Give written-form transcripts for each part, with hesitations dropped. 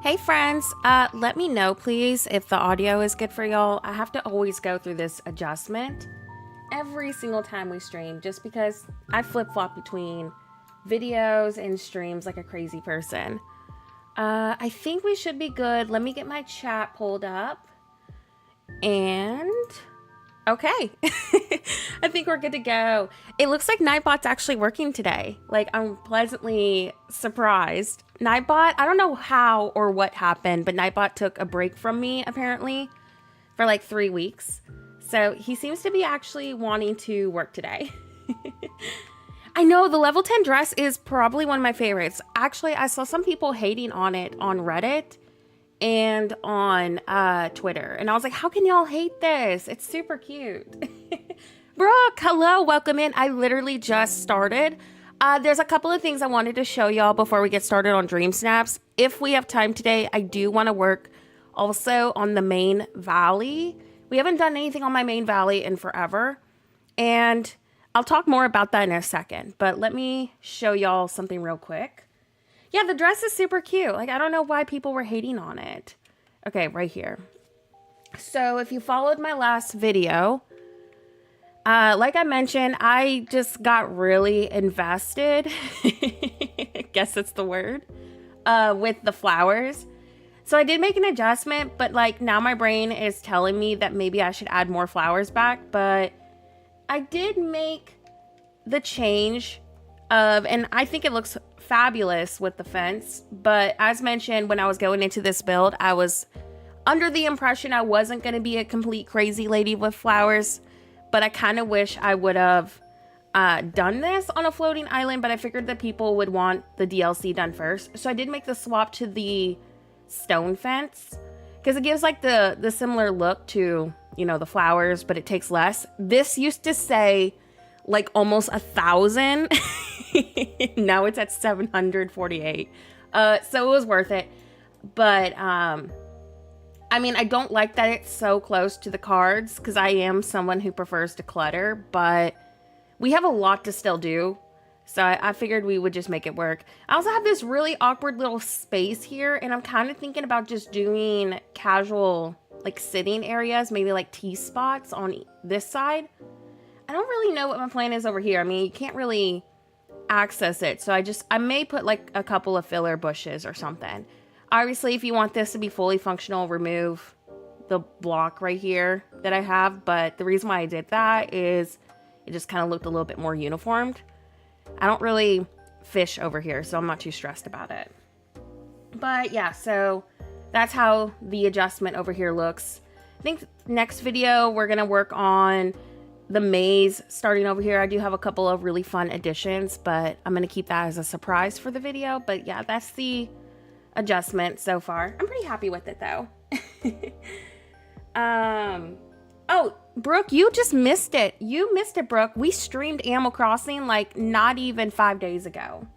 Hey friends, let me know please if the audio is good for y'all. I have to always go through this adjustment every single time we stream just because I flip-flop between videos and streams like a crazy person. I think we should be good. Let me get my chat pulled up. And okay, I think we're good to go. It looks like Nightbot's actually working today. Like, I'm pleasantly surprised. Nightbot, I don't know how or what happened, but Nightbot took a break from me apparently for like 3 weeks. So he seems to be actually wanting to work today. I know the level 10 dress is probably one of my favorites. Actually, I saw some people hating on it on Reddit and on Twitter. And I was like, how can y'all hate this? It's super cute. Brooke, hello, welcome in. I literally just started. There's a couple of things I wanted to show y'all before we get started on Dream Snaps. If we have time today, I do want to work also on the main valley. We haven't done anything on my main valley in forever. And I'll talk more about that in a second. But let me show y'all something real quick. Yeah, the dress is super cute. Like, I don't know why people were hating on it. Okay, right here. So if you followed my last video, like I mentioned, I just got really invested, I guess that's the word, with the flowers. So I did make an adjustment, but like now my brain is telling me that maybe I should add more flowers back. But I did make the change of, and I think it looks fabulous with the fence. But as mentioned, when I was going into this build, I was under the impression I wasn't going to be a complete crazy lady with flowers. But I kind of wish I would have done this on a floating island, but I figured that people would want the DLC done first. So I did make the swap to the stone fence because it gives like the similar look to, you know, the flowers, but it takes less. This used to say like almost 1,000. Now it's at 748. So it was worth it. But I mean, I don't like that it's so close to the cards because I am someone who prefers to clutter, but we have a lot to still do. So I figured we would just make it work. I also have this really awkward little space here, and I'm kind of thinking about just doing casual like sitting areas, maybe like tea spots on this side. I don't really know what my plan is over here. I mean, you can't really access it. So I may put like a couple of filler bushes or something. Obviously, if you want this to be fully functional, remove the block right here that I have. But the reason why I did that is it just kind of looked a little bit more uniformed. I don't really fish over here, so I'm not too stressed about it. But yeah, so that's how the adjustment over here looks. I think next video, we're going to work on the maze starting over here. I do have a couple of really fun additions, but I'm going to keep that as a surprise for the video. But yeah, that's the adjustment so far. I'm pretty happy with it though. Oh, Brooke, you just missed it. You missed it, Brooke. We streamed Animal Crossing like not even 5 days ago.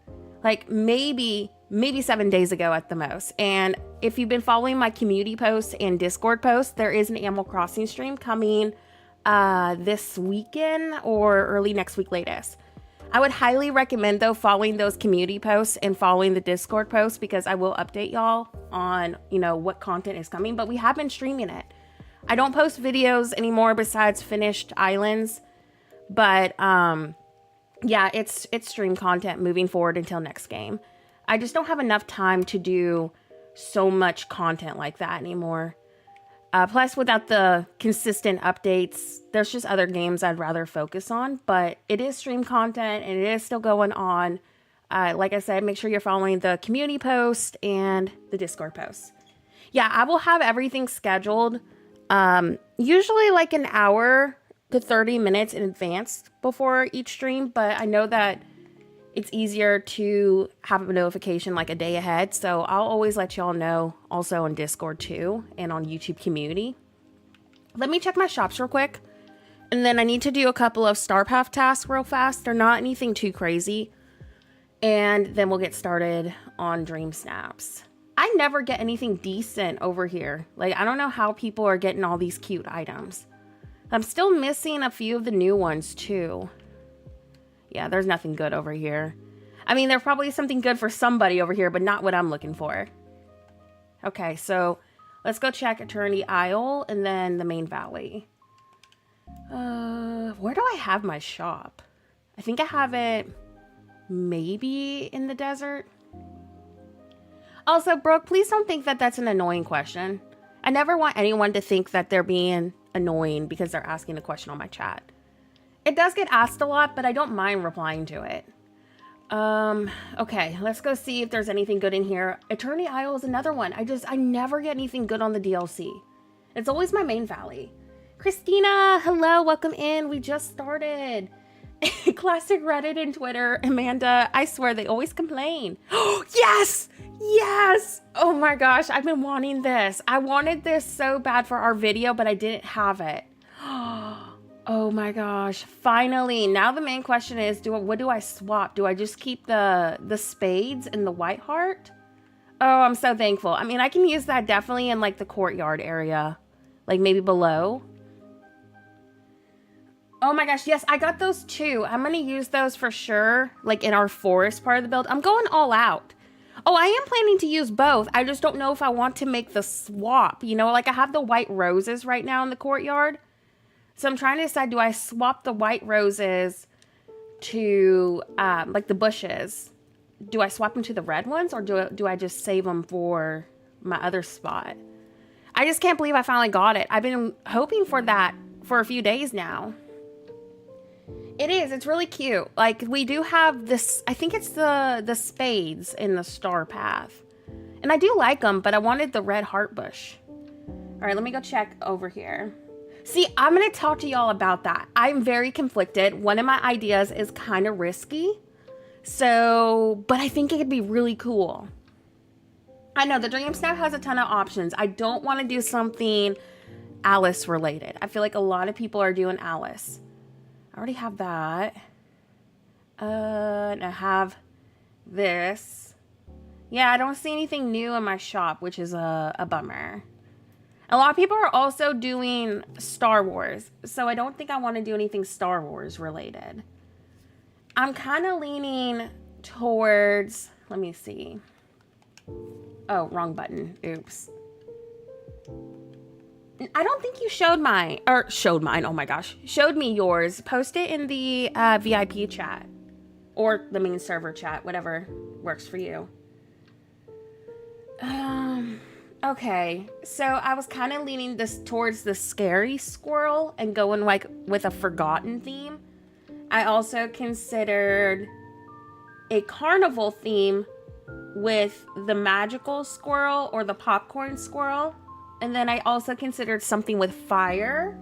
Like maybe 7 days ago at the most. And if you've been following my community posts and Discord posts, there is an Animal Crossing stream coming this weekend or early next week latest. I would highly recommend though following those community posts and following the Discord posts because I will update y'all on, you know, what content is coming, but we have been streaming it. I don't post videos anymore besides finished islands, but yeah, it's stream content moving forward until next game. I just don't have enough time to do so much content like that anymore. Plus, without the consistent updates, there's just other games I'd rather focus on, but it is stream content and it is still going on. Like I said, make sure you're following the community post and the Discord posts. Yeah, I will have everything scheduled. Usually like an hour to 30 minutes in advance before each stream, but I know that it's easier to have a notification like a day ahead, so I'll always let y'all know also on Discord too and on YouTube community. Let me check my shops real quick, and then I need to do a couple of Star Path tasks real fast. They're not anything too crazy, and then we'll get started on Dream Snaps. I never get anything decent over here. Like, I don't know how people are getting all these cute items. I'm still missing a few of the new ones too. Yeah, there's nothing good over here. I mean, there's probably something good for somebody over here, but not what I'm looking for. Okay, so let's go check Eternity Isle and then the main valley. Where do I have my shop? I think I have it maybe in the desert. Also, Brooke, please don't think that that's an annoying question. I never want anyone to think that they're being annoying because they're asking a question on my chat. It does get asked a lot, but I don't mind replying to it. Okay, let's go see if there's anything good in here. Eternity Isle is another one. I never get anything good on the DLC. It's always my main valley. Christina, hello, welcome in. We just started. Classic Reddit and Twitter. Amanda, I swear they always complain. Oh, yes! Yes! Oh my gosh, I've been wanting this. I wanted this so bad for our video, but I didn't have it. Oh my gosh, finally. Now the main question is, what do I swap? Do I just keep the spades and the white heart? Oh, I'm so thankful. I mean, I can use that definitely in like the courtyard area, like maybe below. Oh my gosh, yes, I got those too. I'm going to use those for sure, like in our forest part of the build. I'm going all out. Oh, I am planning to use both. I just don't know if I want to make the swap. You know, like I have the white roses right now in the courtyard. So I'm trying to decide, do I swap the white roses to like the bushes do I swap them to the red ones, or do I just save them for my other spot? I just can't believe I finally got it. I've been hoping for that for a few days now. It is. It's really cute. Like, we do have this, I think it's the spades in the star path. And I do like them, but I wanted the red heart bush. All right, let me go check over here. See, I'm going to talk to y'all about that. I'm very conflicted. One of my ideas is kind of risky. So, but I think it could be really cool. I know the Dream Snap has a ton of options. I don't want to do something Alice related. I feel like a lot of people are doing Alice. I already have that. And I have this. Yeah, I don't see anything new in my shop, which is a bummer. A lot of people are also doing Star Wars, so I don't think I want to do anything Star Wars related. I'm kind of leaning towards, let me see. Oh, wrong button. Oops. I don't think you showed mine, oh my gosh. Showed me yours. Post it in the VIP chat or the main server chat, whatever works for you. Okay, so I was kind of leaning this towards the scary squirrel and going like with a forgotten theme. I also considered a carnival theme with the magical squirrel or the popcorn squirrel. And then I also considered something with fire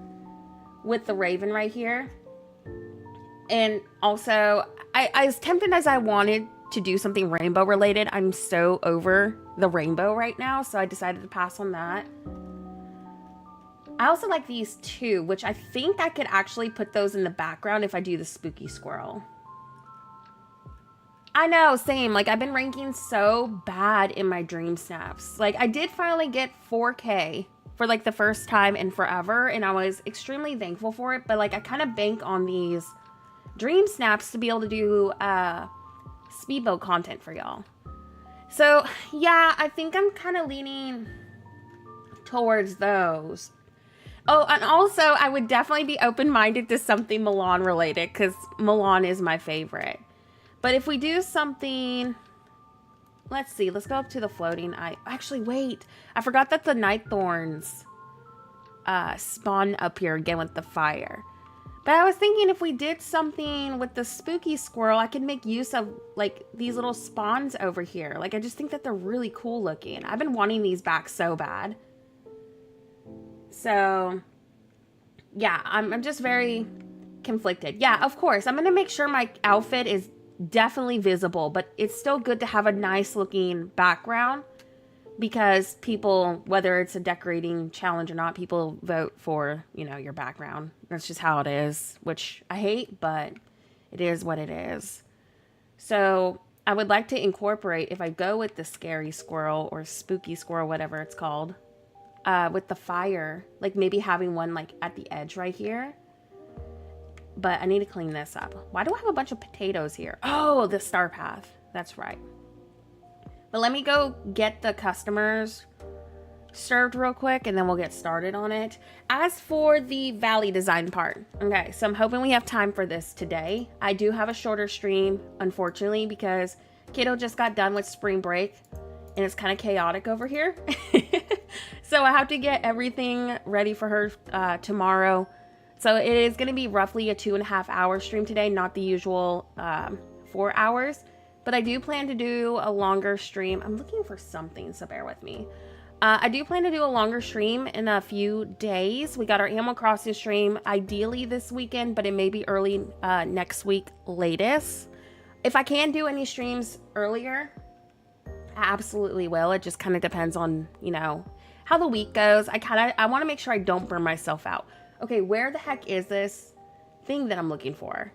with the raven right here. And also, as tempted as I wanted to do something rainbow related, I'm so over the rainbow right now, so I decided to pass on that. I also like these two, which I think I could actually put those in the background if I do the spooky squirrel. I know, same. Like, I've been ranking so bad in my Dream Snaps. Like, I did finally get 4K for like the first time in forever, and I was extremely thankful for it, but like I kind of bank on these Dream Snaps to be able to do speedboat content for y'all. So yeah, I think I'm kind of leaning towards those. Oh, and also I would definitely be open-minded to something Milan related, because Milan is my favorite. But if we do something, let's see, let's go up to the floating eye. Actually, wait, I forgot that the night thorns spawn up here again with the fire. But I was thinking if we did something with the spooky squirrel, I could make use of like these little spawns over here. Like, I just think that they're really cool looking. I've been wanting these back so bad. So yeah, I'm just very conflicted. Yeah, of course, I'm gonna make sure my outfit is definitely visible, but it's still good to have a nice looking background, because people, whether it's a decorating challenge or not, people vote for, you know, your background. That's just how it is, which I hate, but it is what it is. So I would like to incorporate, if I go with the scary squirrel or spooky squirrel, whatever it's called, with the fire, like maybe having one like at the edge right here. But I need to clean this up. Why do I have a bunch of potatoes here? Oh, the star path. That's right. But let me go get the customers served real quick, and then we'll get started on it. As for the valley design part, okay, so I'm hoping we have time for this today. I do have a shorter stream, unfortunately, because kiddo just got done with spring break, and it's kind of chaotic over here. So I have to get everything ready for her tomorrow. So it is going to be roughly a 2.5 hour stream today, not the usual 4 hours. But I do plan to do a longer stream. I'm looking for something, so bear with me. I do plan to do a longer stream in a few days. We got our Animal Crossing stream ideally this weekend, but it may be early next week latest. If I can do any streams earlier, I absolutely will. It just kind of depends on, you know, how the week goes. I want to make sure I don't burn myself out. Okay, where the heck is this thing that I'm looking for?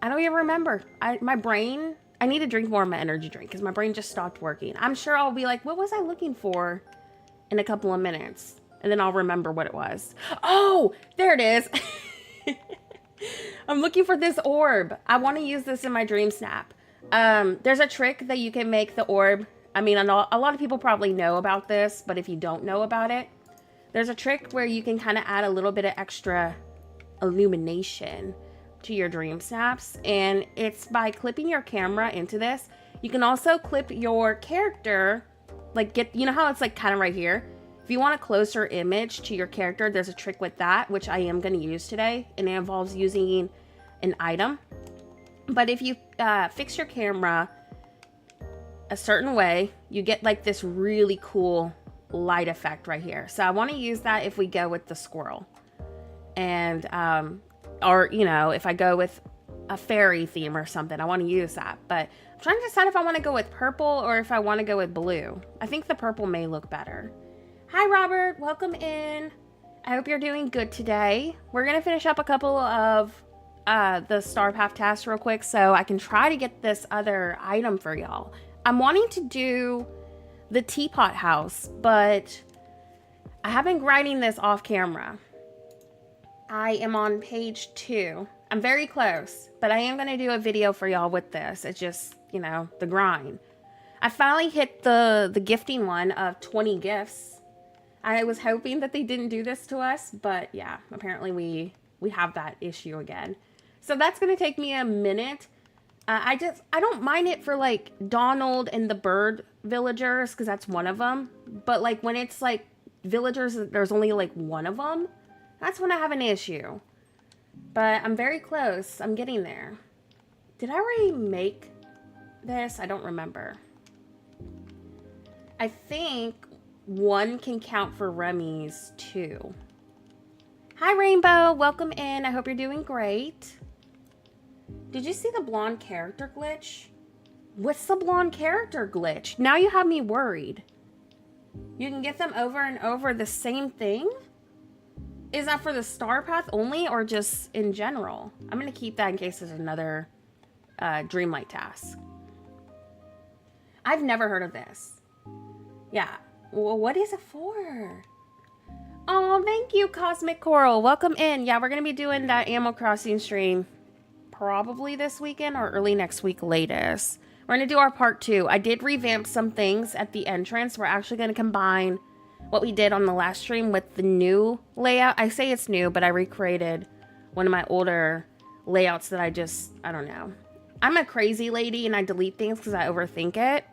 I don't even remember. My brain, I need to drink more of my energy drink because my brain just stopped working. I'm sure I'll be like, what was I looking for in a couple of minutes? And then I'll remember what it was. Oh, there it is. I'm looking for this orb. I want to use this in my Dream Snap. There's a trick that you can make the orb. I mean, a lot of people probably know about this, but if you don't know about it, there's a trick where you can kind of add a little bit of extra illumination to your Dream Snaps, and it's by clipping your camera into this. You can also clip your character, like you know how it's like kind of right here? If you want a closer image to your character, there's a trick with that, which I am going to use today, and it involves using an item. But if you fix your camera a certain way, you get like this really cool light effect right here. So I want to use that if we go with the squirrel. And, or, you know, if I go with a fairy theme or something, I want to use that. But I'm trying to decide if I want to go with purple or if I want to go with blue. I think the purple may look better. Hi, Robert. Welcome in. I hope you're doing good today. We're going to finish up a couple of the Star Path tasks real quick so I can try to get this other item for y'all. I'm wanting to do the teapot house, but I have been grinding this off camera. I am on page 2. I'm very close, but I am going to do a video for y'all with this. It's just, you know, the grind. I finally hit the gifting one of 20 gifts. I was hoping that they didn't do this to us, but yeah, apparently we have that issue again. So that's going to take me a minute. I don't mind it for like Donald and the bird villagers, because that's one of them. But like when it's like villagers, there's only like one of them. That's when I have an issue. But I'm very close. I'm getting there. Did I already make this? I don't remember. I think one can count for Remy's too. Hi, Rainbow. Welcome in. I hope you're doing great. Did you see the blonde character glitch? What's the blonde character glitch? Now you have me worried. You can get them over and over the same thing? Is that for the Star Path only or just in general? I'm going to keep that in case there's another Dreamlight task. I've never heard of this. Yeah. Well, what is it for? Oh, thank you, Cosmic Coral. Welcome in. Yeah, we're going to be doing that Animal Crossing stream probably this weekend or early next week latest. We're going to do our part 2. I did revamp some things at the entrance. We're actually going to combine what we did on the last stream with the new layout. I say it's new, but I recreated one of my older layouts that I don't know. I'm a crazy lady and I delete things because I overthink it.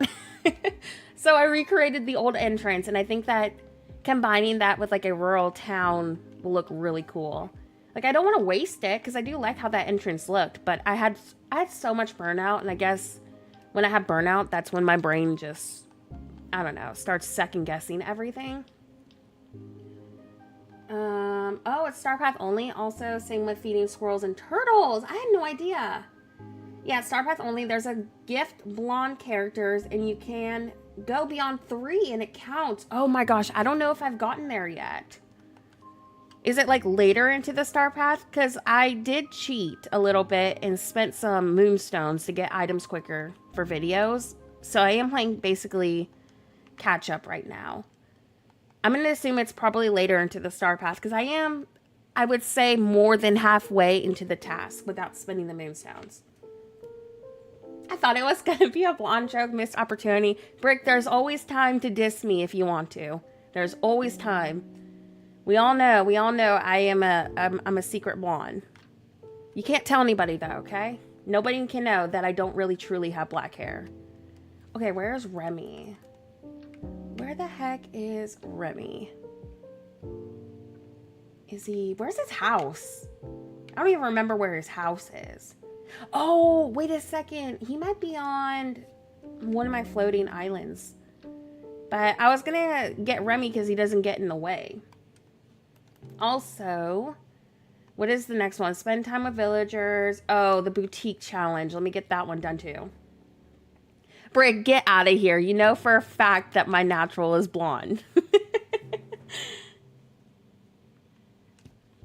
So I recreated the old entrance, and I think that combining that with like a rural town will look really cool. Like, I don't want to waste it because I do like how that entrance looked, but I had so much burnout, and I guess when I have burnout, that's when my brain just, I don't know, starts second guessing everything. Oh, it's Star Path only. Also, same with feeding squirrels and turtles. I had no idea. Yeah, Star Path only. There's a gift blonde characters, and you can go beyond 3, and it counts. Oh my gosh, I don't know if I've gotten there yet. Is it like later into the Star Path? Because I did cheat a little bit and spent some moonstones to get items quicker for videos. So I am playing basically catch up right now. I'm going to assume it's probably later into the Star Path because I would say more than halfway into the task without spending the moonstones. I thought it was going to be a blonde joke, missed opportunity. Brick, there's always time to diss me if you want to. There's always time. We all know I'm a secret blonde. You can't tell anybody though, okay? Nobody can know that I don't really truly have black hair. Okay, where's Remy? Where the heck is Remy? Where's his house? I don't even remember where his house is. Oh, wait a second. He might be on one of my floating islands. But I was gonna get Remy because he doesn't get in the way. Also, what is the next one? Spend time with villagers. Oh, the boutique challenge. Let me get that one done too. Brick, get out of here. You know for a fact that my natural is blonde.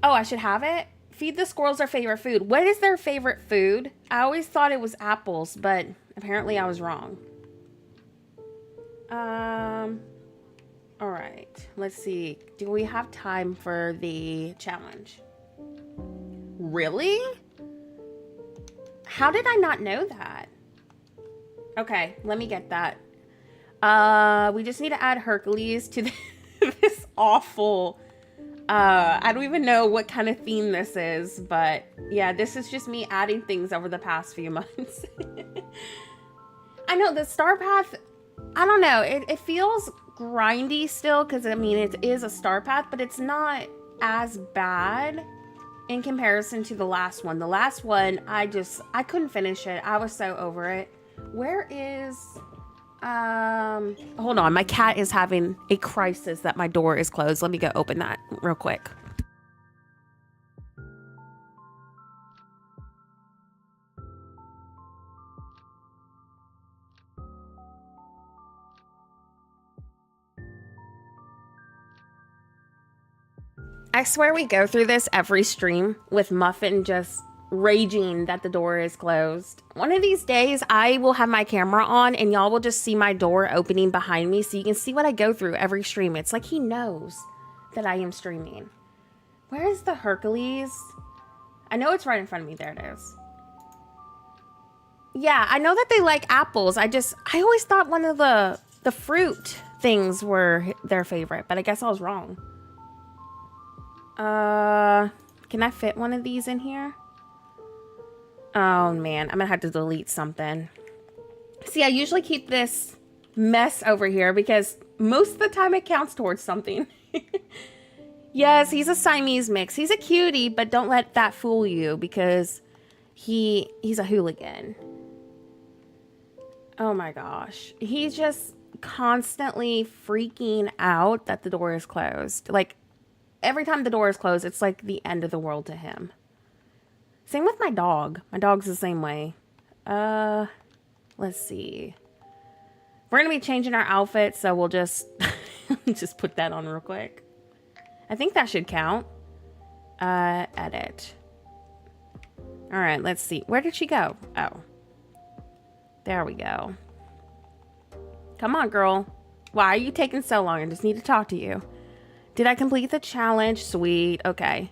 Oh, I should have it? Feed the squirrels their favorite food. What is their favorite food? I always thought it was apples, but apparently I was wrong. All right. Let's see. Do we have time for the challenge? Really? How did I not know that? Okay, let me get that. We just need to add Hercules to this awful... I don't even know what kind of theme this is, but yeah, this is just me adding things over the past few months. I know the star path, I don't know. It feels grindy still because, I mean, it is a star path, but it's not as bad in comparison to the last one. The last one, I couldn't finish it. I was so over it. Where is, hold on. My cat is having a crisis that my door is closed. Let me go open that real quick. I swear we go through this every stream with Muffin just raging that the door is closed. One of these days, I will have my camera on and y'all will just see my door opening behind me so you can see what I go through every stream. It's like he knows that I am streaming. Where is the Hercules? I know it's right in front of me. There it is. Yeah, I know that they like apples. I always thought one of the fruit things were their favorite, but I guess I was wrong. Can I fit one of these in here? Oh man, I'm gonna have to delete something. See, I usually keep this mess over here because most of the time it counts towards something. Yes, he's a Siamese mix. He's a cutie, but don't let that fool you because he's a hooligan. Oh my gosh. He's just constantly freaking out that the door is closed. Like, every time the door is closed, it's like the end of the world to him. Same with my dog. My dog's the same way. Let's see. We're going to be changing our outfit, so we'll just just put that on real quick. I think that should count. Edit. All right, let's see. Where did she go? Oh. There we go. Come on, girl. Why are you taking so long? I just need to talk to you. Did I complete the challenge? Sweet. Okay.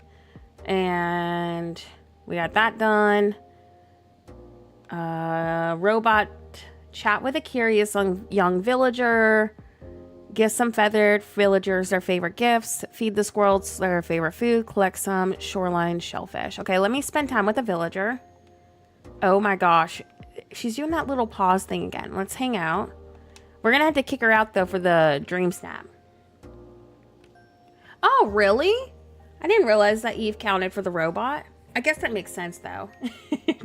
And we got that done. Robot chat with a curious young villager. Give some feathered villagers their favorite gifts. Feed the squirrels their favorite food. Collect some shoreline shellfish. Okay, let me spend time with a villager. Oh my gosh. She's doing that little pause thing again. Let's hang out. We're going to have to kick her out, though, for the dream snap. Oh, really? I didn't realize that Eve counted for the robot. I guess that makes sense, though.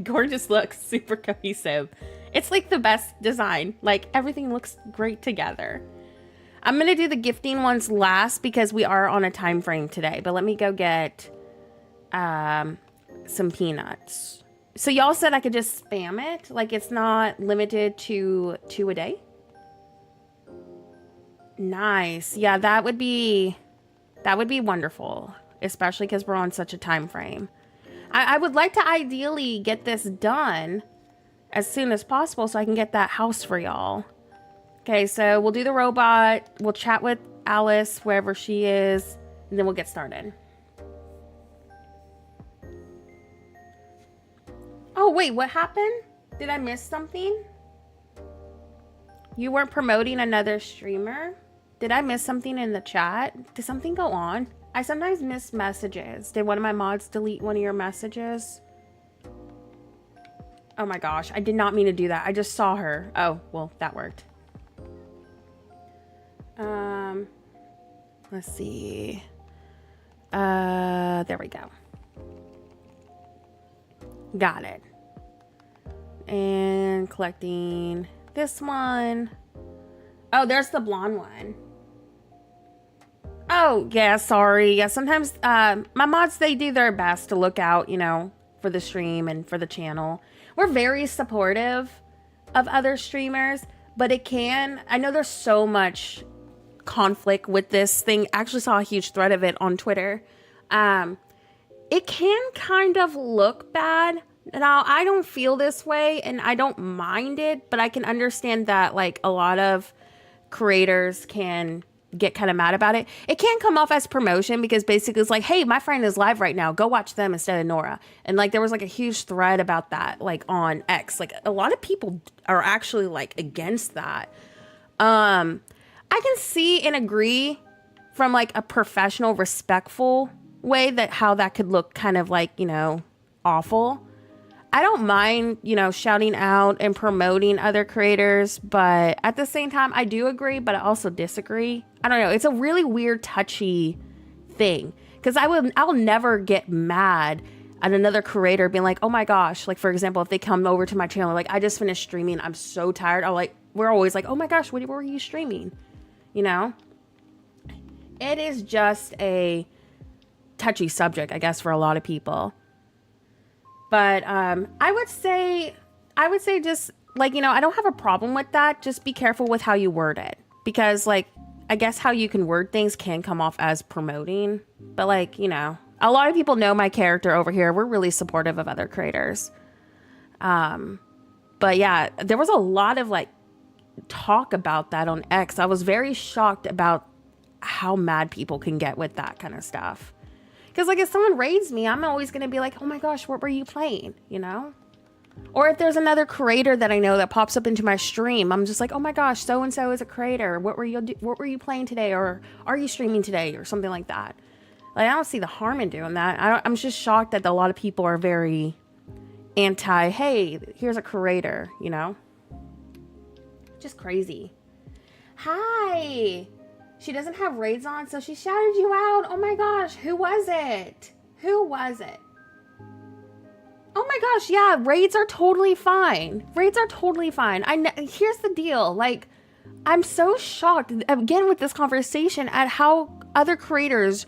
Gorgeous looks, super cohesive. It's like the best design. Like, everything looks great together. I'm going to do the gifting ones last because we are on a time frame today. But let me go get some peanuts. So y'all said I could just spam it? Like, it's not limited to 2 a day? Nice. Yeah, that would be wonderful, especially because we're on such a time frame. I would like to ideally get this done as soon as possible so I can get that house for y'all. Okay, so we'll do the robot. We'll chat with Alice, wherever she is, and then we'll get started. Oh, wait, what happened? Did I miss something? You weren't promoting another streamer? Did I miss something in the chat? Did something go on? I sometimes miss messages. Did one of my mods delete one of your messages? Oh my gosh, I did not mean to do that. I just saw her. Oh, well, that worked. Let's see. There we go. Got it. And collecting this one. Oh, there's the blonde one. Oh, yeah, sorry. Yeah, sometimes my mods, they do their best to look out, you know, for the stream and for the channel. We're very supportive of other streamers, but it can... I know there's so much conflict with this thing. I actually saw a huge thread of it on Twitter. It can kind of look bad. Now, I don't feel this way, and I don't mind it, but I can understand that, like, a lot of creators can get kind of mad about it. It can come off as promotion because basically it's like, hey, my friend is live right now. Go watch them instead of Nora. And, like, there was, like, a huge thread about that, like, on X. Like, a lot of people are actually, like, against that. I can see and agree from, like, a professional, respectful way that how that could look kind of, like, you know, awful. I don't mind, you know, shouting out and promoting other creators, but at the same time, I do agree, but I also disagree. I don't know. It's a really weird, touchy thing, because I'll never get mad at another creator being like, oh my gosh, like, for example, if they come over to my channel, like, I just finished streaming, I'm so tired. We're always like, oh my gosh, what were you streaming? You know, it is just a touchy subject, I guess, for a lot of people. But I would say just, like, you know, I don't have a problem with that. Just be careful with how you word it, because, like, I guess how you can word things can come off as promoting. But, like, you know, a lot of people know my character over here. We're really supportive of other creators. But yeah, there was a lot of, like, talk about that on X. I was very shocked about how mad people can get with that kind of stuff. Because, like, if someone raids me, I'm always going to be like, oh my gosh, what were you playing? You know? Or if there's another creator that I know that pops up into my stream, I'm just like, oh my gosh, so-and-so is a creator. What were you playing today? Or are you streaming today? Or something like that. Like, I don't see the harm in doing that. I'm just shocked that a lot of people are very anti, hey, here's a creator, you know? Just crazy. Hi. She doesn't have raids on, so she shouted you out. Oh my gosh, who was it? Who was it? Oh my gosh, yeah, raids are totally fine. Raids are totally fine. Here's the deal. Like, I'm so shocked, again, with this conversation, at how other creators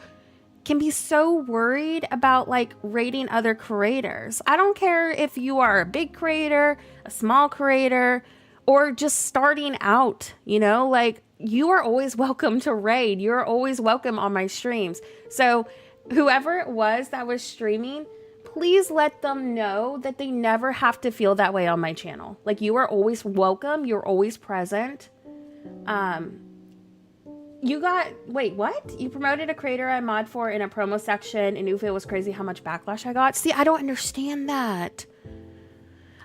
can be so worried about, like, rating other creators. I don't care if you are a big creator, a small creator, or just starting out, you know, like, you are always welcome to raid. You're always welcome on my streams. So whoever it was that was streaming, please let them know that they never have to feel that way on my channel. Like, you are always welcome. You're always present. Wait, what? You promoted a creator I mod for in a promo section, and Ufa, it was crazy how much backlash I got. See, I don't understand that.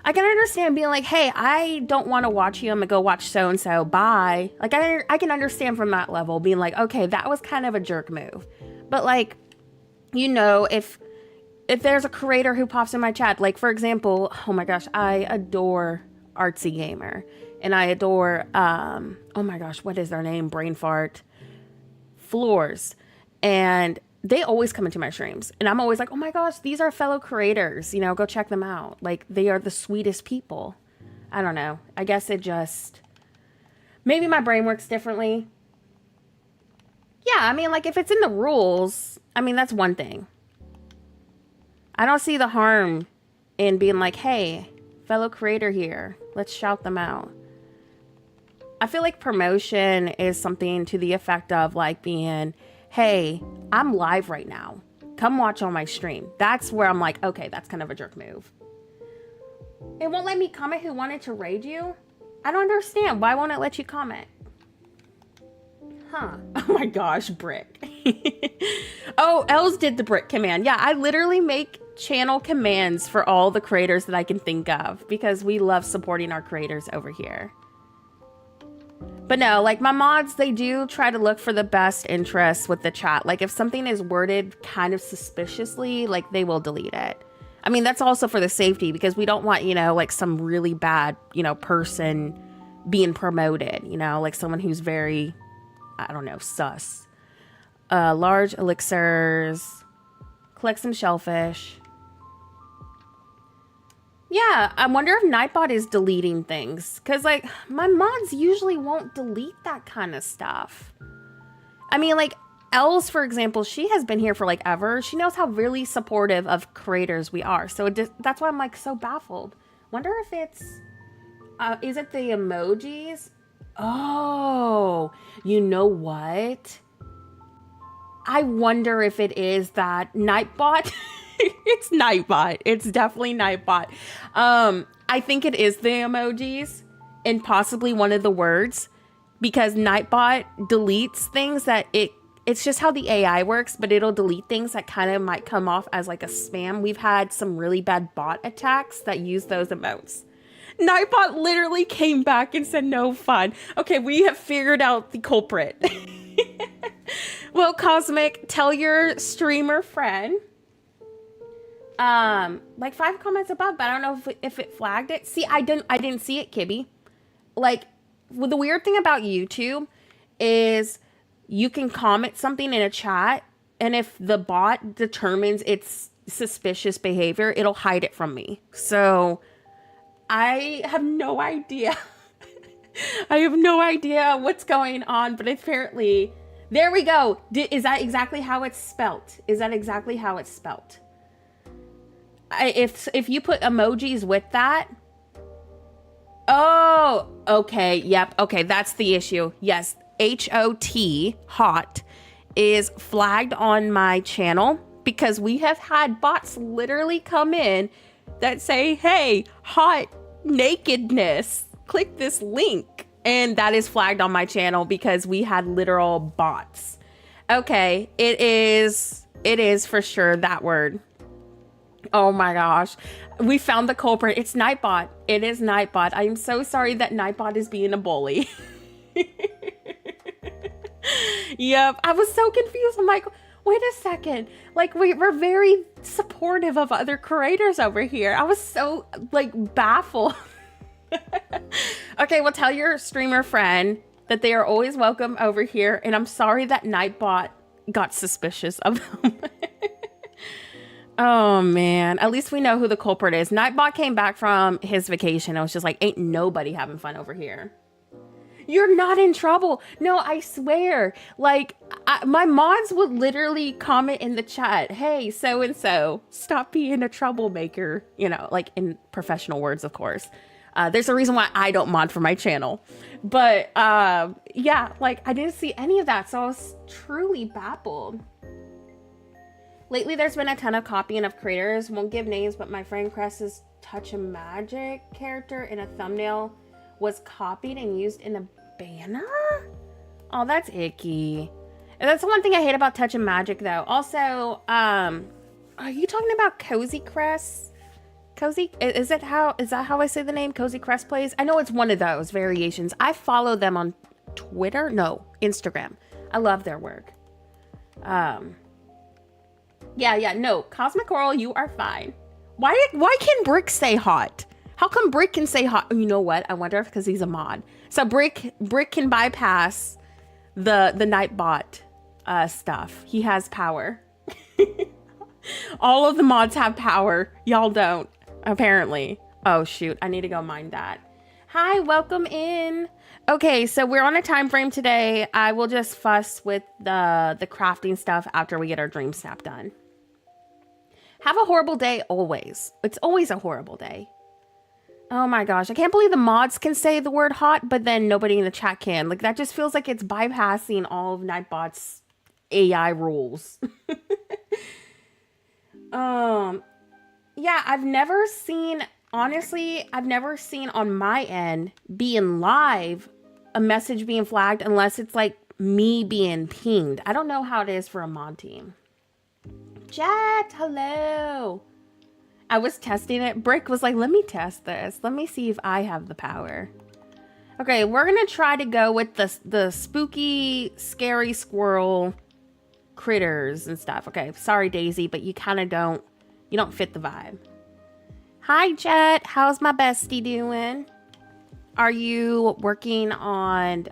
I can understand being like, hey, I don't want to watch you. I'm going to go watch so-and-so. Bye. Like, I can understand from that level being like, okay, that was kind of a jerk move. But, like, you know, if there's a creator who pops in my chat, like, for example, oh my gosh, I adore Artsy Gamer. And I adore, oh my gosh, what is their name? Brain fart. Floors. And they always come into my streams, and I'm always like, oh my gosh, these are fellow creators, you know, go check them out. Like, they are the sweetest people. I don't know. I guess it just, maybe my brain works differently. Yeah, I mean, like, if it's in the rules, I mean, that's one thing. I don't see the harm in being like, hey, fellow creator here, let's shout them out. I feel like promotion is something to the effect of, like, being, hey, I'm live right now. Come watch on my stream. That's where I'm like, okay, that's kind of a jerk move. It won't let me comment who wanted to raid you? I don't understand. Why won't it let you comment? Huh. Oh my gosh, brick. Oh, Els did the brick command. Yeah, I literally make channel commands for all the creators that I can think of, because we love supporting our creators over here. But no, like, my mods, they do try to look for the best interests with the chat. Like, if something is worded kind of suspiciously, like, they will delete it. I mean, that's also for the safety, because we don't want, you know, like, some really bad, you know, person being promoted, you know, like someone who's very, I don't know, sus. Large elixirs, collect some shellfish. Yeah, I wonder if Nightbot is deleting things, because, like, my mods usually won't delete that kind of stuff. I mean, like, Els, for example, she has been here for, like, ever. She knows how really supportive of creators we are. So that's why I'm, like, so baffled. Wonder if it's, is it the emojis? Oh, you know what? I wonder if it is that Nightbot. It's Nightbot. It's definitely Nightbot. I think it is the emojis and possibly one of the words, because Nightbot deletes things that it's just how the AI works, but it'll delete things that kind of might come off as like a spam. We've had some really bad bot attacks that use those emotes. Nightbot literally came back and said, no fun. Okay, we have figured out the culprit. Well, Cosmic, tell your streamer friend like 5 comments above, but I don't know if it flagged it. See, I didn't see it, Kibby. Like, well, the weird thing about YouTube is you can comment something in a chat, and if the bot determines it's suspicious behavior, it'll hide it from me. So I have no idea. I have no idea what's going on, but apparently, there we go. Is that exactly how it's spelt? Is that exactly how it's spelt? If you put emojis with that. Oh, okay. Yep. Okay. That's the issue. Yes. HOT, hot, is flagged on my channel because we have had bots literally come in that say, hey, hot nakedness, click this link. And that is flagged on my channel because we had literal bots. Okay. It is for sure that word. Oh my gosh. We found the culprit. It's Nightbot. It is Nightbot. I am so sorry that Nightbot is being a bully. Yep. I was so confused. I'm like, wait a second. Like, we're very supportive of other creators over here. I was so, like, baffled. Okay, well, tell your streamer friend that they are always welcome over here. And I'm sorry that Nightbot got suspicious of them. Oh, man. At least we know who the culprit is. Nightbot came back from his vacation. I was just like, ain't nobody having fun over here. You're not in trouble. No, I swear. Like, my mods would literally comment in the chat, hey, so-and-so, stop being a troublemaker. You know, like in professional words, of course. There's a reason why I don't mod for my channel. But, yeah, like, I didn't see any of that. So I was truly baffled. Lately, there's been a ton of copying of creators. Won't give names, but my friend Cress's Touch of Magic character in a thumbnail was copied and used in a banner? Oh, that's icky. And that's the one thing I hate about Touch of Magic, though. Also, are you talking about Cozy Cress? Cozy, is that how I say the name? Cozy Cress Plays? I know it's one of those variations. I follow them on Twitter. No, Instagram. I love their work. Yeah, no, Cosmic Coral, you are fine. Why can Brick say hot? How come Brick can say hot? You know what? I wonder if because he's a mod. So Brick can bypass the Nightbot stuff. He has power. All of the mods have power. Y'all don't, apparently. Oh shoot, I need to go mind that. Hi, welcome in. Okay, so we're on a time frame today. I will just fuss with the crafting stuff after we get our dream snap done. Have a horrible day always. It's always a horrible day. Oh my gosh, I can't believe the mods can say the word hot, but then nobody in the chat can. Like, that just feels like it's bypassing all of Nightbot's AI rules. Yeah, I've never seen on my end being live a message being flagged unless it's like me being pinged. I don't know how it is for a mod team. Jet, hello. I was testing it. Brick was like, let me test this. Let me see if I have the power. Okay, we're going to try to go with the spooky, scary squirrel critters and stuff. Okay, sorry, Daisy, but you kind of don't fit the vibe. Hi, Jet. How's my bestie doing? Are you working on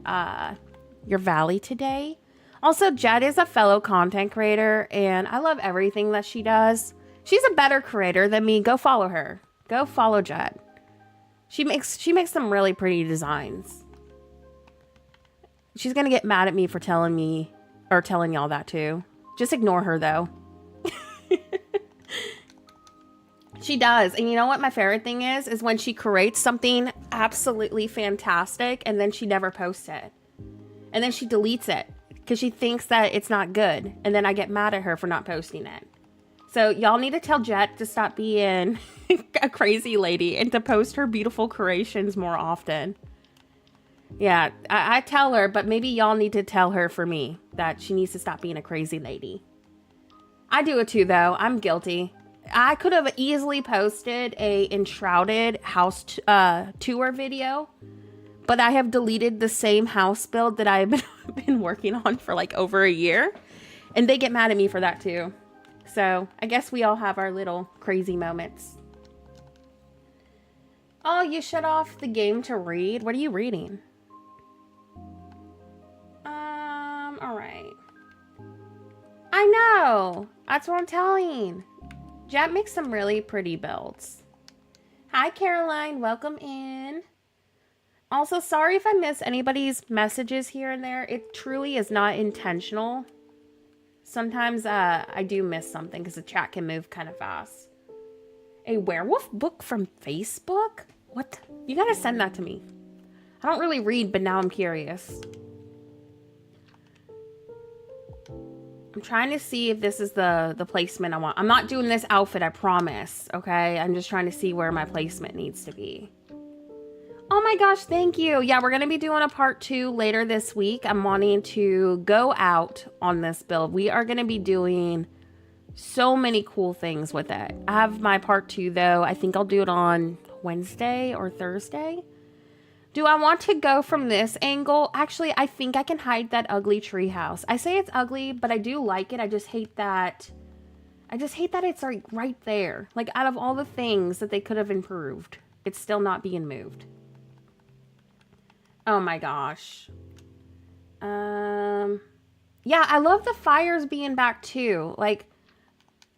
your valley today? Also, Jet is a fellow content creator, and I love everything that she does. She's a better creator than me. Go follow her. Go follow Jet. She makes some really pretty designs. She's gonna get mad at me for telling y'all that too. Just ignore her though. She does. And you know what my favorite thing is when she creates something absolutely fantastic and then she never posts it. And then she deletes it because she thinks that it's not good. And then I get mad at her for not posting it. So y'all need to tell Jet to stop being a crazy lady and to post her beautiful creations more often. Yeah, I tell her, but maybe y'all need to tell her for me that she needs to stop being a crazy lady. I do it too, though. I'm guilty. I could have easily posted a Enshrouded house tour video, but I have deleted the same house build that I've been working on for like over a year. And they get mad at me for that too. So I guess we all have our little crazy moments. Oh, you shut off the game to read? What are you reading? All right. I know. That's what I'm telling. Jet makes some really pretty builds. Hi, Caroline. Welcome in. Also, sorry if I miss anybody's messages here and there. It truly is not intentional. Sometimes I do miss something because the chat can move kind of fast. A werewolf book from Facebook? What? You gotta send that to me. I don't really read, but now I'm curious. I'm trying to see if this is the placement I want. I'm not doing this outfit, I promise, okay? I'm just trying to see where my placement needs to be. Oh my gosh, thank you. Yeah, we're going to be doing a part 2 later this week. I'm wanting to go out on this build. We are going to be doing so many cool things with it. I have my part 2 though. I think I'll do it on Wednesday or Thursday. Do I want to go from this angle? Actually, I think I can hide that ugly treehouse. I say it's ugly, but I do like it. I just hate that it's like right there. Like out of all the things that they could have improved, it's still not being moved. Oh my gosh. Yeah, I love the fires being back too. Like,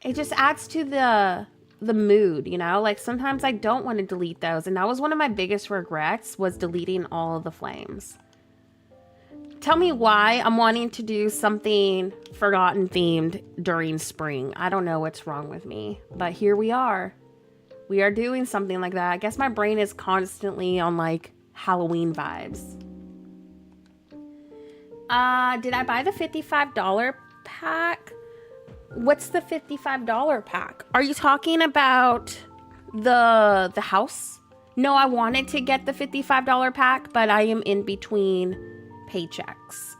it just adds to the mood, you know? Like, sometimes I don't want to delete those. And that was one of my biggest regrets, was deleting all of the flames. Tell me why I'm wanting to do something Forgotten themed during spring. I don't know what's wrong with me, but here we are. We are doing something like that. I guess my brain is constantly on like Halloween vibes. Did I buy the $55 pack? What's the $55 pack? Are you talking about the house? No, I wanted to get the $55 pack, but I am in between paychecks.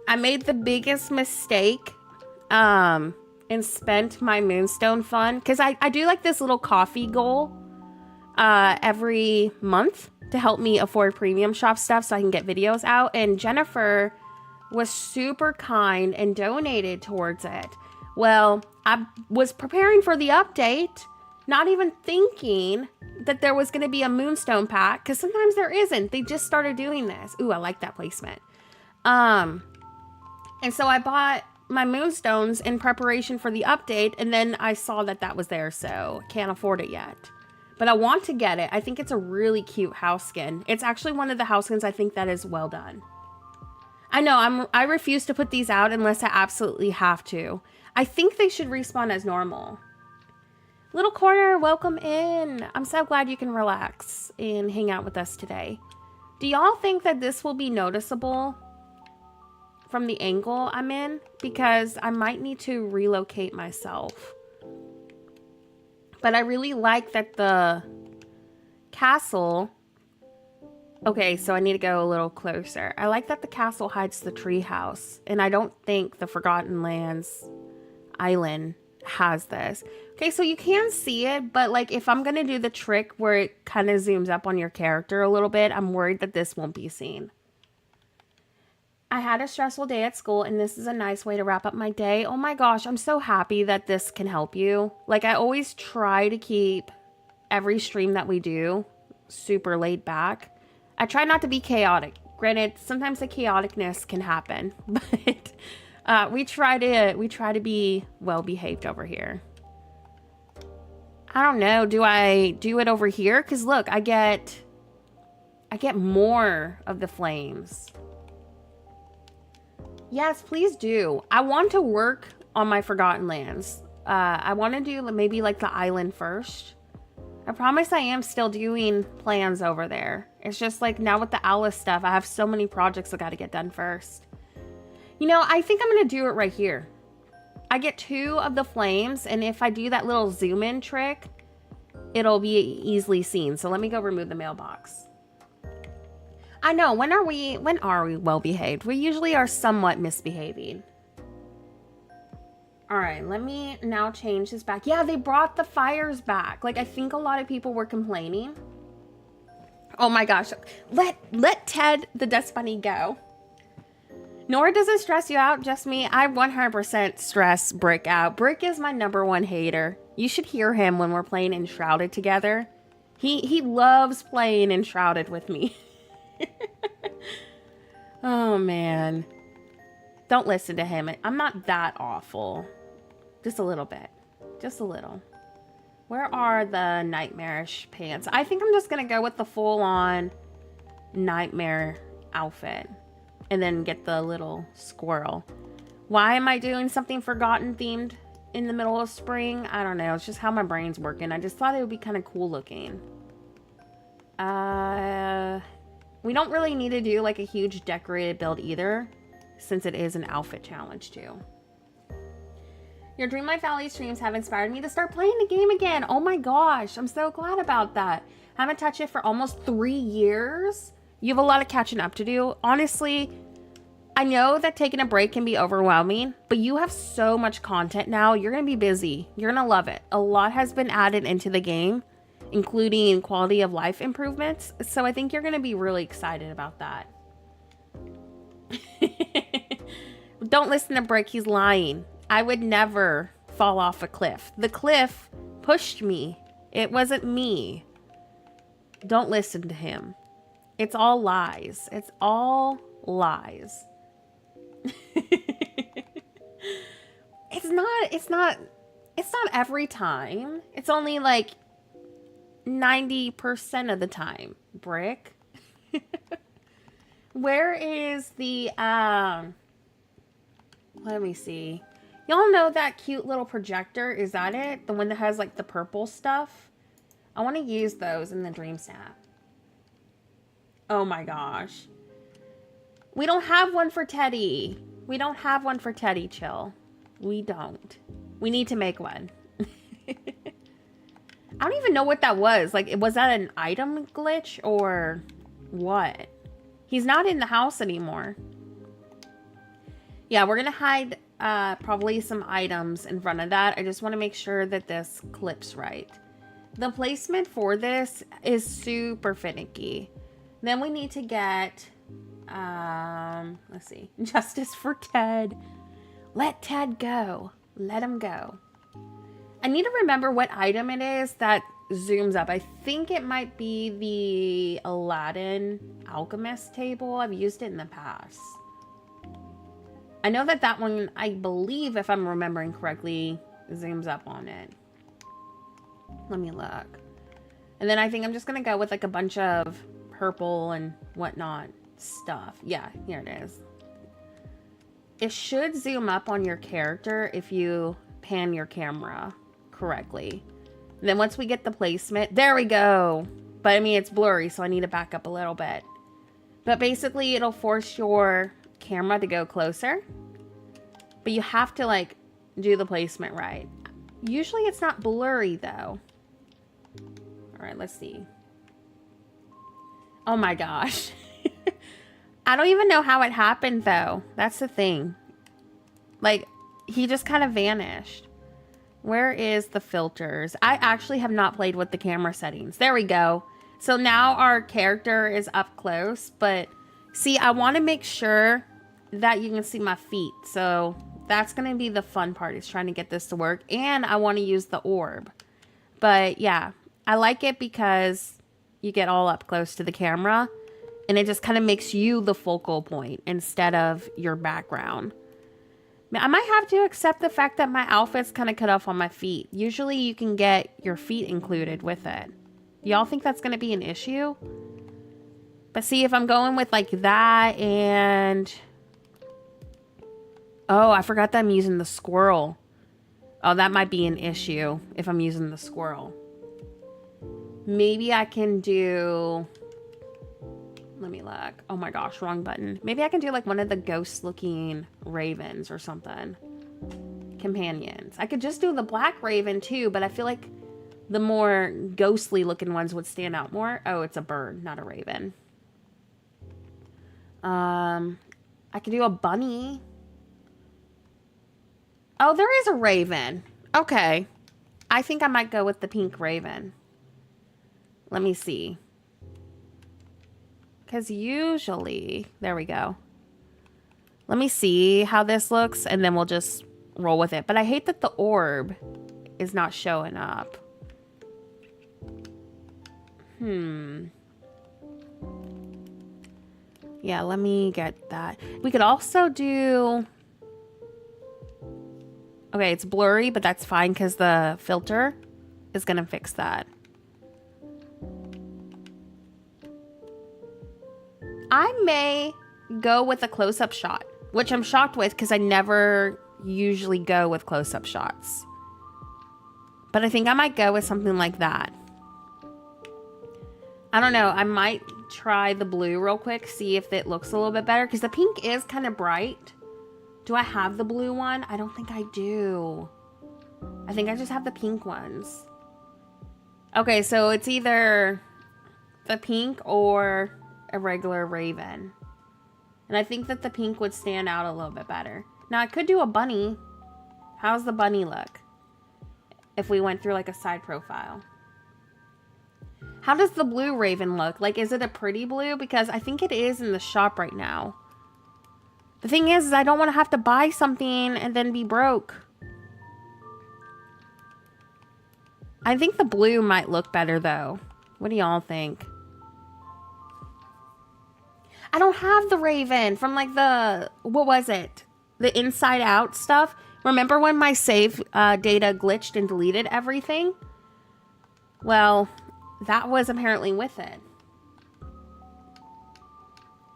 I made the biggest mistake and spent my Moonstone fund, because I do like this little coffee goal every month to help me afford premium shop stuff so I can get videos out. And Jennifer was super kind and donated towards it. Well, I was preparing for the update, not even thinking that there was going to be a Moonstone pack, because sometimes there isn't. They just started doing this. Ooh, I like that placement. And so I bought my Moonstones in preparation for the update, and then I saw that that was there, so can't afford it yet. But I want to get it. I think it's a really cute house skin. It's actually one of the house skins I think that is well done. I know, I refuse to put these out unless I absolutely have to. I think they should respawn as normal. Little Corner, welcome in. I'm so glad you can relax and hang out with us today. Do y'all think that this will be noticeable from the angle I'm in? Because I might need to relocate myself. But I really like that the castle... Okay, so I need to go a little closer. I like that the castle hides the treehouse. And I don't think the Forgotten Lands island has this. Okay, so you can see it, but like if I'm going to do the trick where it kind of zooms up on your character a little bit, I'm worried that this won't be seen. I had a stressful day at school, and this is a nice way to wrap up my day. Oh my gosh, I'm so happy that this can help you. Like, I always try to keep every stream that we do super laid back. I try not to be chaotic. Granted, sometimes the chaoticness can happen, but we try to be well behaved over here. I don't know. Do I do it over here? Because look, I get more of the flames. Yes, please do. I want to work on my Forgotten Lands. I want to do maybe like the island first. I promise I am still doing plans over there. It's just like now with the Alice stuff, I have so many projects I got to get done first. You know, I think I'm going to do it right here. I get 2 of the flames, and if I do that little zoom in trick, it'll be easily seen. So let me go remove the mailbox. I know, when are we well behaved? We usually are somewhat misbehaving. All right, let me now change this back. Yeah, they brought the fires back. Like, I think a lot of people were complaining. Oh my gosh, let Ted the Dust Bunny go. Nor does it stress you out, just me. I 100% stress Brick out. Brick is my #1 hater. You should hear him when we're playing Enshrouded together. He loves playing Enshrouded with me. Oh, man. Don't listen to him. I'm not that awful. Just a little bit. Just a little. Where are the nightmarish pants? I think I'm just going to go with the full-on nightmare outfit. And then get the little squirrel. Why am I doing something forgotten themed in the middle of spring? I don't know. It's just how my brain's working. I just thought it would be kind of cool looking. We don't really need to do like a huge decorated build either, since it is an outfit challenge too. Your Dreamlight Valley streams have inspired me to start playing the game again. Oh my gosh, I'm so glad about that. Haven't touched it for almost 3 years. You have a lot of catching up to do. Honestly, I know that taking a break can be overwhelming, but you have so much content now. You're going to be busy. You're going to love it. A lot has been added into the game, including quality of life improvements. So I think you're going to be really excited about that. Don't listen to Brick. He's lying. I would never fall off a cliff. The cliff pushed me. It wasn't me. Don't listen to him. It's all lies. It's all lies. It's not every time. It's only like 90% of the time. Brick. Where is the let me see. Y'all know that cute little projector? Is that it? The one that has like the purple stuff? I want to use those in the Dream Snap. Oh my gosh. We don't have one for Teddy. We don't have one for Teddy, chill. We don't. We need to make one. I don't even know what that was. Like, was that an item glitch or what? He's not in the house anymore. Yeah, we're going to hide probably some items in front of that. I just want to make sure that this clips right. The placement for this is super finicky. Then we need to get, let's see, justice for Ted. Let Ted go. Let him go. I need to remember what item it is that zooms up. I think it might be the Aladdin Alchemist table. I've used it in the past. I know that that one, I believe, if I'm remembering correctly, zooms up on it. Let me look. And then I think I'm just going to go with like a bunch of purple and whatnot stuff. Yeah, here it is. It should zoom up on your character if you pan your camera correctly. Then once we get the placement, there we go. But I mean, it's blurry, so I need to back up a little bit. But basically, it'll force your camera to go closer. But you have to like do the placement right. Usually it's not blurry though. All right, let's see. Oh my gosh. I don't even know how it happened though. That's the thing. Like, he just kind of vanished. Where is the filters? I actually have not played with the camera settings. There we go. So now our character is up close, but see, I want to make sure that you can see my feet. So that's going to be the fun part, is trying to get this to work. And I want to use the orb. But yeah, I like it because you get all up close to the camera and it just kind of makes you the focal point instead of your background. I might have to accept the fact that my outfit's kind of cut off on my feet. Usually you can get your feet included with it. Y'all think that's going to be an issue? But see, if I'm going with like that and... Oh, I forgot that I'm using the squirrel. Oh, that might be an issue if I'm using the squirrel. Maybe I can do... Let me look. Oh my gosh, wrong button. Maybe I can do like one of the ghost looking ravens or something. Companions. I could just do the black raven too, but I feel like the more ghostly looking ones would stand out more. Oh, it's a bird, not a raven. I could do a bunny. Oh, there is a raven. Okay. I think I might go with the pink raven. Let me see. Because usually... There we go. Let me see how this looks and then we'll just roll with it. But I hate that the orb is not showing up. Yeah, let me get that. We could also do... Okay, it's blurry, but that's fine because the filter is going to fix that. I may go with a close-up shot, which I'm shocked with because I never usually go with close-up shots. But I think I might go with something like that. I don't know. I might try the blue real quick, see if it looks a little bit better. Because the pink is kind of bright. Do I have the blue one? I don't think I do. I think I just have the pink ones. Okay, so it's either the pink or a regular raven. And I think that the pink would stand out a little bit better. Now, I could do a bunny. How's the bunny look? If we went through like a side profile. How does the blue raven look? Like, is it a pretty blue? Because I think it is in the shop right now. The thing is I don't want to have to buy something and then be broke. I think the blue might look better, though. What do y'all think? I don't have the raven from, like, the... What was it? The Inside Out stuff. Remember when my save data glitched and deleted everything? Well... That was apparently with it.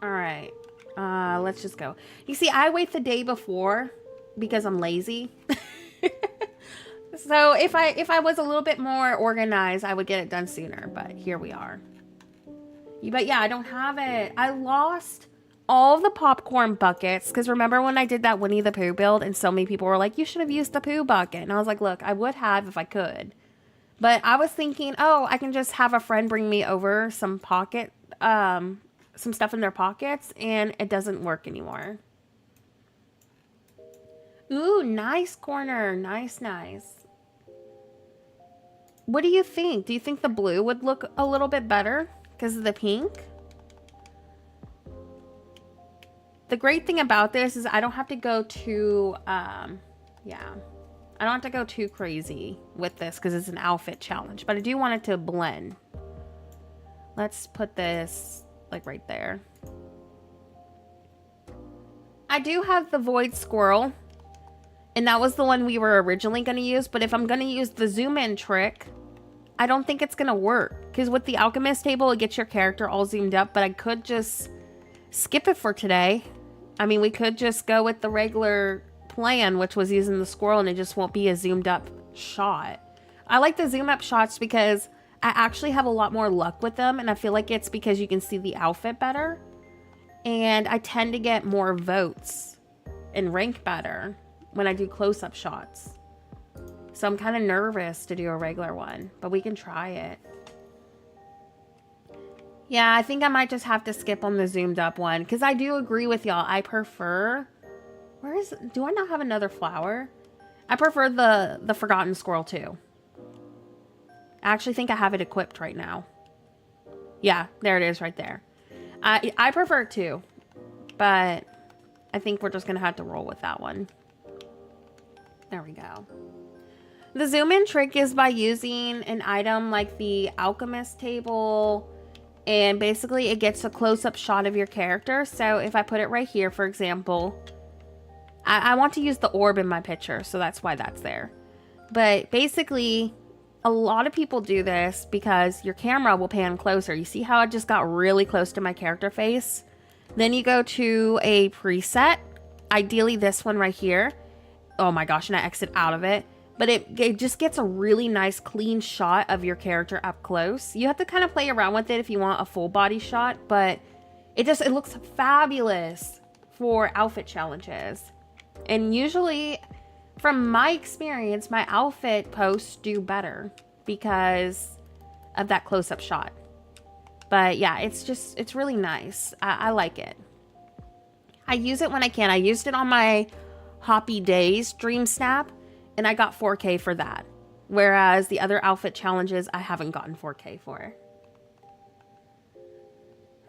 Alright. Let's just go. You see, I wait the day before because I'm lazy. So if I was a little bit more organized, I would get it done sooner. But here we are. But yeah, I don't have it. I lost all the popcorn buckets. Because remember when I did that Winnie the Pooh build and so many people were like, you should have used the Pooh bucket. And I was like, look, I would have if I could. But I was thinking, oh, I can just have a friend bring me over some some stuff in their pockets, and it doesn't work anymore. Ooh, nice corner. Nice, nice. What do you think? Do you think the blue would look a little bit better because of the pink? The great thing about this is I don't have to go too, yeah. I don't have to go too crazy with this because it's an outfit challenge, but I do want it to blend. Let's put this like right there. I do have the Void Squirrel, and that was the one we were originally going to use, but if I'm going to use the zoom in trick, I don't think it's going to work because with the alchemist table, it gets your character all zoomed up, but I could just skip it for today. I mean, we could just go with the regular plan, which was using the squirrel, and it just won't be a zoomed up shot. I like the zoom up shots because I actually have a lot more luck with them, and I feel like it's because you can see the outfit better, and I tend to get more votes and rank better when I do close-up shots. So I'm kind of nervous to do a regular one, but we can try it. Yeah, I think I might just have to skip on the zoomed up one because I do agree with y'all. I prefer... do I not have another flower? I prefer the Forgotten Squirrel too. I actually think I have it equipped right now. Yeah, there it is right there. I prefer it too, but I think we're just going to have to roll with that one. There we go. The zoom in trick is by using an item like the alchemist table, and basically it gets a close-up shot of your character. So if I put it right here, for example... I want to use the orb in my picture, so that's why that's there. But basically, a lot of people do this because your camera will pan closer. You see how I just got really close to my character face? Then you go to a preset, ideally this one right here. Oh my gosh, and I exit out of it. But it just gets a really nice clean shot of your character up close. You have to kind of play around with it if you want a full body shot, but it looks fabulous for outfit challenges. And usually, from my experience, my outfit posts do better because of that close-up shot. But yeah, it's really nice. I like it. I use it when I can. I used it on my Hoppy Days Dream Snap, and I got 4K for that. Whereas the other outfit challenges, I haven't gotten 4K for.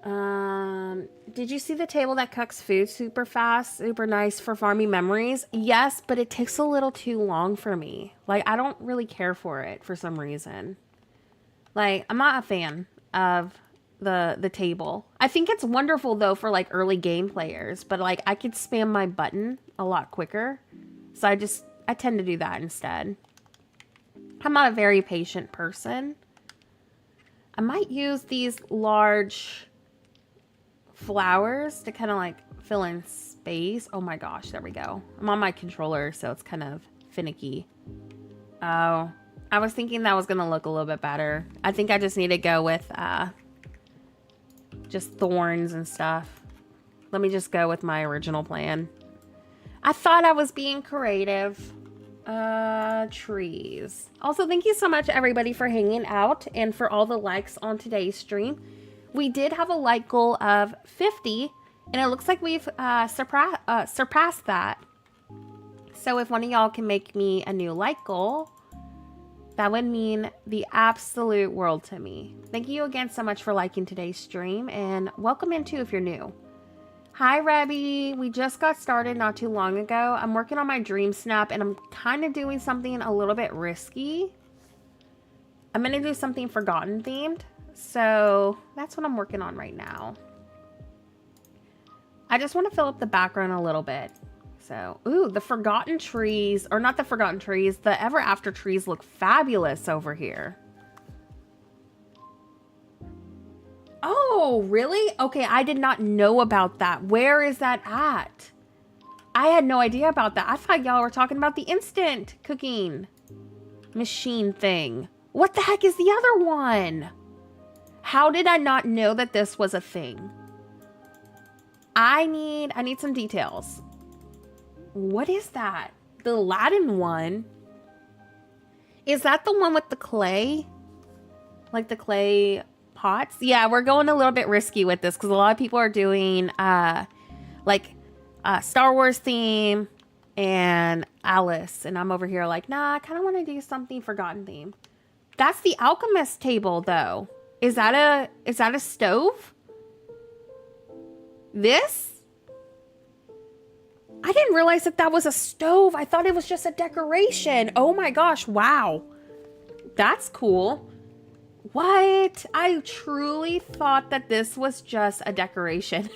Did you see the table that cooks food super fast, super nice for farming memories? Yes, but it takes a little too long for me. Like, I don't really care for it for some reason. Like, I'm not a fan of the table. I think it's wonderful though for like early game players, but like I could spam my button a lot quicker. So I tend to do that instead. I'm not a very patient person. I might use these large flowers to kind of like fill in space. Oh my gosh, there we go. I'm on my controller, so it's kind of finicky. Oh, I was thinking that was gonna look a little bit better. I think I just need to go with just thorns and stuff. Let me just go with my original plan. I thought I was being creative. Trees. Also, thank you so much everybody for hanging out and for all the likes on today's stream. We did have a like goal of 50 and it looks like we've surpassed that. So if one of y'all can make me a new like goal, that would mean the absolute world to me. Thank you again so much for liking today's stream and welcome in too if you're new. Hi, Rebby. We just got started not too long ago. I'm working on my dream snap and I'm kind of doing something a little bit risky. I'm going to do something forgotten themed. So that's what I'm working on right now. I just want to fill up the background a little bit. So, ooh, the forgotten trees, or not the forgotten trees, the ever after trees look fabulous over here. Oh, really? Okay, I did not know about that. Where is that at? I had no idea about that. I thought y'all were talking about the instant cooking machine thing. What the heck is the other one? How did I not know that this was a thing? I need some details. What is that? The Aladdin one. Is that the one with the clay? Like the clay pots? Yeah, we're going a little bit risky with this because a lot of people are doing Star Wars theme and Alice. And I'm over here like, nah, I kind of want to do something forgotten theme. That's the alchemist table though. Is that a stove? This? I didn't realize that was a stove. I thought it was just a decoration. Oh my gosh, wow. That's cool. What? I truly thought that this was just a decoration.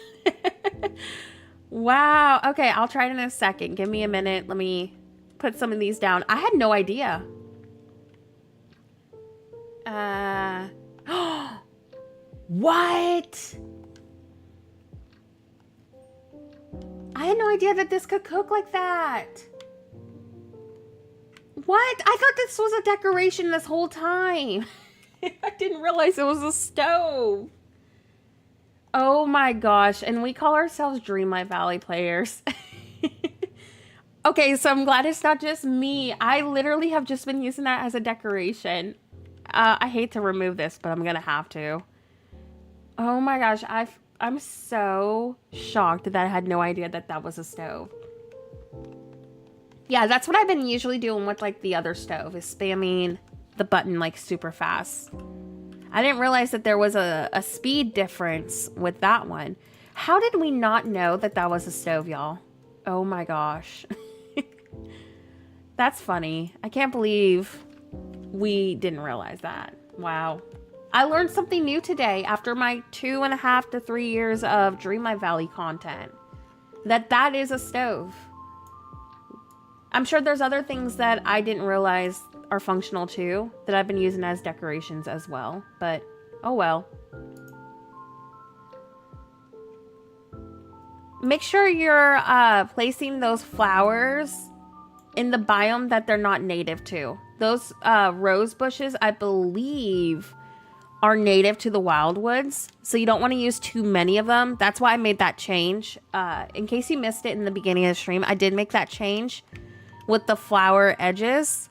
Wow. Okay, I'll try it in a second. Give me a minute. Let me put some of these down. I had no idea. What? I had no idea that this could cook like that. What? I thought this was a decoration this whole time. I didn't realize it was a stove. Oh my gosh. And we call ourselves Dreamlight Valley players. Okay, so I'm glad it's not just me. I literally have just been using that as a decoration. I hate to remove this, but I'm gonna have to. Oh my gosh, I'm so shocked that I had no idea that was a stove. Yeah, that's what I've been usually doing with like the other stove, is spamming the button like super fast. I didn't realize that there was a speed difference with that one. How did we not know that was a stove, y'all? Oh my gosh. That's funny. I can't believe we didn't realize that. Wow. I learned something new today after my 2.5 to 3 years of Dreamlight Valley content. That is a stove. I'm sure there's other things that I didn't realize are functional too, that I've been using as decorations as well, but oh well. Make sure you're placing those flowers in the biome that they're not native to. Those rose bushes, I believe, are native to the wildwoods, so you don't want to use too many of them. That's why I made that change. In case you missed it in the beginning of the stream, I did make that change with the flower edges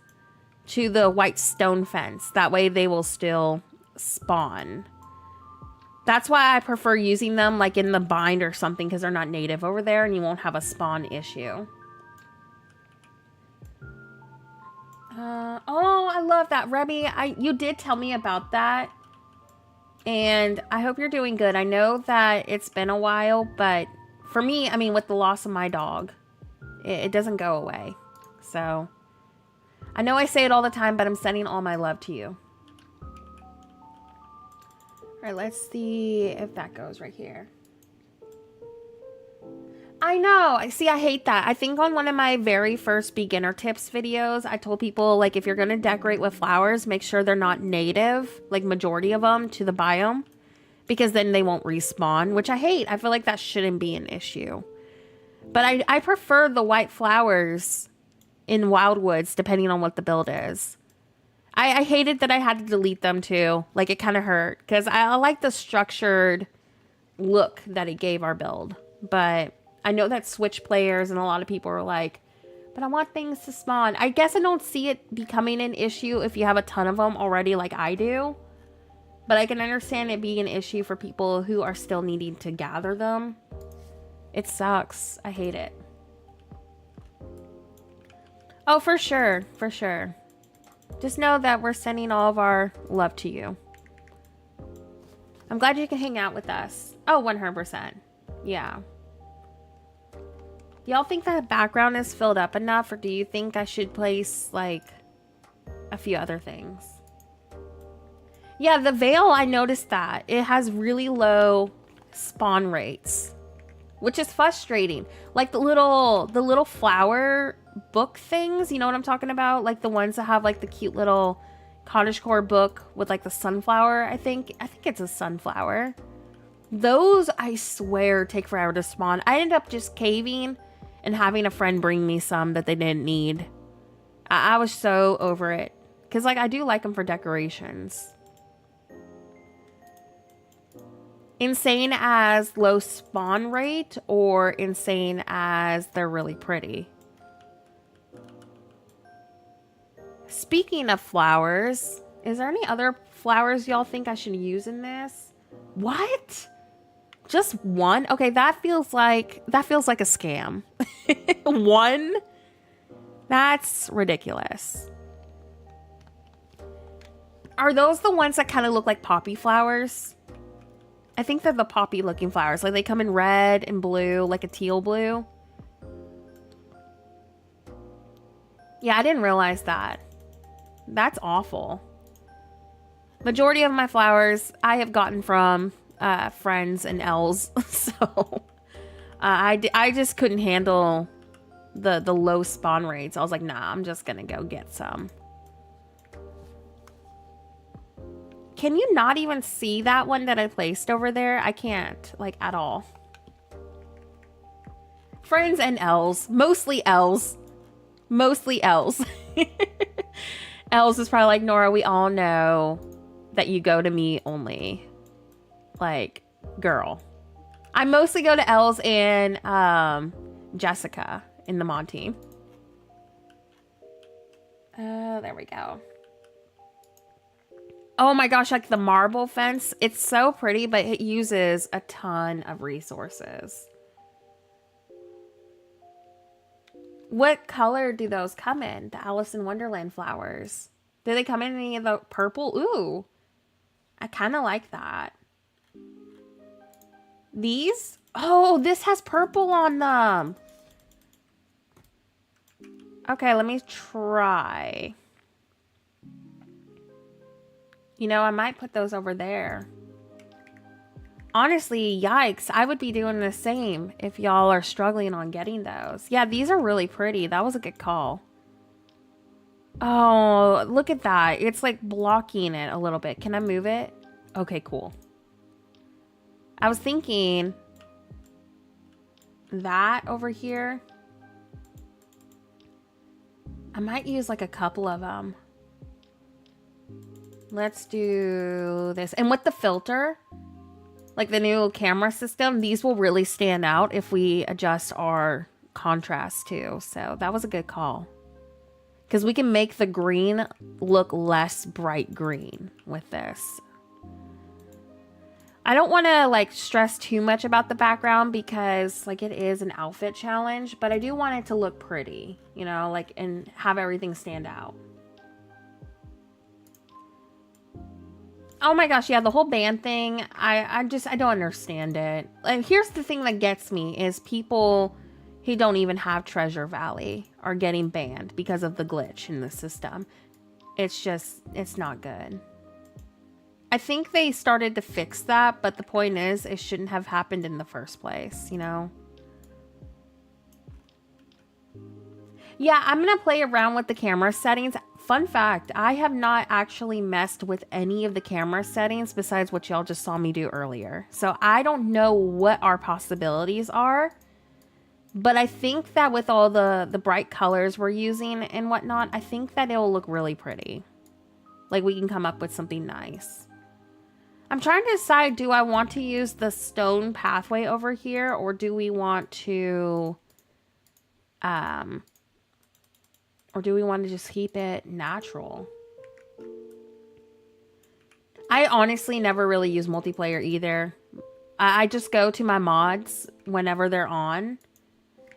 to the white stone fence. That way they will still spawn. That's why I prefer using them like in the bind or something, because they're not native over there and you won't have a spawn issue. Oh, I love that, Rebby. You did tell me about that. And I hope you're doing good. I know that it's been a while, but for me, I mean, with the loss of my dog, it doesn't go away. So I know I say it all the time, but I'm sending all my love to you. All right, let's see if that goes right here. I know. I see. I hate that. I think on one of my very first beginner tips videos, I told people, like, if you're going to decorate with flowers, make sure they're not native, like majority of them, to the biome, because then they won't respawn, which I hate. I feel like that shouldn't be an issue. But I prefer the white flowers in Wildwoods, depending on what the build is. I hated that I had to delete them too. Like, it kind of hurt, because I like the structured look that it gave our build. But I know that Switch players and a lot of people are like, but I want things to spawn. I guess I don't see it becoming an issue if you have a ton of them already like I do. But I can understand it being an issue for people who are still needing to gather them. It sucks. I hate it. Oh, for sure. For sure. Just know that we're sending all of our love to you. I'm glad you can hang out with us. Oh, 100%. Yeah. Y'all think that background is filled up enough, or do you think I should place, like, a few other things? Yeah, the veil, I noticed that. It has really low spawn rates, which is frustrating. Like the little flower book things, you know what I'm talking about? Like the ones that have like the cute little cottagecore book with like the sunflower, I think it's a sunflower. Those, I swear, take forever to spawn. I ended up just caving and having a friend bring me some that they didn't need. I was so over it. Because, like, I do like them for decorations. Insane as low spawn rate, or insane as they're really pretty? Speaking of flowers, is there any other flowers y'all think I should use in this? What? Just one? Okay, that feels like a scam. One? That's ridiculous. Are those the ones that kind of look like poppy flowers? I think they're the poppy looking flowers. Like they come in red and blue, like a teal blue. Yeah, I didn't realize that. That's awful. Majority of my flowers I have gotten from friends and elves. So I just couldn't handle the low spawn rates. I was like, nah, I'm just gonna go get some. Can you not even see that one that I placed over there? I can't, like, at all. Friends and elves. Mostly elves. Mostly elves. Elves is probably like, Nora, we all know that you go to me only. Like, girl. I mostly go to elves and Jessica in the mod team. There we go. Oh my gosh, like the marble fence. It's so pretty, but it uses a ton of resources. What color do those come in? The Alice in Wonderland flowers. Do they come in any of the purple? Ooh. I kind of like that. These? Oh, this has purple on them. Okay, let me try. You know, I might put those over there. Honestly, yikes. I would be doing the same if y'all are struggling on getting those. Yeah, these are really pretty. That was a good call. Oh, look at that. It's like blocking it a little bit. Can I move it? Okay, cool. I was thinking that over here. I might use like a couple of them. Let's do this. And with the filter, like the new camera system, these will really stand out if we adjust our contrast too. So that was a good call. Because we can make the green look less bright green with this. I don't want to like stress too much about the background because like it is an outfit challenge, but I do want it to look pretty, you know, like, and have everything stand out. Oh my gosh, yeah, the whole ban thing, I don't understand it. Like, here's the thing that gets me is people who don't even have Treasure Valley are getting banned because of the glitch in the system. It's just, it's not good. I think they started to fix that, but the point is, it shouldn't have happened in the first place, you know? Yeah, I'm gonna play around with the camera settings. Fun fact, I have not actually messed with any of the camera settings besides what y'all just saw me do earlier. So I don't know what our possibilities are, but I think that with all the bright colors we're using and whatnot, I think that it'll look really pretty. Like we can come up with something nice. I'm trying to decide, do I want to use the stone pathway over here, or do we want to, or do we want to just keep it natural? I honestly never really use multiplayer either. I just go to my mods whenever they're on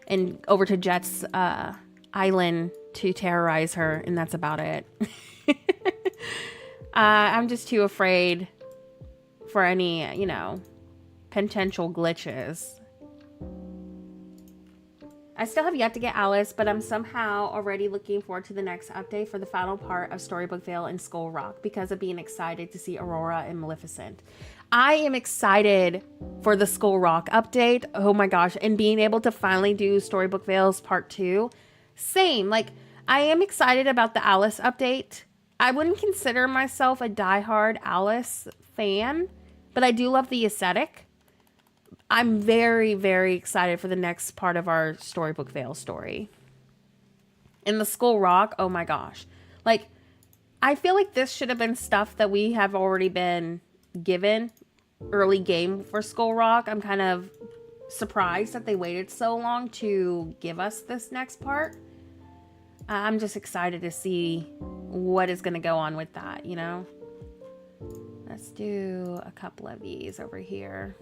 and over to Jet's island to terrorize her, and that's about it. I'm just too afraid for any, you know, potential glitches. I still have yet to get Alice, but I'm somehow already looking forward to the next update for the final part of Storybook Vale and Skull Rock because of being excited to see Aurora and Maleficent. I am excited for the Skull Rock update. Oh my gosh. And being able to finally do Storybook Vale's part 2. Same. Like, I am excited about the Alice update. I wouldn't consider myself a diehard Alice fan, but I do love the aesthetic. I'm very, very excited for the next part of our Storybook Vale story. And the Skull Rock, oh my gosh. Like, I feel like this should have been stuff that we have already been given early game for Skull Rock. I'm kind of surprised that they waited so long to give us this next part. I'm just excited to see what is going to go on with that, you know? Let's do a couple of these over here.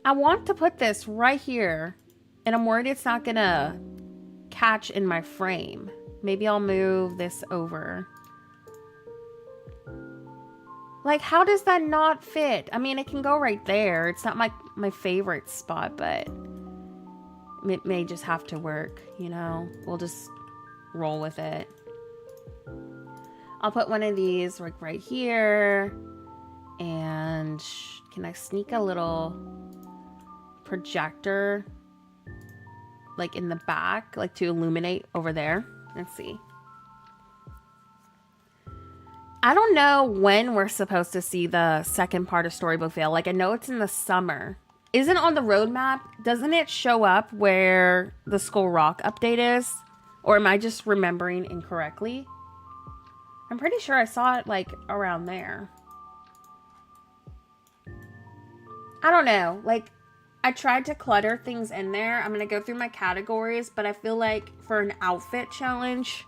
I want to put this right here, and I'm worried it's not going to catch in my frame. Maybe I'll move this over. Like, how does that not fit? I mean, it can go right there. It's not my favorite spot, but it may just have to work, you know? We'll just roll with it. I'll put one of these like right here. And can I sneak a little projector like in the back, like to illuminate over there? Let's see. I don't know when we're supposed to see the second part of Storybook Vale. Like, I know it's in the summer. Isn't on the roadmap? Doesn't it show up where the Skull Rock update is? Or am I just remembering incorrectly? I'm pretty sure I saw it like around there. I don't know. Like, I tried to clutter things in there. I'm going to go through my categories, but I feel like for an outfit challenge,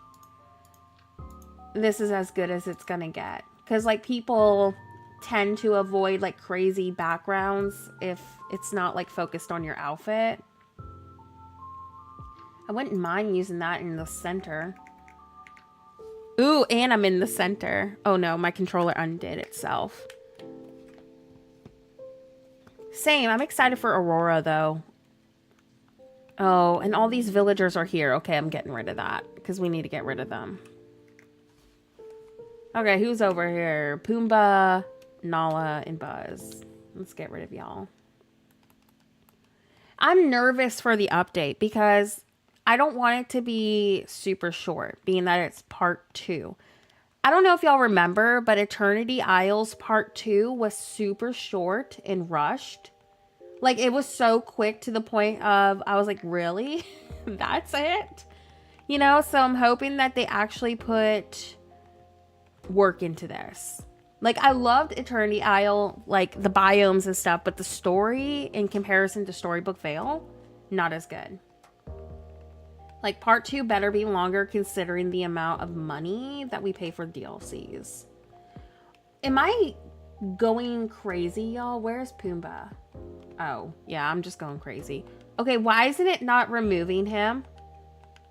this is as good as it's going to get. Because, like, people tend to avoid, like, crazy backgrounds if it's not, like, focused on your outfit. I wouldn't mind using that in the center. Ooh, and I'm in the center. Oh, no, my controller undid itself. Same. I'm excited for Aurora, though. Oh, and all these villagers are here. Okay, I'm getting rid of that because we need to get rid of them. Okay, who's over here? Pumbaa, Nala, and Buzz. Let's get rid of y'all. I'm nervous for the update because I don't want it to be super short, being that it's part 2. I don't know if y'all remember, but Eternity Isles part 2 was super short and rushed. Like, it was so quick to the point of, I was like, really? That's it? You know, so I'm hoping that they actually put work into this. Like, I loved Eternity Isle, like, the biomes and stuff, but the story, in comparison to Storybook Vale, not as good. Like, part 2 better be longer considering the amount of money that we pay for DLCs. Am I going crazy, y'all? Where's Pumbaa? Oh, yeah, I'm just going crazy. Okay, why isn't it not removing him?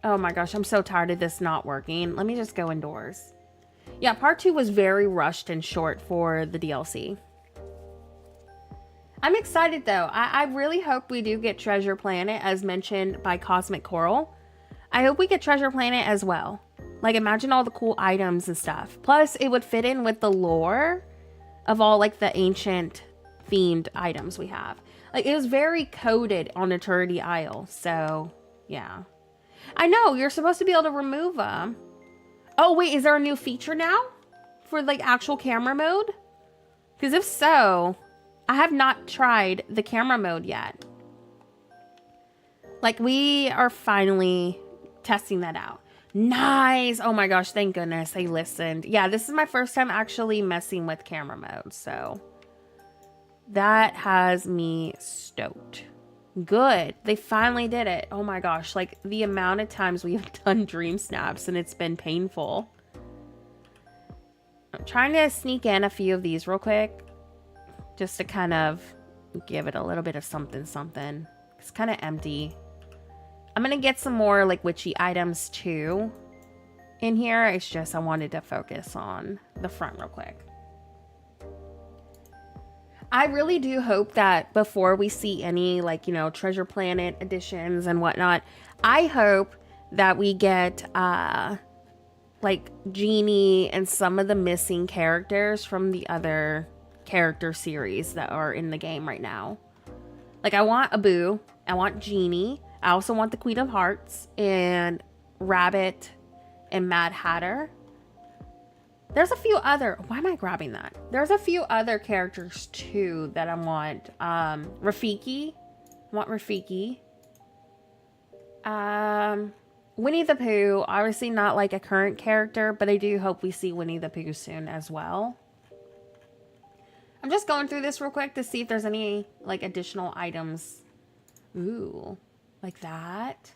Oh my gosh, I'm so tired of this not working. Let me just go indoors. Yeah, part 2 was very rushed and short for the DLC. I'm excited though. I really hope we do get Treasure Planet as mentioned by Cosmic Coral. I hope we get Treasure Planet as well. Like, imagine all the cool items and stuff. Plus, it would fit in with the lore of all like the ancient themed items we have. Like, it was very coded on Eternity Isle. So, yeah. I know, you're supposed to be able to remove them. Oh, wait, is there a new feature now? For like actual camera mode? Because if so, I have not tried the camera mode yet. Like, we are finally testing that out. Nice. Oh my gosh, thank goodness they listened. Yeah, this is my first time actually messing with camera mode, so that has me stoked. Good. They finally did it. Oh my gosh, like the amount of times we have done dream snaps and it's been painful. I'm trying to sneak in a few of these real quick just to kind of give it a little bit of something. It's kind of empty. I'm gonna get some more like witchy items too in here. It's just I wanted to focus on the front real quick. I really do hope that before we see any like, you know, Treasure Planet editions and whatnot, I hope that we get like Genie and some of the missing characters from the other character series that are in the game right now. Like, I want Abu, I want Genie, I also want the Queen of Hearts and Rabbit and Mad Hatter. There's a few other, why am I grabbing that? There's a few other characters too that I want. Rafiki, I want Rafiki. Winnie the Pooh, obviously not like a current character, but I do hope we see Winnie the Pooh soon as well. I'm just going through this real quick to see if there's any like additional items. Ooh, like that.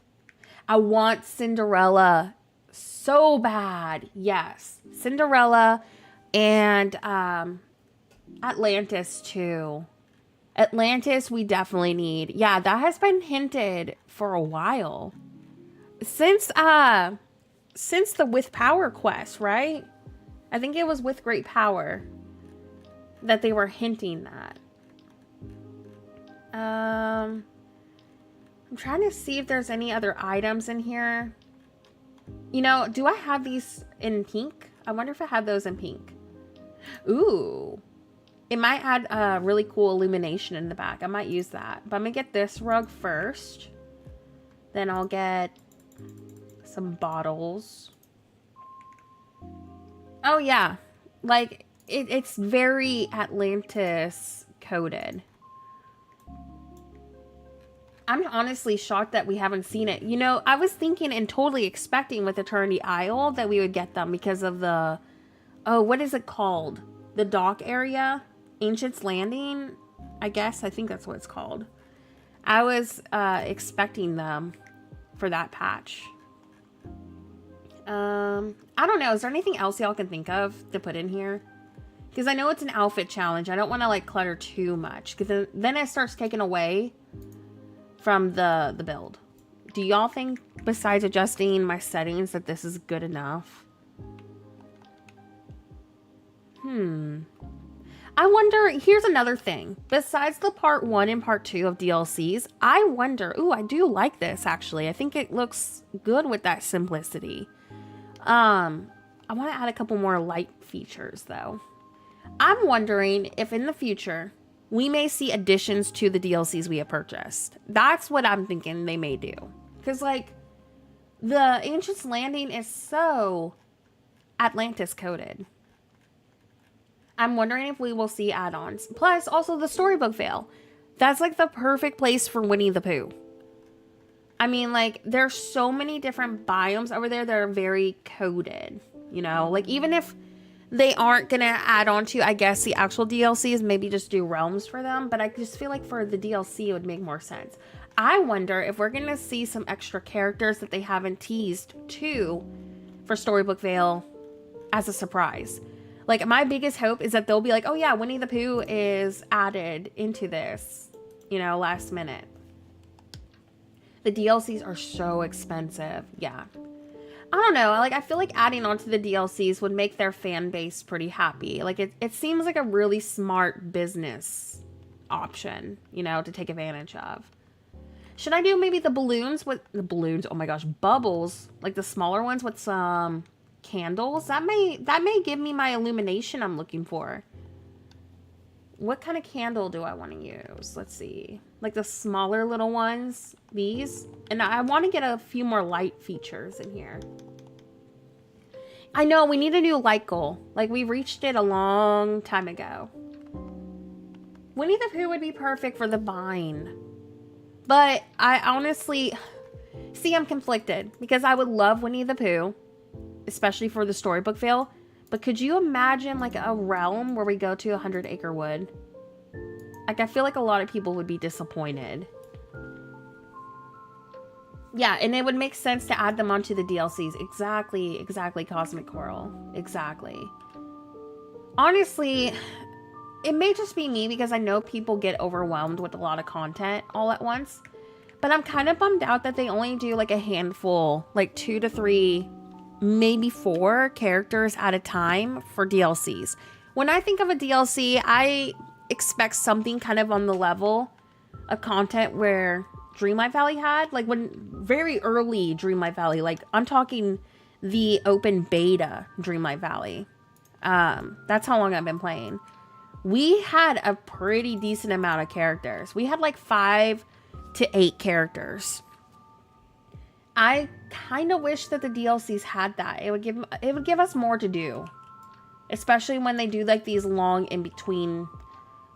I want Cinderella so bad. Yes, Cinderella and Atlantis too. Atlantis we definitely need. Yeah, that has been hinted for a while. Since the With Power quest, right? I think it was with Great Power that they were hinting that. I'm trying to see if there's any other items in here. You know, do I have these in pink? I wonder if I have those in pink. Ooh. It might add a really cool illumination in the back. I might use that. But I'm going to get this rug first. Then I'll get some bottles. Oh, yeah. Like, it's very Atlantis coded. I'm honestly shocked that we haven't seen it. You know, I was thinking and totally expecting with Eternity Isle that we would get them because of the... Oh, what is it called? The dock area? Ancient's Landing? I guess. I think that's what it's called. I was expecting them for that patch. I don't know. Is there anything else y'all can think of to put in here? Because I know it's an outfit challenge. I don't want to like clutter too much. Because then it starts taking away from the build. Do y'all think, besides adjusting my settings, that this is good enough? I wonder, here's another thing. Besides the part 1 and part 2 of DLCs, I wonder, ooh, I do like this actually. I think it looks good with that simplicity. I want to add a couple more light features though. I'm wondering if in the future, we may see additions to the DLCs we have purchased. That's what I'm thinking they may do. Because, like, the Ancient's Landing is so Atlantis coded. I'm wondering if we will see add-ons. Plus, also the Storybook Vale. That's, like, the perfect place for Winnie the Pooh. I mean, like, there's so many different biomes over there that are very coded. You know? Like, even if they aren't going to add on to, I guess, the actual DLCs, maybe just do realms for them. But I just feel like for the DLC, it would make more sense. I wonder if we're going to see some extra characters that they haven't teased too for Storybook Vale as a surprise. Like, my biggest hope is that they'll be like, oh yeah, Winnie the Pooh is added into this, you know, last minute. The DLCs are so expensive. Yeah. I don't know. Like, I feel like adding on to the DLCs would make their fan base pretty happy. Like, it seems like a really smart business option, you know, to take advantage of. Should I do maybe the balloons with the balloons? Oh my gosh, bubbles, like the smaller ones with some candles. That may give me my illumination I'm looking for. What kind of candle do I want to use? Let's see. Like the smaller little ones, these. And I want to get a few more light features in here. I know we need a new light goal. Like we reached it a long time ago. Winnie the Pooh would be perfect for the vine. But I honestly, see, I'm conflicted because I would love Winnie the Pooh, especially for the storybook feel. But could you imagine like a realm where we go to 100 Acre Wood? Like I feel like a lot of people would be disappointed. Yeah, and it would make sense to add them onto the DLCs. Exactly, Cosmic Coral. Exactly. Honestly, it may just be me because I know people get overwhelmed with a lot of content all at once. But I'm kind of bummed out that they only do like a handful, like 2 to 3, maybe 4 characters at a time for DLCs. When I think of a DLC, I expect something kind of on the level of content where Dreamlight Valley had. Like when very early Dreamlight Valley, like I'm talking the open beta Dreamlight Valley. That's how long I've been playing. We had a pretty decent amount of characters. We had like 5 to 8 characters. I kind of wish that the DLCs had that. It would give us more to do. Especially when they do like these long in between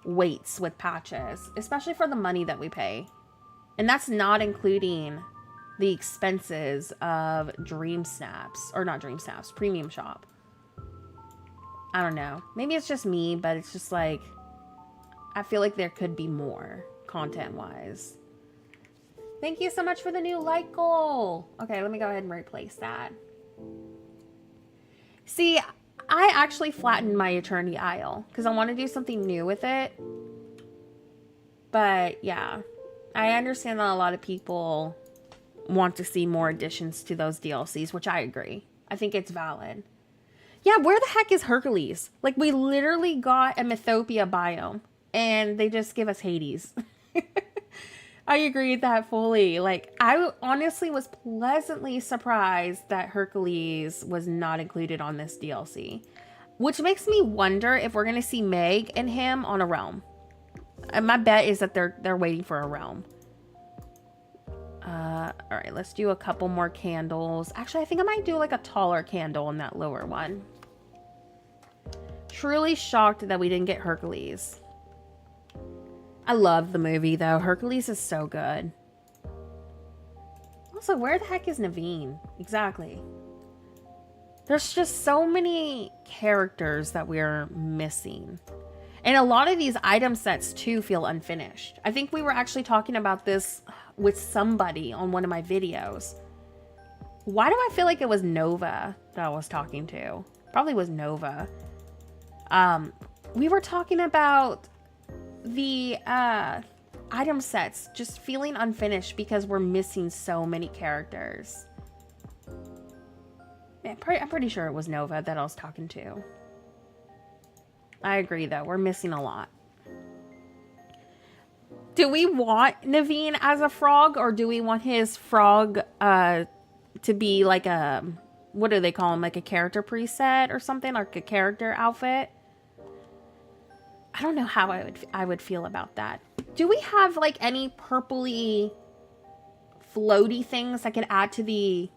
waits with patches, especially for the money that we pay. And that's not including the expenses of DreamSnaps, or not DreamSnaps, Premium Shop. I don't know. Maybe it's just me, but it's just like, I feel like there could be more content-wise. Thank you so much for the new light goal. Okay, let me go ahead and replace that. See, I actually flattened my Eternity Isle because I want to do something new with it. But yeah, I understand that a lot of people want to see more additions to those DLCs, which I agree. I think it's valid. Yeah, where the heck is Hercules? Like, we literally got a Mythopia biome, and they just give us Hades. I agree with that fully. Like, I honestly was pleasantly surprised that Hercules was not included on this DLC. Which makes me wonder if we're going to see Meg and him on a realm. And my bet is that they're waiting for a realm. Alright, let's do a couple more candles. Actually, I think I might do like a taller candle in that lower one. Truly shocked that we didn't get Hercules. I love the movie though. Hercules is so good. Also, where the heck is Naveen? Exactly. There's just so many characters that we're missing. And a lot of these item sets too feel unfinished. I think we were actually talking about this with somebody on one of my videos. Why do I feel like it was Nova that I was talking to? Probably was Nova. We were talking about the item sets just feeling unfinished because we're missing so many characters. Man, I'm pretty sure it was Nova that I was talking to. I agree though, we're missing a lot. Do we want Naveen as a frog, or do we want his frog to be like a, what do they call him, like a character preset or something, like a character outfit? I don't know how I would feel about that. Do we have like any purpley floaty things I could add to the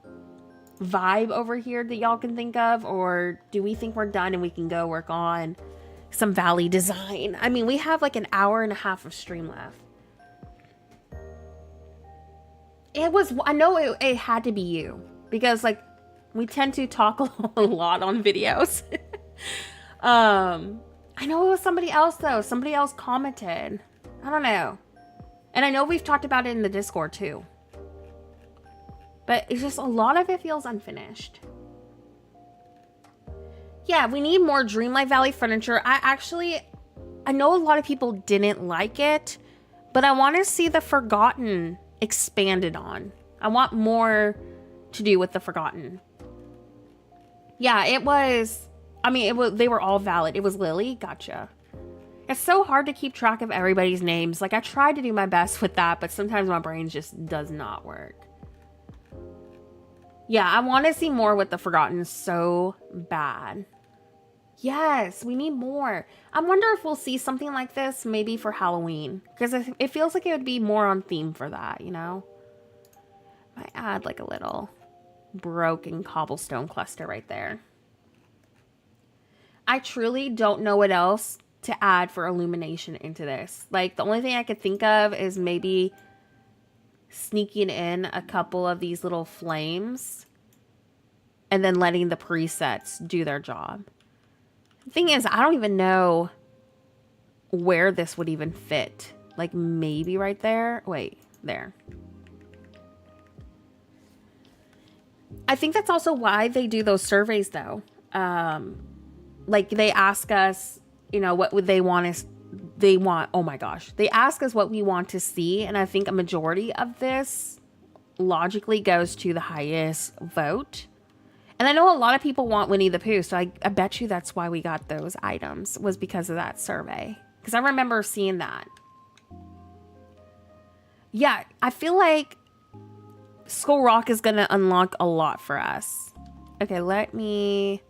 vibe over here that y'all can think of, or do we think we're done and we can go work on some valley design? I mean, we have like an hour and a half of stream left. I know it had to be you, because like we tend to talk a lot on videos. I know it was somebody else though. Somebody else commented. I don't know. And I know we've talked about it in the Discord too. But it's just a lot of it feels unfinished. Yeah, we need more Dreamlight Valley furniture. I know a lot of people didn't like it, but I want to see the Forgotten expanded on. I want more to do with the Forgotten. Yeah, it was, I mean, they were all valid. It was Lily. Gotcha. It's so hard to keep track of everybody's names. Like, I tried to do my best with that, but sometimes my brain just does not work. Yeah, I want to see more with the Forgotten so bad. Yes, we need more. I wonder if we'll see something like this maybe for Halloween. Because it feels like it would be more on theme for that, you know? Might add like a little broken cobblestone cluster right there. I truly don't know what else to add for illumination into this. Like, the only thing I could think of is maybe sneaking in a couple of these little flames and then letting the presets do their job. The thing is, I don't even know where this would even fit. Like, maybe right there. Wait, there. I think that's also why they do those surveys, though. Like, they ask us, you know, what would they want us, oh my gosh. They ask us what we want to see, and I think a majority of this logically goes to the highest vote. And I know a lot of people want Winnie the Pooh, so I bet you that's why we got those items, was because of that survey. Because I remember seeing that. Yeah, I feel like Skull Rock is going to unlock a lot for us. Okay, let me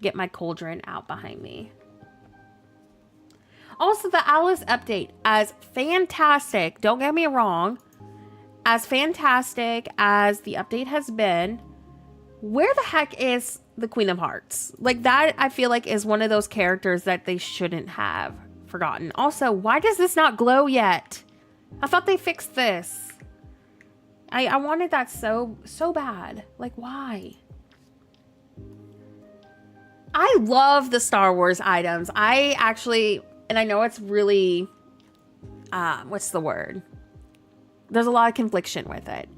get my cauldron out behind me. Also, the Alice update, as fantastic, don't get me wrong, as fantastic as the update has been, where the heck is the Queen of Hearts? Like, that, I feel like, is one of those characters that they shouldn't have forgotten. Also, why does this not glow yet? I thought they fixed this. I wanted that so bad. Like, why? I love the Star Wars items. I actually, and I know it's really, what's the word? There's a lot of confliction with it.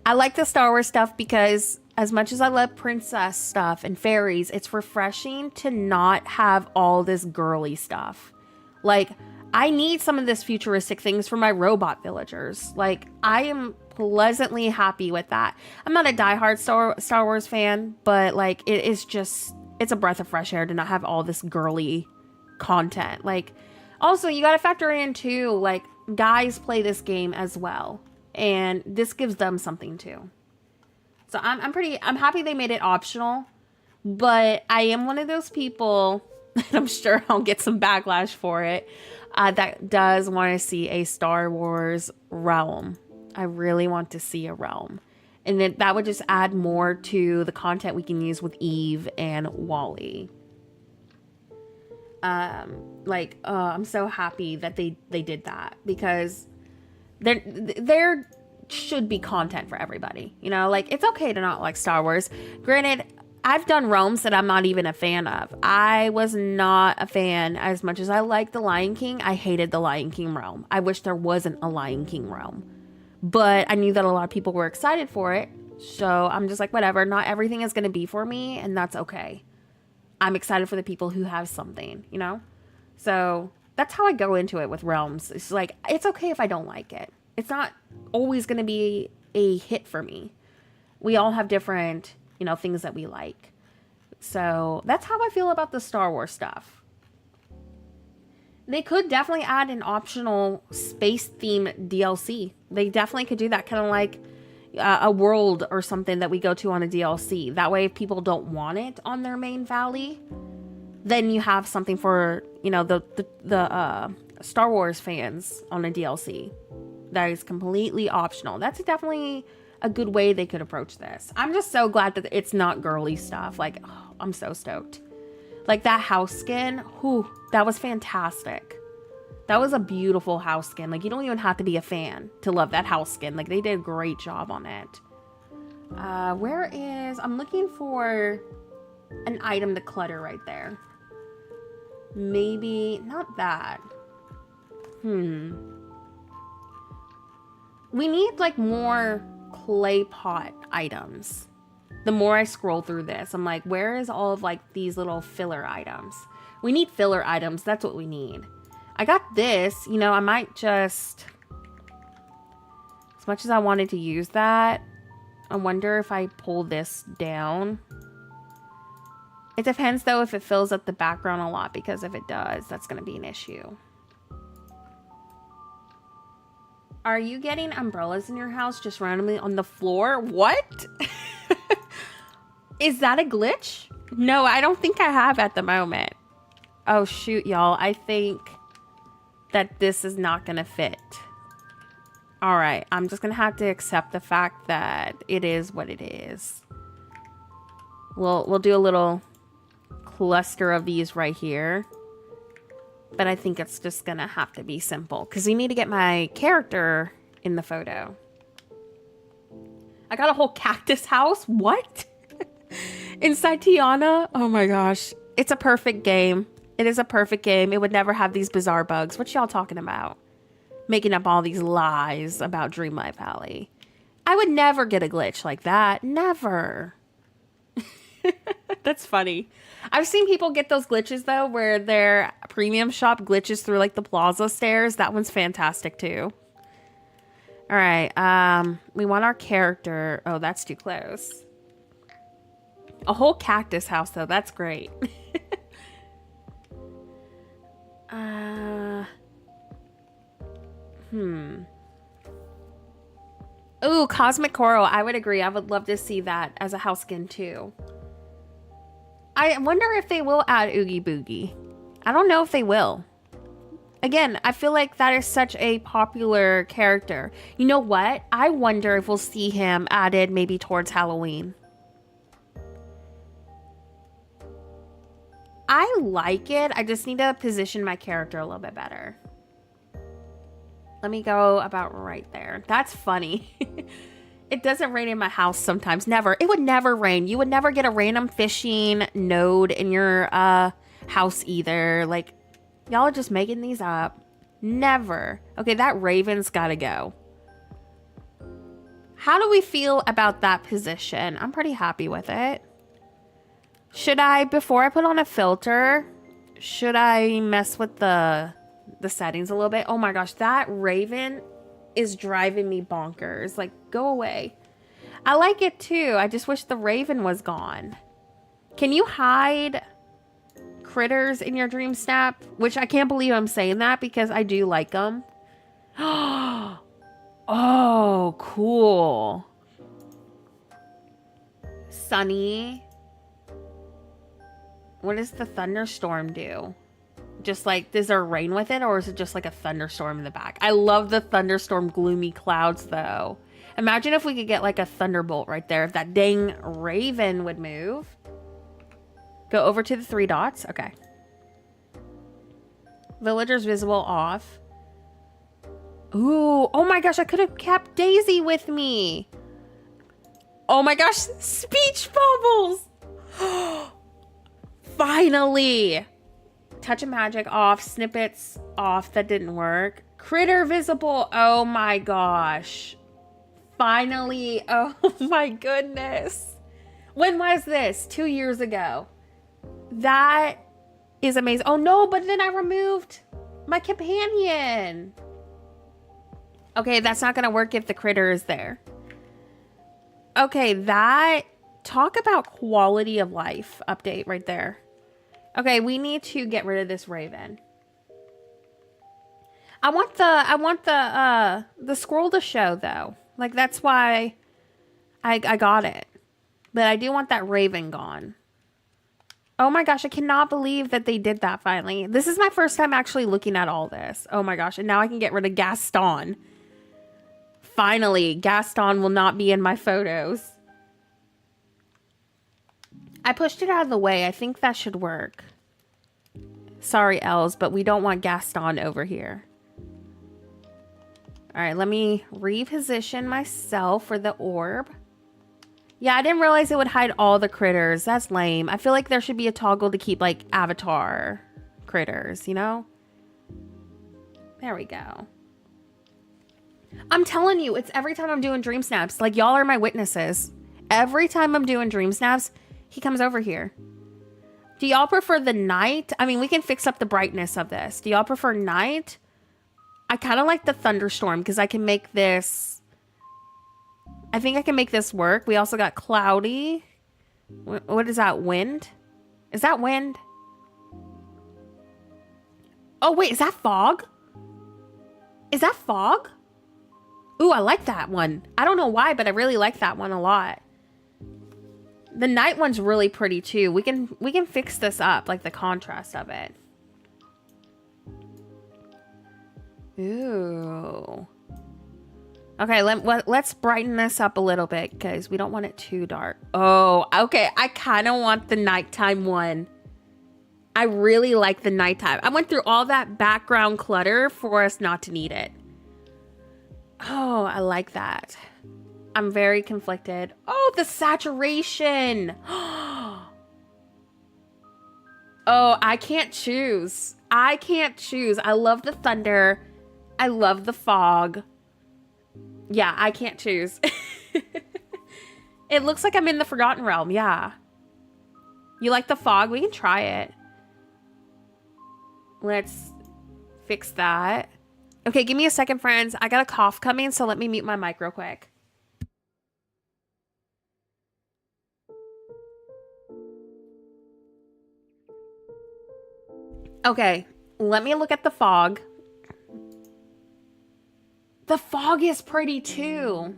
I like the Star Wars stuff because as much as I love princess stuff and fairies, it's refreshing to not have all this girly stuff. Like, I need some of this futuristic things for my robot villagers. Like, I am pleasantly happy with that. I'm not a diehard Star Wars fan, but like, it is just, it's a breath of fresh air to not have all this girly content. Like, also, you got to factor in too, like, guys play this game as well, and this gives them something too. So I'm happy they made it optional, but I am one of those people, and I'm sure I'll get some backlash for it, that does want to see a Star Wars realm. I really want to see a realm. And that would just add more to the content we can use with Eve and Wally. I'm so happy that they did that, because there should be content for everybody. You know, like, it's okay to not like Star Wars. Granted, I've done realms that I'm not even a fan of. I was not a fan. As much as I like The Lion King, I hated The Lion King realm. I wish there wasn't a Lion King realm. But I knew that a lot of people were excited for it. So I'm just like, whatever. Not everything is going to be for me, and that's okay. I'm excited for the people who have something, you know? So that's how I go into it with realms. It's like, it's okay if I don't like it. It's not always going to be a hit for me. We all have different, you know, things that we like. So that's how I feel about the Star Wars stuff. They could definitely add an optional space theme DLC. They definitely could do that, kind of like a world or something that we go to on a DLC. That way, if people don't want it on their main valley, then you have something for, you know, the Star Wars fans on a DLC that is completely optional. That's definitely a good way they could approach this. I'm just so glad that it's not girly stuff. Like, oh, I'm so stoked. Like, that house skin, whew, that was fantastic. That was a beautiful house skin. Like, you don't even have to be a fan to love that house skin. Like, they did a great job on it. I'm looking for an item to clutter right there. Maybe, not that. We need, like, more clay pot items. The more I scroll through this, I'm like, where is all of, like, these little filler items? We need filler items. That's what we need. I got this. You know, I might just... As much as I wanted to use that, I wonder if I pull this down. It depends though if it fills up the background a lot, because if it does, that's going to be an issue. Are you getting umbrellas in your house just randomly on the floor? What? Is that a glitch? No, I don't think I have at the moment. Oh shoot, y'all. I think that this is not going to fit. All right, I'm just going to have to accept the fact that it is what it is. We'll do a little cluster of these right here. But I think it's just going to have to be simple because we need to get my character in the photo. I got a whole cactus house. What? Inside Tiana? Oh my gosh. It's a perfect game. It is a perfect game. It would never have these bizarre bugs. What y'all talking about? Making up all these lies about Dreamlight Valley. I would never get a glitch like that. Never. That's funny. I've seen people get those glitches though, where their premium shop glitches through like the plaza stairs. That one's fantastic too. All right. We want our character. Oh, that's too close. A whole cactus house though. That's great. Ooh, Cosmic Coral. I would agree. I would love to see that as a house skin too. I wonder if they will add Oogie Boogie. I don't know if they will. Again, I feel like that is such a popular character. You know what? I wonder if we'll see him added maybe towards Halloween. I like it. I just need to position my character a little bit better. Let me go about right there. That's funny. It doesn't rain in my house sometimes. Never. It would never rain. You would never get a random fishing node in your house either. Like, y'all are just making these up. Never. Okay, that raven's gotta go. How do we feel about that position? I'm pretty happy with it. Should I, before I put on a filter, should I mess with the settings a little bit? Oh my gosh, that raven is driving me bonkers. Like, go away. I like it too. I just wish the raven was gone. Can you hide critters in your dream snap? Which I can't believe I'm saying that because I do like them. Oh, cool. Sunny. What does the thunderstorm do? Just like, is there rain with it, or is it just like a thunderstorm in the back? I love the thunderstorm gloomy clouds though. Imagine if we could get like a thunderbolt right there. If that dang raven would move. Go over to the 3 dots. Okay. Villagers visible off. Ooh. Oh my gosh, I could have kept Daisy with me. Oh my gosh, speech bubbles. Finally. Touch of magic off, snippets off. That didn't work. Critter visible. Oh my gosh. Finally. Oh my goodness. When was this? 2 years ago. That is amazing. Oh no, but then I removed my companion. Okay, that's not gonna work if the critter is there. Okay, that, talk about quality of life update right there. Okay, we need to get rid of this raven. I want the scroll to show though. Like, that's why I got it. But I do want that raven gone. Oh my gosh, I cannot believe that they did that finally. This is my first time actually looking at all this. Oh my gosh, and now I can get rid of Gaston. Finally, Gaston will not be in my photos. I pushed it out of the way. I think that should work. Sorry, Els, but we don't want Gaston over here. All right, let me reposition myself for the orb. Yeah, I didn't realize it would hide all the critters. That's lame. I feel like there should be a toggle to keep, like, avatar critters, you know? There we go. I'm telling you, it's every time I'm doing dream snaps. Like, y'all are my witnesses. Every time I'm doing dream snaps, he comes over here. Do y'all prefer the night? I mean, we can fix up the brightness of this. Do y'all prefer night? I kind of like the thunderstorm because I can make this... I think I can make this work. We also got cloudy. What is that? Wind? Is that wind? Oh, wait, is that fog? Is that fog? Ooh, I like that one. I don't know why, but I really like that one a lot. The night one's really pretty too. We can fix this up, like the contrast of it. Ooh. Okay, let's brighten this up a little bit because we don't want it too dark. Oh, okay. I kind of want the nighttime one. I really like the nighttime. I went through all that background clutter for us not to need it. Oh, I like that. I'm very conflicted. Oh, the saturation. Oh, I can't choose. I can't choose. I love the thunder. I love the fog. Yeah, I can't choose. It looks like I'm in the Forgotten Realm. Yeah. You like the fog? We can try it. Let's fix that. Okay, give me a second, friends. I got a cough coming, so let me mute my mic real quick. Okay, let me look at the fog. The fog is pretty too.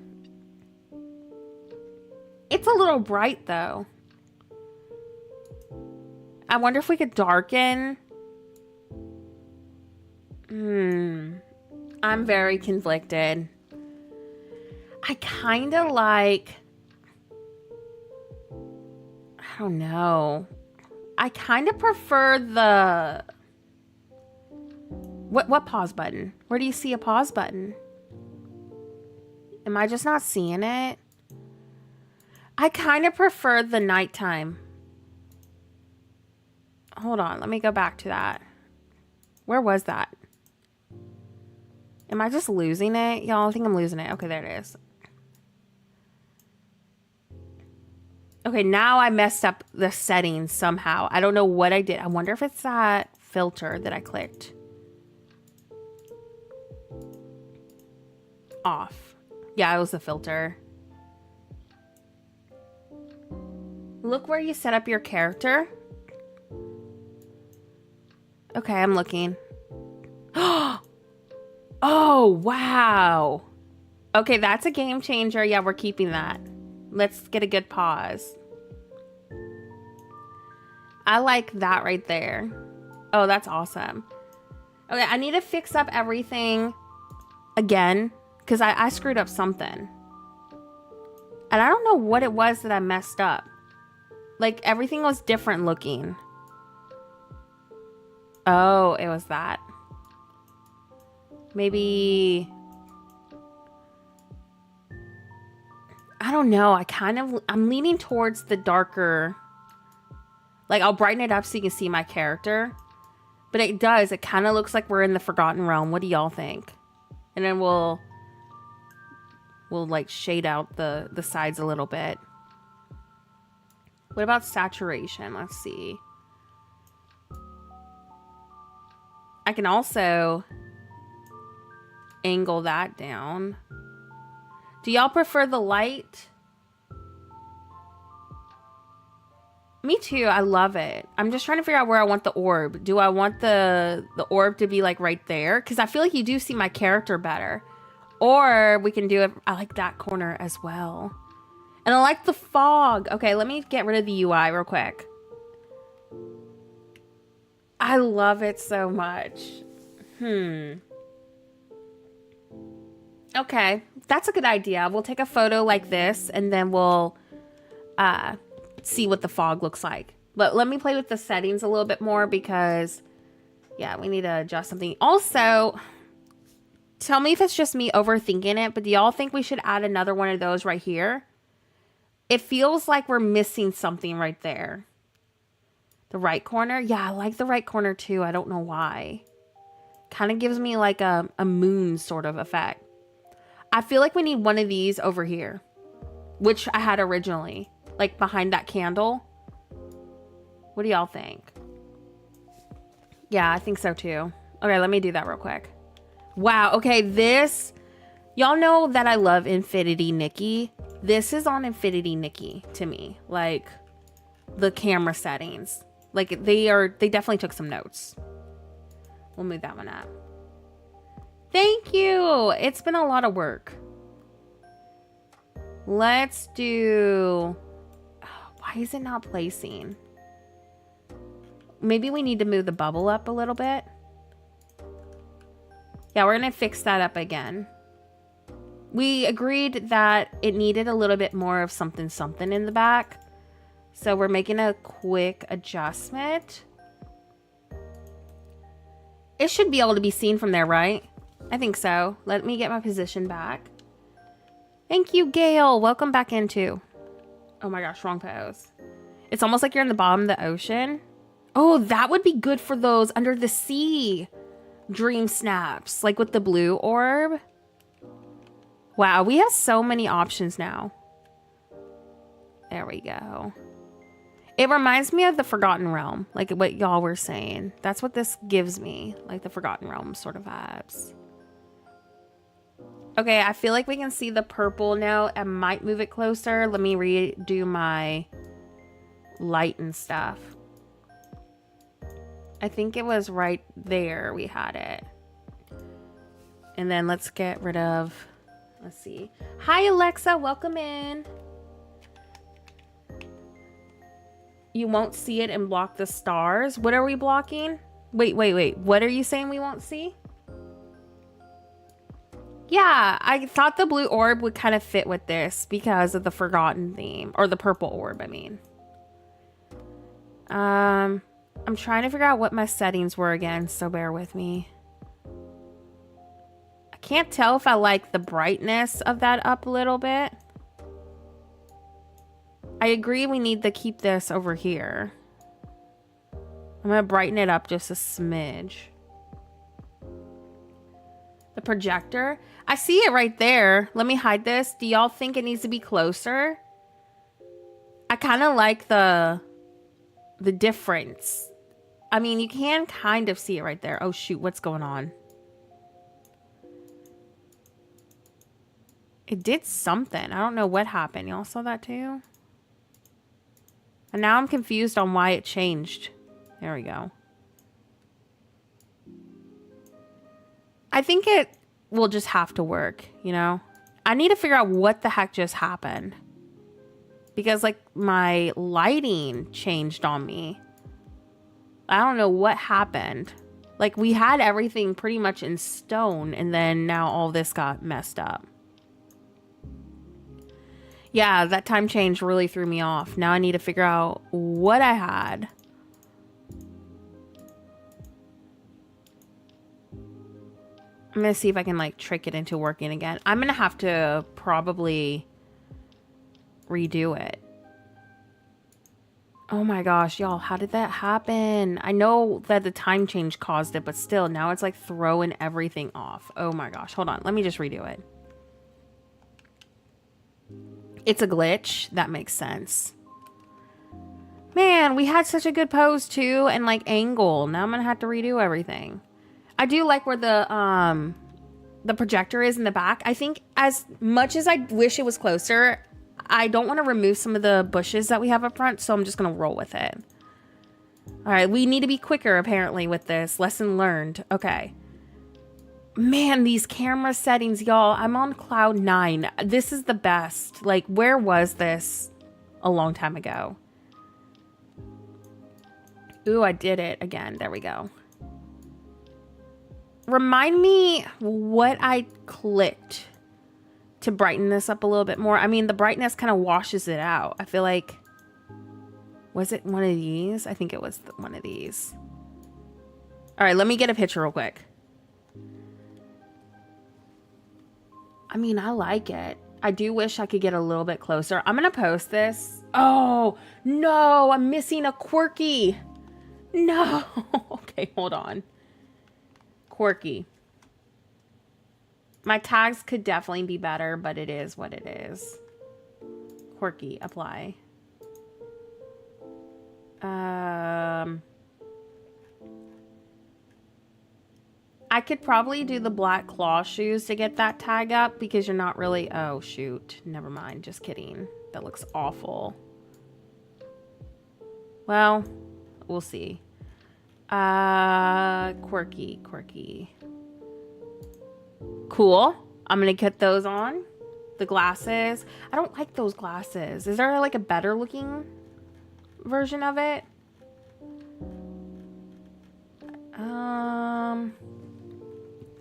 It's a little bright though. I wonder if we could darken. I'm very conflicted. I kind of like, I don't know. I kind of prefer the, what pause button? Where do you see a pause button? Am I just not seeing it? I kind of prefer the nighttime. Hold on, let me go back to that. Where was that? Am I just losing it? Y'all, I think I'm losing it. Okay, there it is. Okay, now I messed up the settings somehow. I don't know what I did. I wonder if it's that filter that I clicked. Off. Yeah, it was the filter. Look where you set up your character. Okay, I'm looking. Oh, wow. Okay, that's a game changer. Yeah, we're keeping that. Let's get a good pause. I like that right there. Oh, that's awesome. Okay, I need to fix up everything again because I screwed up something. And I don't know what it was that I messed up. Like, everything was different looking. Oh, it was that. Maybe... I don't know. I'm leaning towards the darker... Like, I'll brighten it up so you can see my character. But it does. It kind of looks like we're in the Forgotten Realm. What do y'all think? And then we'll like, shade out the sides a little bit. What about saturation? Let's see. I can also angle that down. Do y'all prefer the light? Me too. I love it. I'm just trying to figure out where I want the orb. Do I want the orb to be like right there? Because I feel like you do see my character better. Or we can do it. I like that corner as well. And I like the fog. Okay, let me get rid of the UI real quick. I love it so much. Okay, that's a good idea. We'll take a photo like this and then we'll see what the fog looks like. But let me play with the settings a little bit more because, yeah, we need to adjust something. Also, tell me if it's just me overthinking it, but do y'all think we should add another one of those right here? It feels like we're missing something right there. The right corner? Yeah, I like the right corner too. I don't know why. Kind of gives me like a moon sort of effect. I feel like we need one of these over here, which I had originally, like behind that candle. What do y'all think? Yeah, I think so too. Okay, let me do that real quick. Wow, okay, this, y'all know that I love Infinity Nikki. This is on Infinity Nikki to me, like the camera settings. Like they definitely took some notes. We'll move that one up. Thank you. It's been a lot of work. Let's do... Why is it not placing? Maybe we need to move the bubble up a little bit. Yeah, we're going to fix that up again. We agreed that it needed a little bit more of something something in the back. So we're making a quick adjustment. It should be able to be seen from there, right? I think so. Let me get my position back. Thank you, Gail. Welcome back into. Oh my gosh, wrong pose. It's almost like you're in the bottom of the ocean. Oh, that would be good for those under the sea dream snaps, like with the blue orb. Wow, we have so many options now. There we go. It reminds me of the Forgotten Realm, like what y'all were saying. That's what this gives me, like the Forgotten Realm sort of vibes. Okay, I feel like we can see the purple now. I might move it closer. Let me redo my light and stuff. I think it was right there we had it. And then let's get rid of, let's see. Hi, Alexa, welcome in. You won't see it and block the stars. What are we blocking? Wait. What are you saying we won't see? Yeah, I thought the blue orb would kind of fit with this because of the forgotten theme. Or the purple orb, I mean. I'm trying to figure out what my settings were again, so bear with me. I can't tell if I like the brightness of that up a little bit. I agree we need to keep this over here. I'm going to brighten it up just a smidge. The projector. I see it right there. Let me hide this. Do y'all think it needs to be closer? I kind of like the difference. I mean, you can kind of see it right there. Oh, shoot. What's going on? It did something. I don't know what happened. Y'all saw that too? And now I'm confused on why it changed. There we go. I think it will just have to work, you know? I need to figure out what the heck just happened. Because, like, my lighting changed on me. I don't know what happened. Like, we had everything pretty much in stone, and then now all this got messed up. Yeah, that time change really threw me off. Now I need to figure out what I had. I'm going to see if I can, like, trick it into working again. I'm going to have to probably redo it. Oh my gosh, y'all, how did that happen? I know that the time change caused it, but still, now it's like throwing everything off. Oh my gosh, hold on. Let me just redo it. It's a glitch. That makes sense. Man, we had such a good pose too, and like angle. Now I'm going to have to redo everything. I do like where the projector is in the back. I think as much as I wish it was closer, I don't want to remove some of the bushes that we have up front, so I'm just going to roll with it. All right, we need to be quicker apparently with this. Lesson learned. Okay. Man, these camera settings, y'all. I'm on cloud 9. This is the best. Like, where was this a long time ago? Ooh, I did it again. There we go. Remind me what I clicked to brighten this up a little bit more. I mean, the brightness kind of washes it out. I feel like, was it one of these? I think it was one of these. All right, let me get a picture real quick. I mean, I like it. I do wish I could get a little bit closer. I'm going to post this. Oh, no, I'm missing a quirky. No. Okay, hold on. Quirky. My tags could definitely be better, but it is what it is. Quirky, apply. I could probably do the black claw shoes to get that tag up because you're not really... Oh, shoot. Never mind. Just kidding. That looks awful. Well, We'll see. Quirky. Cool. I'm gonna get those on. The glasses. I don't like those glasses. Is there like a better looking version of it?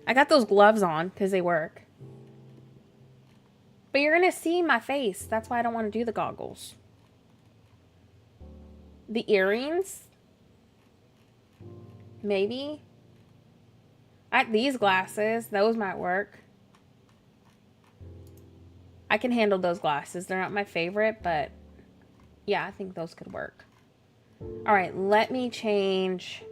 I got those gloves on because they work. But you're gonna see my face. That's why I don't want to do the goggles. The earrings? Maybe. These glasses, those might work. I can handle those glasses. They're not my favorite, but yeah, I think those could work. All right, let me change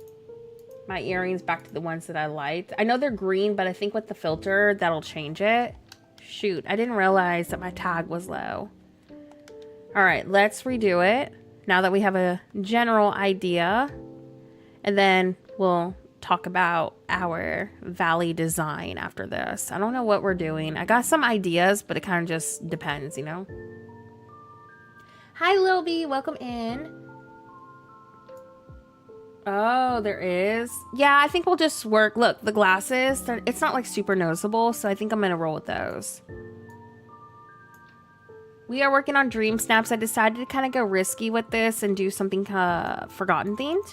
my earrings back to the ones that I liked. I know they're green, but I think with the filter, that'll change it. Shoot, I didn't realize that my tag was low. All right, let's redo it now that we have a general idea. And then we'll talk about our valley design after this. I don't know what we're doing. I got some ideas, but it kind of just depends, you know? Hi, Lil B. Welcome in. Oh, there is. Yeah, I think we'll just work. Look, the glasses, it's not like super noticeable, so I think I'm going to roll with those. We are working on Dream Snaps. I decided to kind of go risky with this and do something Forgotten themed.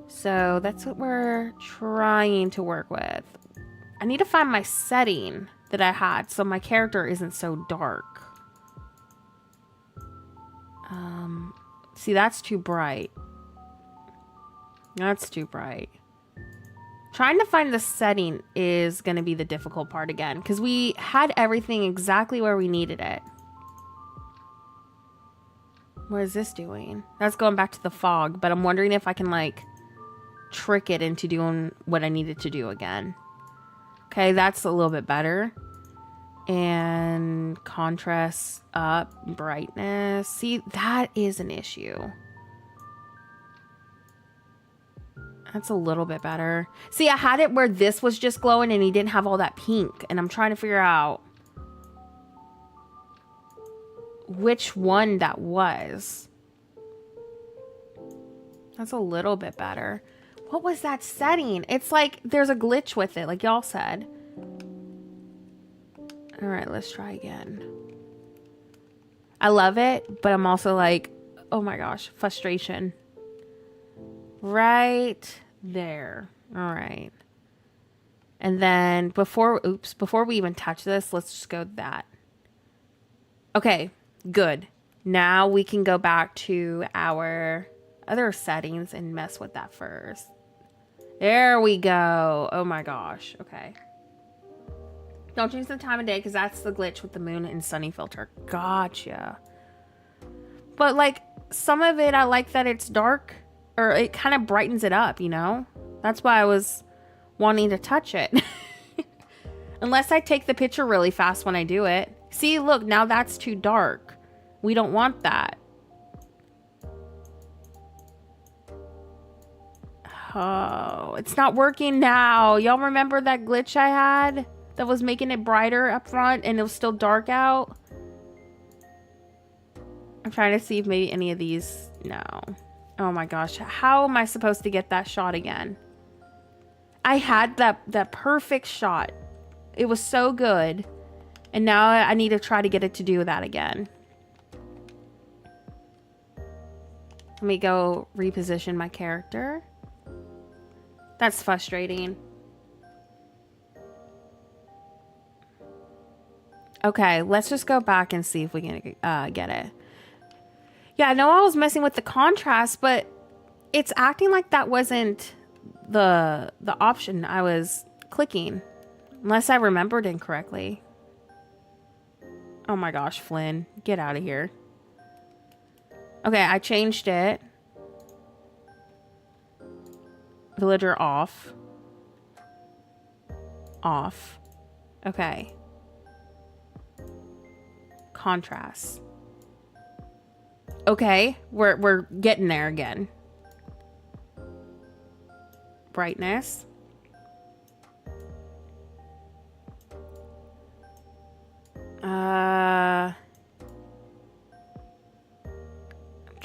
So that's what we're trying to work with. I need to find my setting that I had so my character isn't so dark. See, that's too bright. That's too bright. Trying to find the setting is going to be the difficult part again, because we had everything exactly where we needed it. What is this doing? That's going back to the fog, but I'm wondering if I can like trick it into doing what I needed to do again. Okay, that's a little bit better. And contrast up, brightness. See, that is an issue. That's a little bit better. See, I had it where this was just glowing and he didn't have all that pink. And I'm trying to figure out which one that was. That's a little bit better. What was that setting? It's like there's a glitch with it, like y'all said. All right, let's try again. I love it, but I'm also like, oh my gosh, frustration. Right there. All right. And then before we even touch this, let's just go that. Okay, good. Now we can go back to our other settings and mess with that first. There we go. Oh my gosh. Okay. Don't change the time of day because that's the glitch with the moon and sunny filter. Gotcha. But like some of it, I like that it's dark or it kind of brightens it up, you know? That's why I was wanting to touch it. Unless I take the picture really fast when I do it. See, look, now that's too dark. We don't want that. Oh, it's not working now. Y'all remember that glitch I had that was making it brighter up front and it was still dark out? I'm trying to see if maybe any of these... No. Oh my gosh. How am I supposed to get that shot again? I had that perfect shot. It was so good. And now I need to try to get it to do that again. Let me go reposition my character. That's frustrating. Okay, let's just go back and see if we can get it. Yeah, I know I was messing with the contrast, but it's acting like that wasn't the option I was clicking. Unless I remembered incorrectly. Oh my gosh, Flynn. Get out of here. Okay, I changed it. Villager off. Off. Okay. Contrast. Okay, we're getting there again. Brightness. I'm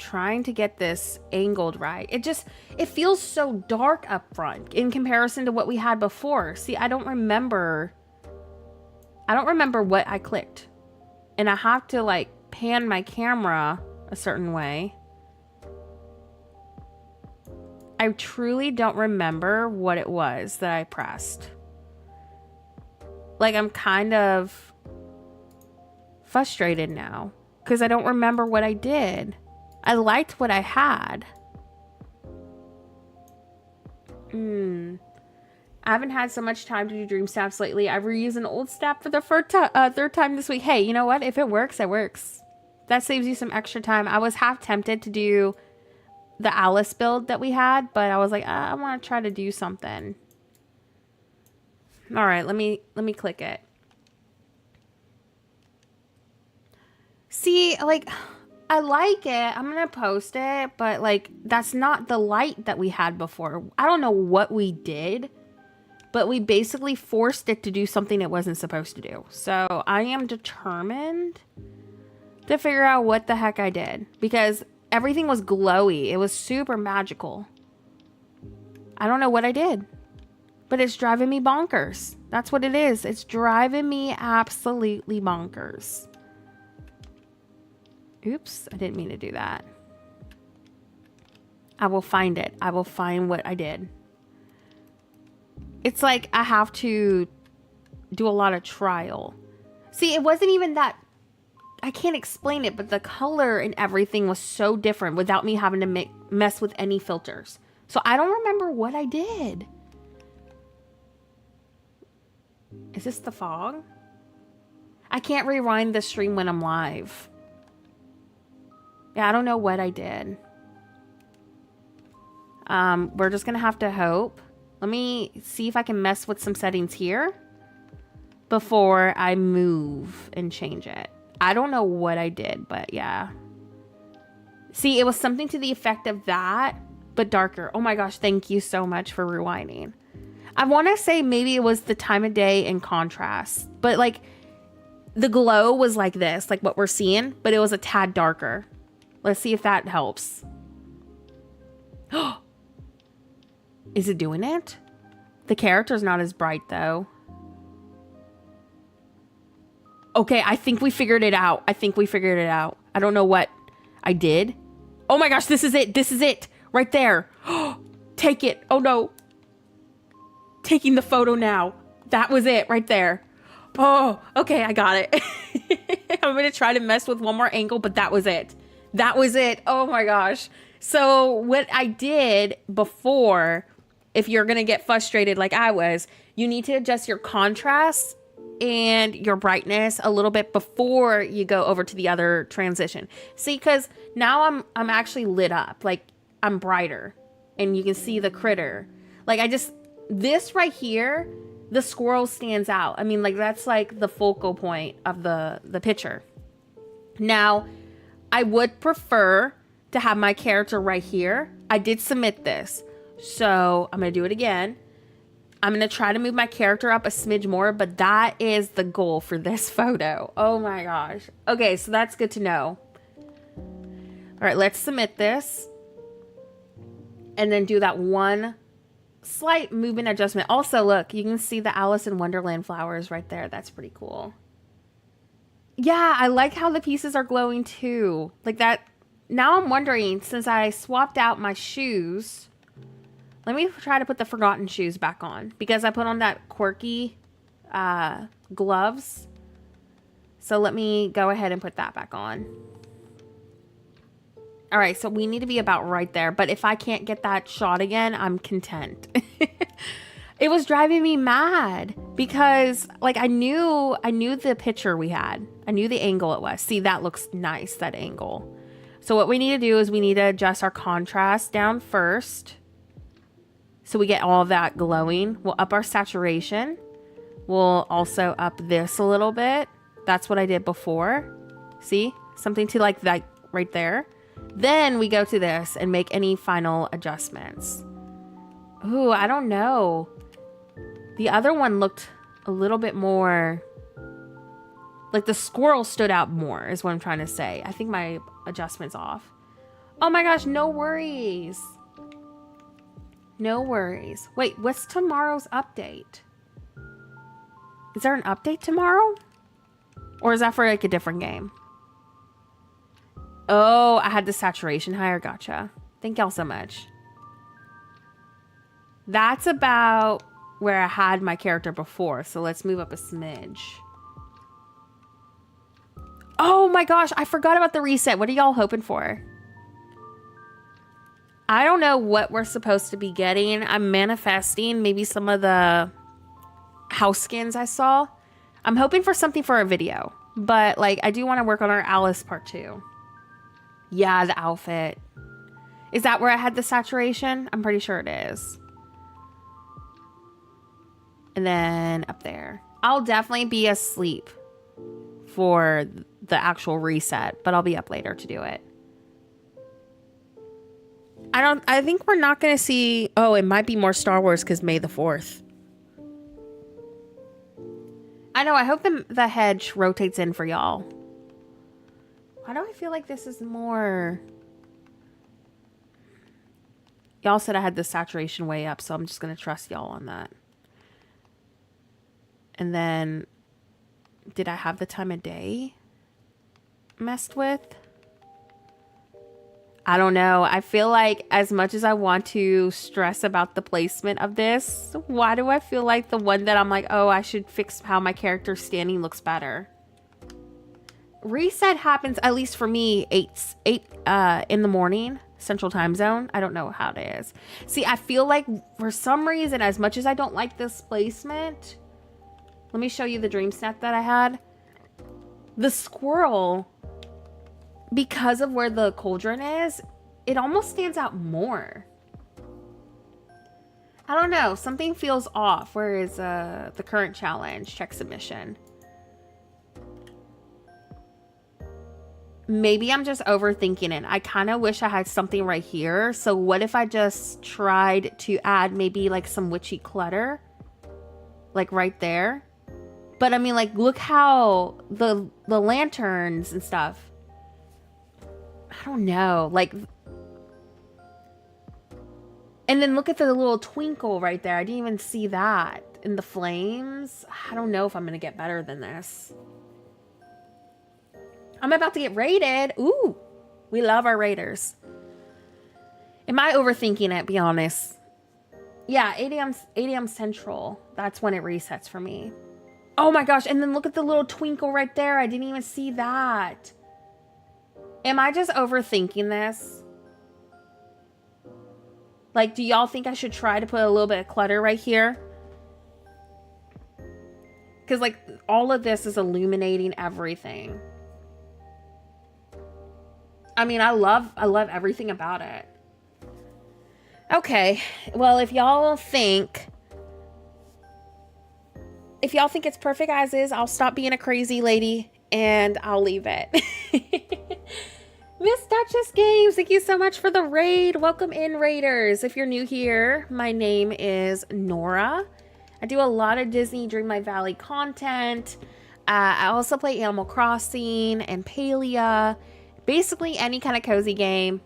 trying to get this angled right. It feels so dark up front in comparison to what we had before. See, I don't remember what I clicked. And I have to like pan my camera a certain way. I truly don't remember what it was that I pressed. Like, I'm kind of frustrated now because I don't remember what I did. I liked what I had. I haven't had so much time to do dream snaps lately. I've reused an old snap for the third time this week. Hey, you know what? If it works, it works. That saves you some extra time. I was half tempted to do the Alice build that we had, but I was like, I want to try to do something. All right, let me click it. See, like, I like it. I'm gonna post it, but like, that's not the light that we had before. I don't know what we did, but we basically forced it to do something it wasn't supposed to do. So I am determined to figure out what the heck I did, because everything was glowy. It was super magical. I don't know what I did, but it's driving me bonkers. That's what it is. It's driving me absolutely bonkers. Oops, I didn't mean to do that. I will find it. I will find what I did. It's like I have to do a lot of trial. See, it wasn't even that. I can't explain it, but the color and everything was so different without me having to mess with any filters. So I don't remember what I did. Is this the fog? I can't rewind the stream when I'm live. Yeah, I don't know what I did. We're just gonna have to hope. Let me see if I can mess with some settings here before I move and change it. I don't know what I did, but yeah. See, it was something to the effect of that, but darker. Oh my gosh, thank you so much for rewinding. I want to say maybe it was the time of day and contrast, but like the glow was like this, like what we're seeing, but it was a tad darker. Let's see if that helps. Is it doing it? The character's not as bright though. Okay, I think we figured it out. I think we figured it out. I don't know what I did. Oh my gosh, this is it. This is it. Right there. Take it. Oh no. Taking the photo now. That was it right there. Oh, okay, I got it. I'm going to try to mess with one more angle, but that was it. That was it. Oh my gosh. So what I did before, if you're going to get frustrated like I was, you need to adjust your contrast and your brightness a little bit before you go over to the other transition. See, because now I'm actually lit up. Like, I'm brighter. And you can see the critter. Like, this right here, the squirrel stands out. I mean, like, that's like the focal point of the picture. Now, I would prefer to have my character right here. I did submit this, so I'm going to do it again. I'm going to try to move my character up a smidge more, but that is the goal for this photo. Oh my gosh. Okay, so that's good to know. All right, let's submit this. And then do that one slight movement adjustment. Also, look, you can see the Alice in Wonderland flowers right there. That's pretty cool. Yeah, I like how the pieces are glowing too. Like that. Now I'm wondering, since I swapped out my shoes, let me try to put the forgotten shoes back on, because I put on that quirky gloves. So let me go ahead and put that back on. All right, so we need to be about right there. But if I can't get that shot again, I'm content. It was driving me mad because, like, I knew the picture we had. I knew the angle it was. See, that looks nice, that angle. So what we need to do is we need to adjust our contrast down first, so we get all of that glowing. We'll up our saturation. We'll also up this a little bit. That's what I did before. See? Something to like that right there. Then we go to this and make any final adjustments. Ooh, I don't know. The other one looked a little bit more... like the squirrel stood out more is what I'm trying to say. I think my adjustment's off. Oh my gosh, no worries. No worries. Wait, what's tomorrow's update? Is there an update tomorrow? Or is that for like a different game? Oh, I had the saturation higher. Gotcha. Thank y'all so much. That's about where I had my character before. So let's move up a smidge. Oh my gosh, I forgot about the reset. What are y'all hoping for? I don't know what we're supposed to be getting. I'm manifesting maybe some of the house skins I saw. I'm hoping for something for a video. But like, I do want to work on our Alice part 2. Yeah, the outfit. Is that where I had the saturation? I'm pretty sure it is. And then up there. I'll definitely be asleep for the actual reset, but I'll be up later to do it. I think we're not going to see... Oh, it might be more Star Wars because May the 4th. I know, I hope the hedge rotates in for y'all. Why do I feel like this is more... Y'all said I had the saturation way up, so I'm just going to trust y'all on that. And then... Did I have the time of day messed with? I don't know. I feel like as much as I want to stress about the placement of this, why do I feel like the one that I'm like, oh, I should fix how my character's standing looks better? Reset happens, at least for me, 8 in the morning, Central Time Zone. I don't know how it is. See, I feel like for some reason, as much as I don't like this placement, let me show you the dream snap that I had. The squirrel, because of where the cauldron is, it almost stands out more. I don't know. Something feels off. Where is the current challenge? Check submission. Maybe I'm just overthinking it. I kind of wish I had something right here. So what if I just tried to add maybe like some witchy clutter? Like right there. But I mean, like, look how the lanterns and stuff. I don't know. Like, and then look at the little twinkle right there. I didn't even see that in the flames. I don't know if I'm going to get better than this. I'm about to get raided. Ooh, we love our raiders. Am I overthinking it? Be honest. Yeah, 8 a.m. Central. That's when it resets for me. Oh my gosh. And then look at the little twinkle right there. I didn't even see that. Am I just overthinking this? Like, do y'all think I should try to put a little bit of clutter right here? Because, like, all of this is illuminating everything. I mean, I love everything about it. Okay. Well, if y'all think it's perfect as is, I'll stop being a crazy lady and I'll leave it. Miss Duchess Games, thank you so much for the raid. Welcome in, raiders. If you're new here, my name is Nora. I do a lot of Disney Dreamlight Valley content. I also play Animal Crossing and Palia. Basically any kind of cozy game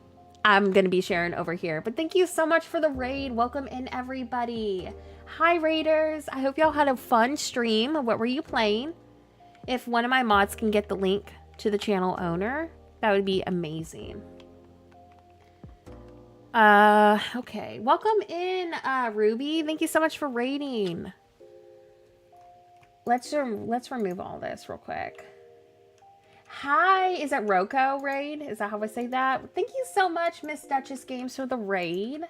I'm going to be sharing over here. But thank you so much for the raid. Welcome in, everybody. Hi, raiders. I hope y'all had a fun stream. What were you playing? If one of my mods can get the link to the channel owner, that would be amazing. Okay. Welcome in, Ruby. Thank you so much for raiding. Let's remove all this real quick. Hi, is that Roko raid? Is that how I say that? Thank you so much, Miss Duchess Games, for the raid.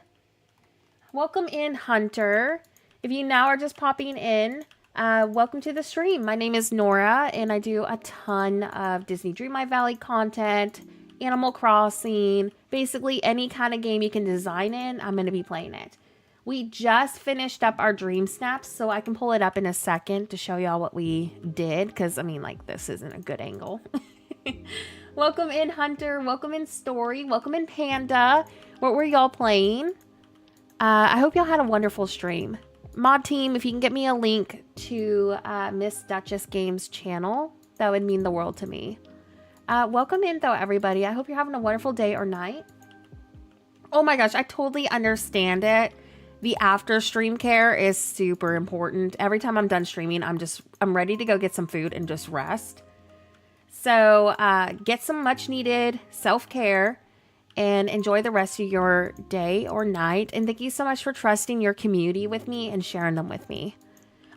Welcome in, Hunter. If you now are just popping in, welcome to the stream. My name is Nora, and I do a ton of Disney Dreamlight Valley content, Animal Crossing, basically any kind of game you can design in, I'm going to be playing it. We just finished up our Dream Snaps, so I can pull it up in a second to show y'all what we did, because, I mean, like, this isn't a good angle. Welcome in, Hunter. Welcome in, Story. Welcome in, Panda. What were y'all playing? I hope y'all had a wonderful stream. Mod team, if you can get me a link to Miss Duchess Games channel, that would mean the world to me. Welcome in, though, everybody. I hope you're having a wonderful day or night. Oh my gosh, I totally understand it. The after stream care is super important. Every time I'm done streaming, I'm ready to go get some food and just rest. So get some much needed self-care and enjoy the rest of your day or night. And thank you so much for trusting your community with me and sharing them with me.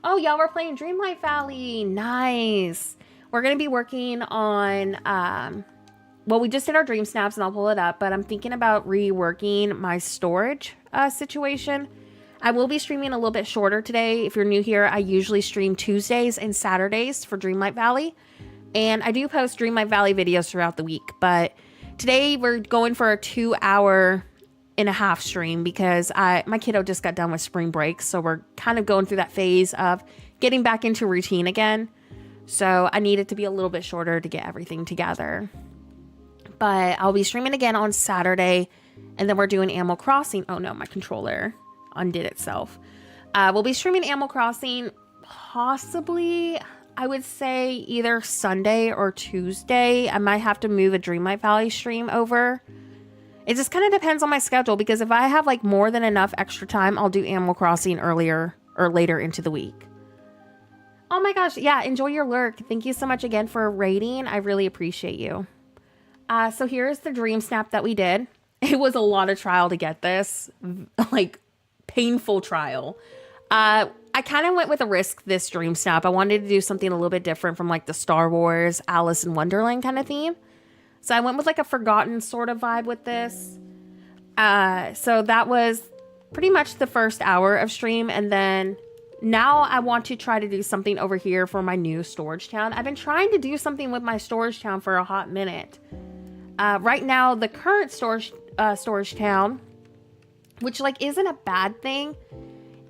Oh, y'all, we're playing Dreamlight Valley. Nice. We're going to be working on, well, we just did our dream snaps and I'll pull it up, but I'm thinking about reworking my storage situation. I will be streaming a little bit shorter today. If you're new here, I usually stream Tuesdays and Saturdays for Dreamlight Valley. And I do post Dreamlight Valley videos throughout the week, but today we're going for a 2.5-hour stream because my kiddo just got done with spring break. So we're kind of going through that phase of getting back into routine again. So I need it to be a little bit shorter to get everything together. But I'll be streaming again on Saturday. And then we're doing Animal Crossing. Oh no, my controller undid itself. We'll be streaming Animal Crossing possibly, I would say either Sunday or Tuesday. I might have to move a Dreamlight Valley stream over. It just kind of depends on my schedule because if I have like more than enough extra time, I'll do Animal Crossing earlier or later into the week. Oh my gosh. Yeah. Enjoy your lurk. Thank you so much again for rating. I really appreciate you. So here's the dream snap that we did. It was a lot of trial to get this, like painful trial. I kind of went with a risk this dream snap. I wanted to do something a little bit different from like the Star Wars, Alice in Wonderland kind of theme. So I went with like a forgotten sort of vibe with this. So that was pretty much the first hour of stream. And then now I want to try to do something over here for my new storage town. I've been trying to do something with my storage town for a hot minute. Right now, the current storage town, which like isn't a bad thing.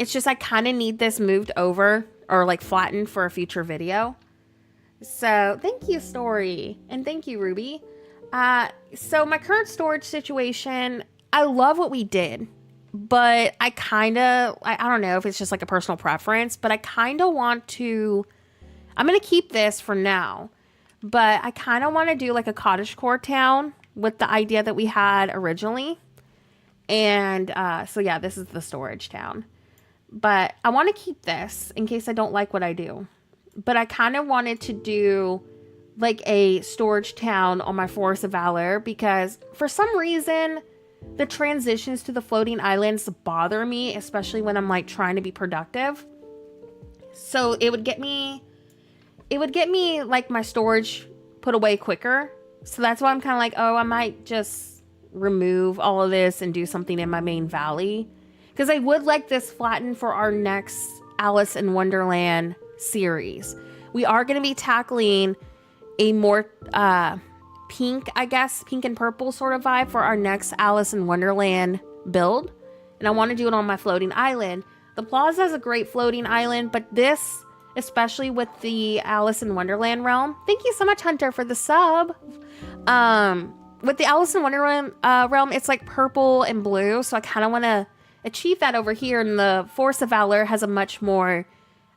It's just I kind of need this moved over or like flattened for a future video. So thank you, Story. And thank you, Ruby. So my current storage situation, I love what we did. But I don't know if it's just like a personal preference, but I kind of want to, I'm going to keep this for now. But I kind of want to do like a cottagecore town with the idea that we had originally. And so yeah, this is the storage town. But I want to keep this in case I don't like what I do. But I kind of wanted to do like a storage town on my Forest of Valor because for some reason the transitions to the floating islands bother me, especially when I'm like trying to be productive. So it would get me like my storage put away quicker. So that's why I'm kind of like, oh, I might just remove all of this and do something in my main valley. Because I would like this flattened for our next Alice in Wonderland series. We are going to be tackling a more pink and purple sort of vibe for our next Alice in Wonderland build. And I want to do it on my floating island. The plaza is a great floating island, but this, especially with the Alice in Wonderland realm. Thank you so much, Hunter, for the sub. With the Alice in Wonderland realm, it's like purple and blue. So I kind of want to achieve that over here. And the Force of Valor has a much more,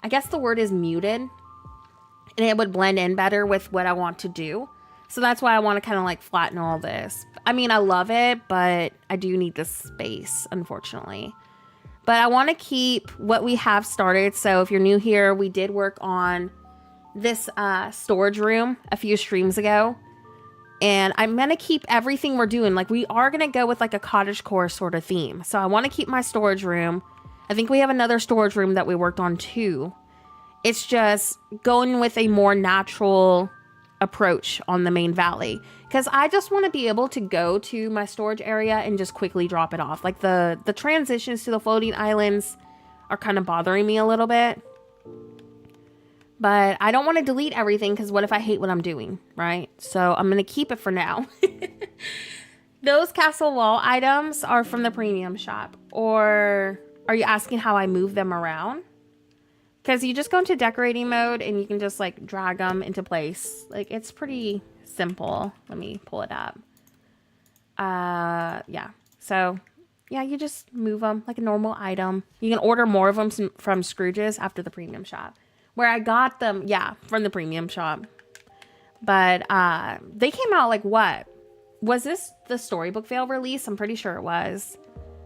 I guess the word is muted. And it would blend in better with what I want to do. So that's why I want to kind of like flatten all this. I mean, I love it, but I do need this space, unfortunately. But I want to keep what we have started. So if you're new here, we did work on this storage room a few streams ago. And I'm going to keep everything we're doing. Like we are going to go with like a cottagecore sort of theme. So I want to keep my storage room. I think we have another storage room that we worked on too. It's just going with a more natural approach on the main valley. Because I just want to be able to go to my storage area and just quickly drop it off. Like the transitions to the floating islands are kind of bothering me a little bit. But I don't want to delete everything because what if I hate what I'm doing, right? So I'm going to keep it for now. Those castle wall items are from the premium shop. Or are you asking how I move them around? Because you just go into decorating mode and you can just like drag them into place. Like it's pretty simple. Let me pull it up. Yeah. So yeah, you just move them like a normal item. You can order more of them from Scrooge's after the premium shop. Where I got them, yeah, from the premium shop. But they came out like what? Was this the Storybook Vale release? I'm pretty sure it was.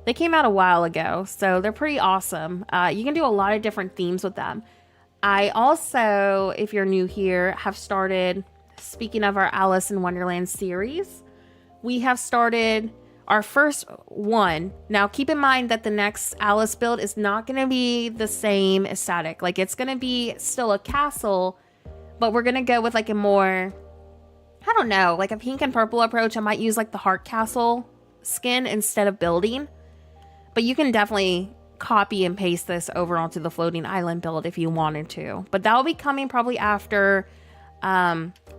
They came out a while ago, so they're pretty awesome. You can do a lot of different themes with them. I also, if you're new here, have started, speaking of our Alice in Wonderland series, we have started our first one. Now, keep in mind that the next Alice build is not going to be the same aesthetic. Like, it's going to be still a castle, but we're going to go with like a more, I don't know, like a pink and purple approach. I might use like the Heart Castle skin instead of building. But you can definitely copy and paste this over onto the Floating Island build if you wanted to. But that will be coming probably after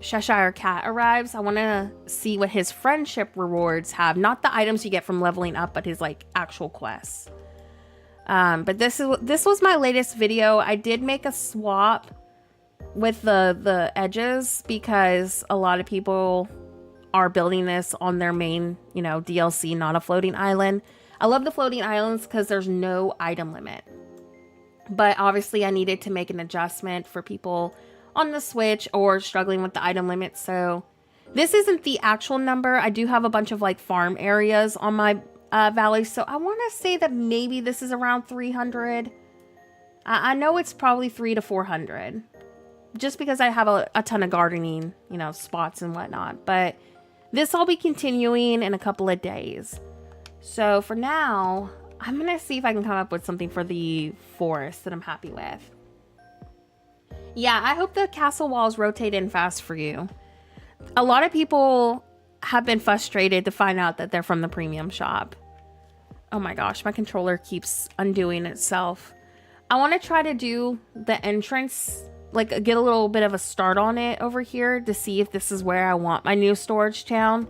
Cheshire Cat arrives. I want to see what his friendship rewards have. Not the items you get from leveling up, but his like actual quests. But this was my latest video. I did make a swap with the edges because a lot of people are building this on their main, you know, DLC, not a floating island. I love the floating islands because there's no item limit. But obviously I needed to make an adjustment for people on the Switch or struggling with the item limit. So this isn't the actual number. I do have a bunch of like farm areas on my valley. So I want to say that maybe this is around 300. I know it's probably 300 to 400. Just because I have a ton of gardening, you know, spots and whatnot. But this I'll be continuing in a couple of days. So for now, I'm going to see if I can come up with something for the forest that I'm happy with. Yeah, I hope the castle walls rotate in fast for you. A lot of people have been frustrated to find out that they're from the premium shop. Oh my gosh, my controller keeps undoing itself. I want to try to do the entrance, like get a little bit of a start on it over here to see if this is where I want my new storage town.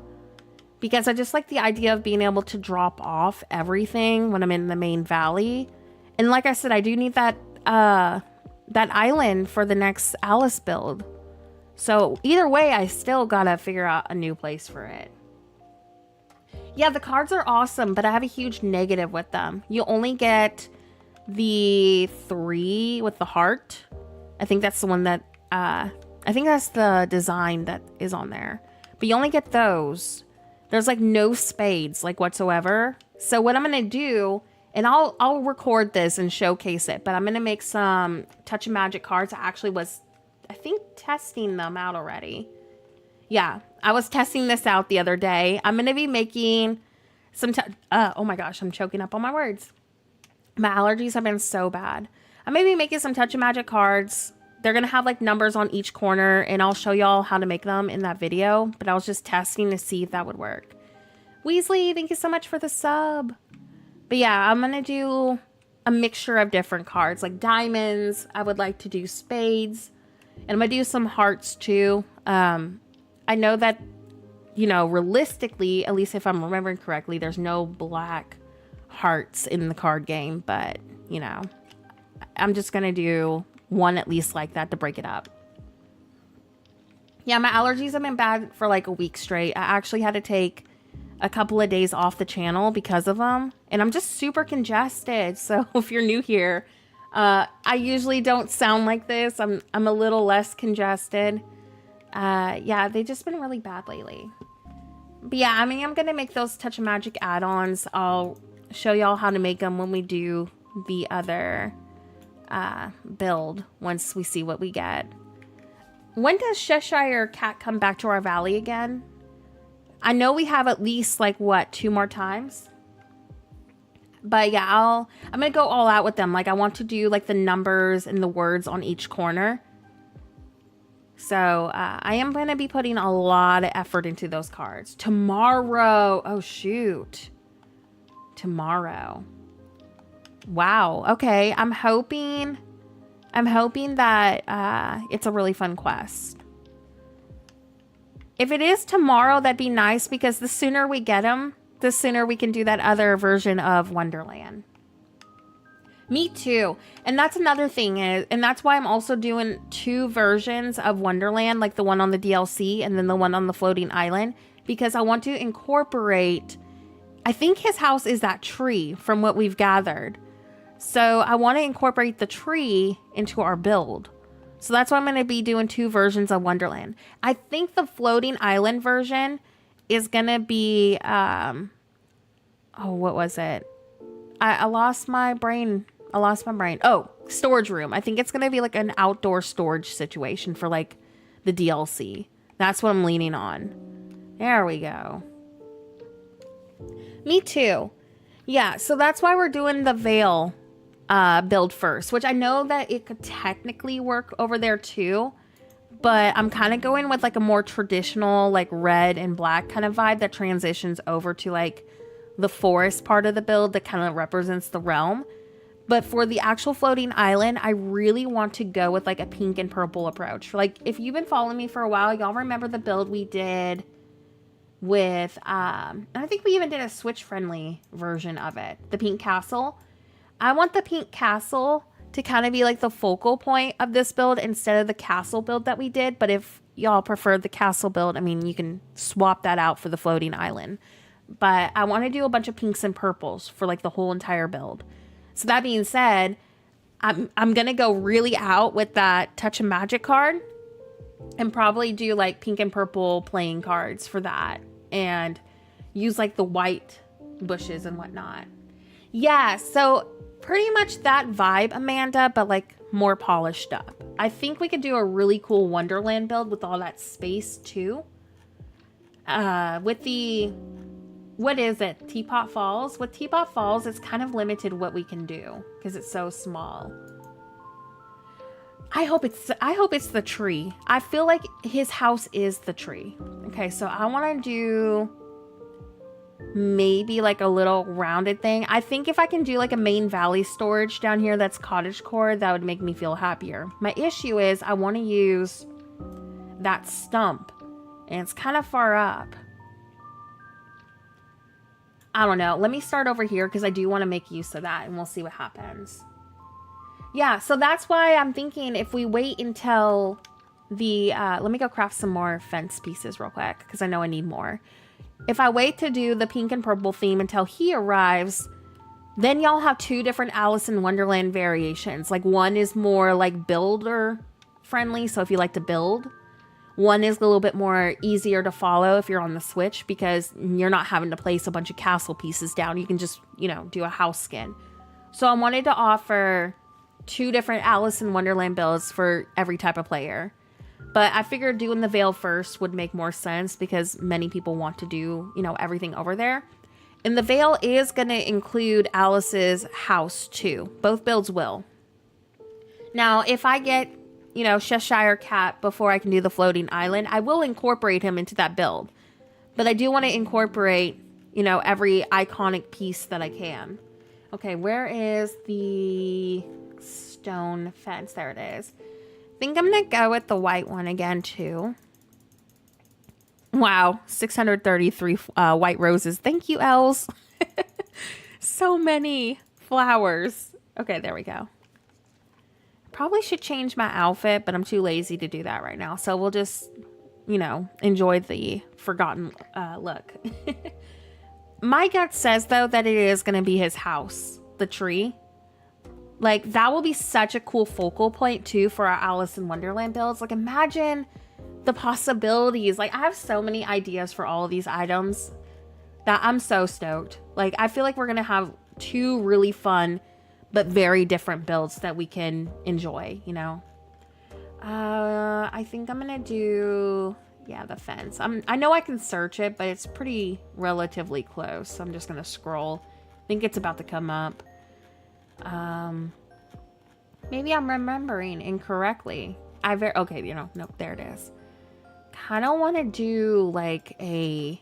Because I just like the idea of being able to drop off everything when I'm in the main valley. And like I said, I do need that island for the next Alice build. So either way, I still gotta figure out a new place for it. Yeah, the cards are awesome, but I have a huge negative with them. You only get the 3 with the heart. I think that's the one that, I think that's the design that is on there. But you only get those. There's like no spades like whatsoever. So what I'm going to do, and I'll record this and showcase it, but I'm going to make some Touch of Magic cards. I actually was, I think, testing them out already. Yeah, I was testing this out the other day. I'm going to be making some, oh my gosh, I'm choking up on my words. My allergies have been so bad. I'm going to be making some Touch of Magic cards. They're going to have like numbers on each corner, and I'll show y'all how to make them in that video. But I was just testing to see if that would work. Weasley, thank you so much for the sub. But yeah, I'm going to do a mixture of different cards. Like diamonds, I would like to do spades. And I'm going to do some hearts too. I know that, you know, realistically, at least if I'm remembering correctly, there's no black hearts in the card game. But, you know, I'm just going to do one at least like that to break it up. Yeah, my allergies have been bad for like a week straight. I actually had to take a couple of days off the channel because of them. And I'm just super congested. So if you're new here, I usually don't sound like this. I'm a little less congested. Yeah, they've just been really bad lately. But yeah, I mean, I'm going to make those Touch of Magic add-ons. I'll show y'all how to make them when we do the other build once we see what we get. When does Cheshire Cat come back to our valley again? I know we have at least like what, 2 more times, but yeah, I'm gonna go all out with them. Like I want to do like the numbers and the words on each corner. So I am gonna be putting a lot of effort into those cards tomorrow. Oh shoot, tomorrow. Wow. Okay. I'm hoping that it's a really fun quest. If it is tomorrow, that'd be nice because the sooner we get them, the sooner we can do that other version of Wonderland. Me too. And that's another thing and that's why I'm also doing 2 versions of Wonderland, like the one on the DLC and then the one on the floating island, because I want to incorporate, I think his house is that tree from what we've gathered. So I want to incorporate the tree into our build. So that's why I'm going to be doing 2 versions of Wonderland. I think the floating island version is gonna be, oh, what was it? I lost my brain. Oh, storage room. I think it's gonna be like an outdoor storage situation for like the DLC. That's what I'm leaning on. There we go. Me too. Yeah, so that's why we're doing the veil build first, which I know that it could technically work over there too, but I'm kind of going with like a more traditional like red and black kind of vibe that transitions over to like the forest part of the build that kind of represents the realm. But for the actual floating island, I really want to go with like a pink and purple approach. Like if you've been following me for a while, y'all remember the build we did with, and I think we even did a Switch friendly version of it, the pink castle. I want the pink castle to kind of be like the focal point of this build instead of the castle build that we did. But if y'all prefer the castle build, I mean, you can swap that out for the floating island. But I want to do a bunch of pinks and purples for like the whole entire build. So that being said, I'm going to go really out with that Touch of Magic card and probably do like pink and purple playing cards for that and use like the white bushes and whatnot. Yeah, so pretty much that vibe, Amanda, but like more polished up. I think we could do a really cool Wonderland build with all that space too. With the, what is it? Teapot Falls? With Teapot Falls, it's kind of limited what we can do because it's so small. I hope it's the tree. I feel like his house is the tree. Okay, so I want to do maybe like a little rounded thing. I think if I can do like a main valley storage down here that's cottagecore, that would make me feel happier. My issue is I want to use that stump and it's kind of far up. I don't know. Let me start over here because I do want to make use of that and we'll see what happens. Yeah, so that's why I'm thinking if we wait until the, let me go craft some more fence pieces real quick because I know I need more. If I wait to do the pink and purple theme until he arrives, then y'all have two different Alice in Wonderland variations. Like one is more like builder friendly, so if you like to build. One is a little bit more easier to follow if you're on the Switch because you're not having to place a bunch of castle pieces down. You can just, you know, do a house skin. So I wanted to offer two different Alice in Wonderland builds for every type of player. But I figured doing the veil first would make more sense because many people want to do, you know, everything over there. And the veil is going to include Alice's house too. Both builds will. Now, if I get, you know, Cheshire Cat before I can do the floating island, I will incorporate him into that build. But I do want to incorporate, you know, every iconic piece that I can. Okay, where is the stone fence? There it is. I think I'm going to go with the white one again, too. Wow, 633 white roses. Thank you, elves. So many flowers. Okay, there we go. Probably should change my outfit, but I'm too lazy to do that right now. So we'll just, you know, enjoy the forgotten look. My gut says, though, that it is going to be his house, the tree. Like, that will be such a cool focal point, too, for our Alice in Wonderland builds. Like, imagine the possibilities. Like, I have so many ideas for all of these items that I'm so stoked. Like, I feel like we're going to have two really fun but very different builds that we can enjoy, you know? I think I'm going to do, yeah, the fence. I know I can search it, but it's pretty relatively close. So I'm just going to scroll. I think it's about to come up. Maybe I'm remembering incorrectly. Okay, you know, nope, there it is. Kind of want to do like I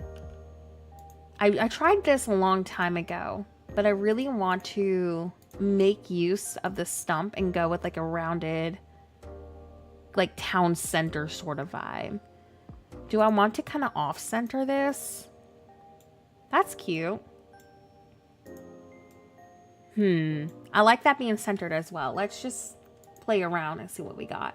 tried this a long time ago, but I really want to make use of the stump and go with like a rounded, like town center sort of vibe. Do I want to kind of off center this? That's cute. I like that being centered as well. Let's just play around and see what we got.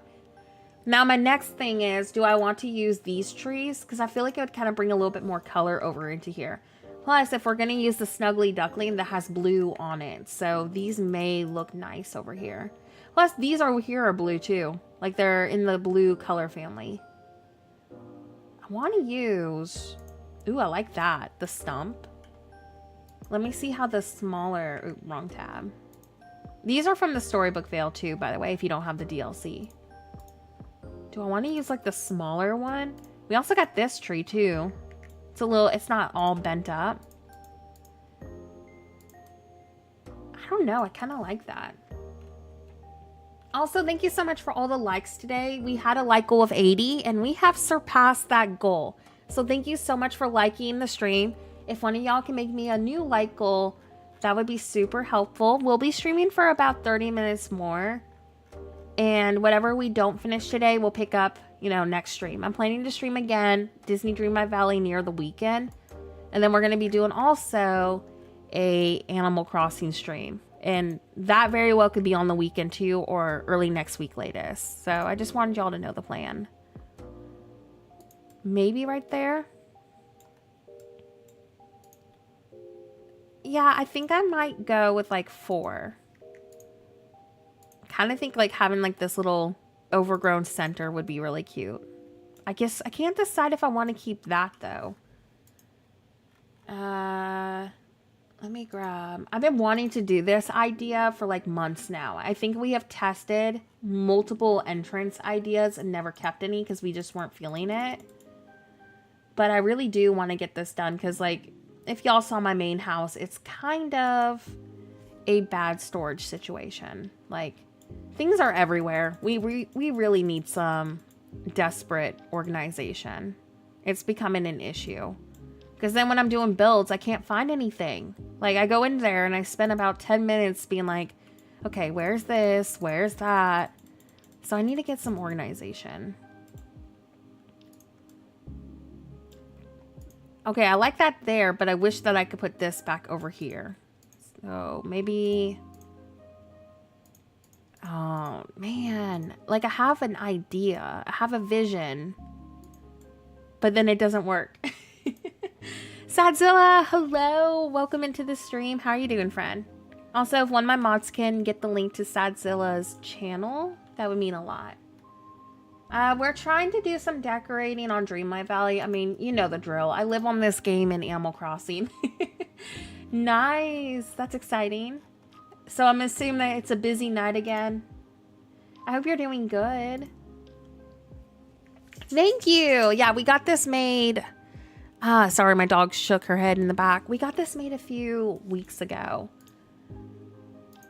Now my next thing is, do I want to use these trees? Because I feel like it would kind of bring a little bit more color over into here. Plus, if we're going to use the Snuggly Duckling, that has blue on it. So these may look nice over here. Plus, these over here are blue too. Like they're in the blue color family. I want to use Ooh, I like that. The stump. Let me see how the smaller... Ooh, wrong tab. These are from the Storybook Veil too, by the way, if you don't have the DLC. Do I want to use like the smaller one? We also got this tree too. It's a little... It's not all bent up. I don't know. I kind of like that. Also, thank you so much for all the likes today. We had a like goal of 80 and we have surpassed that goal. So thank you so much for liking the stream. If one of y'all can make me a new like goal, that would be super helpful. We'll be streaming for about 30 minutes more. And whatever we don't finish today, we'll pick up, you know, next stream. I'm planning to stream again, Disney Dreamlight near the weekend. And then we're going to be doing also a Animal Crossing stream. And that very well could be on the weekend too, or early next week latest. So I just wanted y'all to know the plan. Maybe right there. Yeah, I think I might go with like 4. Kind of think like having like this little overgrown center would be really cute. I guess I can't decide if I want to keep that though. Let me grab... I've been wanting to do this idea for like months now. I think we have tested multiple entrance ideas and never kept any because we just weren't feeling it. But I really do want to get this done because like, if y'all saw my main house, it's kind of a bad storage situation. Like, things are everywhere. We really need some desperate organization. It's becoming an issue. Because then when I'm doing builds, I can't find anything. Like, I go in there and I spend about 10 minutes being like, okay, where's this? Where's that? So I need to get some organization. Okay, I like that there, but I wish that I could put this back over here. So maybe... Oh, man. Like, I have an idea. I have a vision. But then it doesn't work. Sadzilla, hello. Welcome into the stream. How are you doing, friend? Also, if one of my mods can get the link to Sadzilla's channel, that would mean a lot. We're trying to do some decorating on Dreamlight Valley. I mean, you know the drill. I live on this game in Animal Crossing. Nice. That's exciting. So I'm assuming that it's a busy night again. I hope you're doing good. Thank you. Yeah, we got this made. Sorry, my dog shook her head in the back. We got this made a few weeks ago.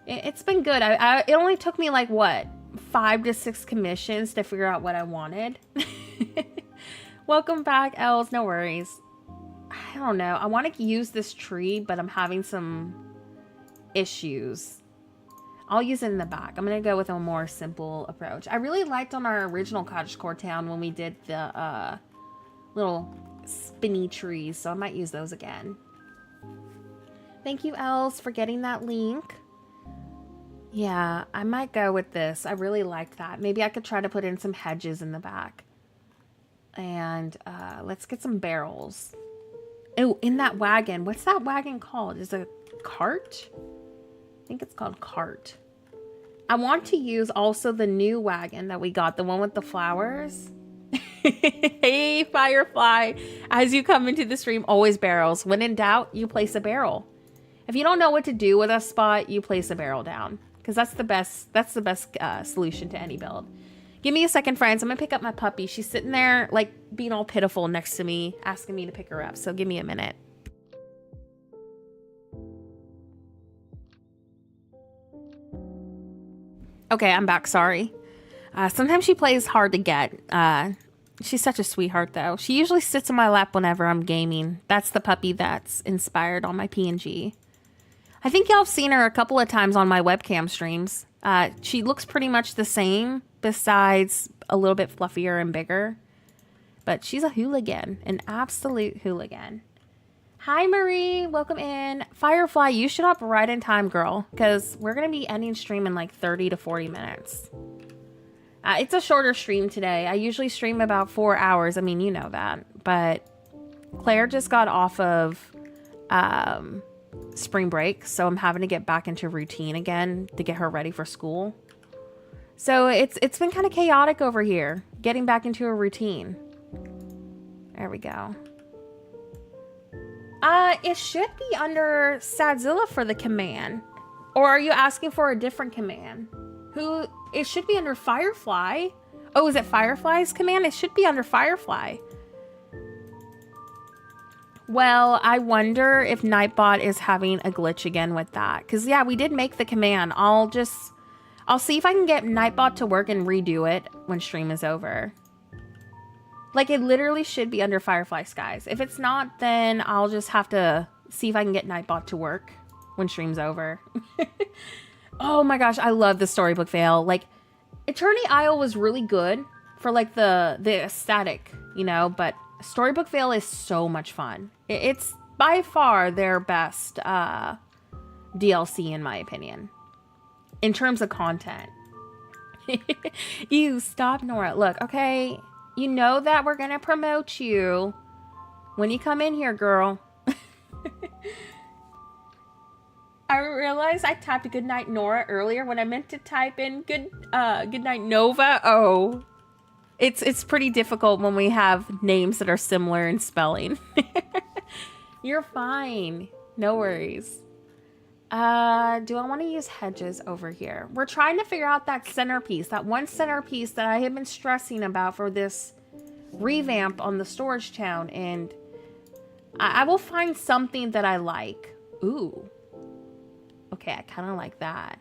It's been good. It only took me like, what, 5 to 6 commissions to figure out what I wanted. Welcome back, Els. No worries. I don't know. I want to use this tree, but I'm having some issues. I'll use it in the back. I'm going to go with a more simple approach. I really liked on our original cottagecore town when we did the little spinny trees, so I might use those again. Thank you, Els, for getting that link. Yeah, I might go with this. I really liked that. Maybe I could try to put in some hedges in the back. And let's get some barrels. Oh, in that wagon. What's that wagon called? Is it a cart? I think it's called cart. I want to use also the new wagon that we got, the one with the flowers. Hey, Firefly. As you come into the stream, always barrels. When in doubt, you place a barrel. If you don't know what to do with a spot, you place a barrel down. Because that's the best solution to any build. Give me a second, friends. I'm going to pick up my puppy. She's sitting there, like, being all pitiful next to me, asking me to pick her up. So give me a minute. Okay, I'm back. Sorry. Sometimes she plays hard to get. She's such a sweetheart, though. She usually sits in my lap whenever I'm gaming. That's the puppy that's inspired on my PNG. I think y'all have seen her a couple of times on my webcam streams. She looks pretty much the same, besides a little bit fluffier and bigger. But she's a hooligan, an absolute hooligan. Hi, Marie. Welcome in. Firefly, you should up right in time, girl, because we're going to be ending stream in like 30 to 40 minutes. It's a shorter stream today. I usually stream about 4 hours. I mean, you know that. But Claire just got off of spring break, so I'm having to get back into routine again to get her ready for school. So it's been kind of chaotic over here, getting back into a routine. There we go. It should be under Sadzilla for the command. Or are you asking for a different command? It should be under Firefly. Oh, is it Firefly's command? It should be under Firefly. Well, I wonder if Nightbot is having a glitch again with that. Because, yeah, we did make the command. I'll see if I can get Nightbot to work and redo it when stream is over. Like, it literally should be under Firefly Skies. If it's not, then I'll just have to see if I can get Nightbot to work when stream's over. Oh my gosh, I love the storybook veil. Like, Eternity Isle was really good for, like, the aesthetic, you know, but Storybook Veil is so much fun. It's by far their best DLC, in my opinion, in terms of content. You stop, Nora. Look, okay, you know that we're gonna promote you when you come in here, girl. I realized I typed Goodnight Nora earlier when I meant to type in Goodnight Nova. Oh. It's pretty difficult when we have names that are similar in spelling. You're fine. No worries. Do I want to use hedges over here? We're trying to figure out that centerpiece. That one centerpiece that I have been stressing about for this revamp on the storage town. And I will find something that I like. Ooh. Okay, I kind of like that.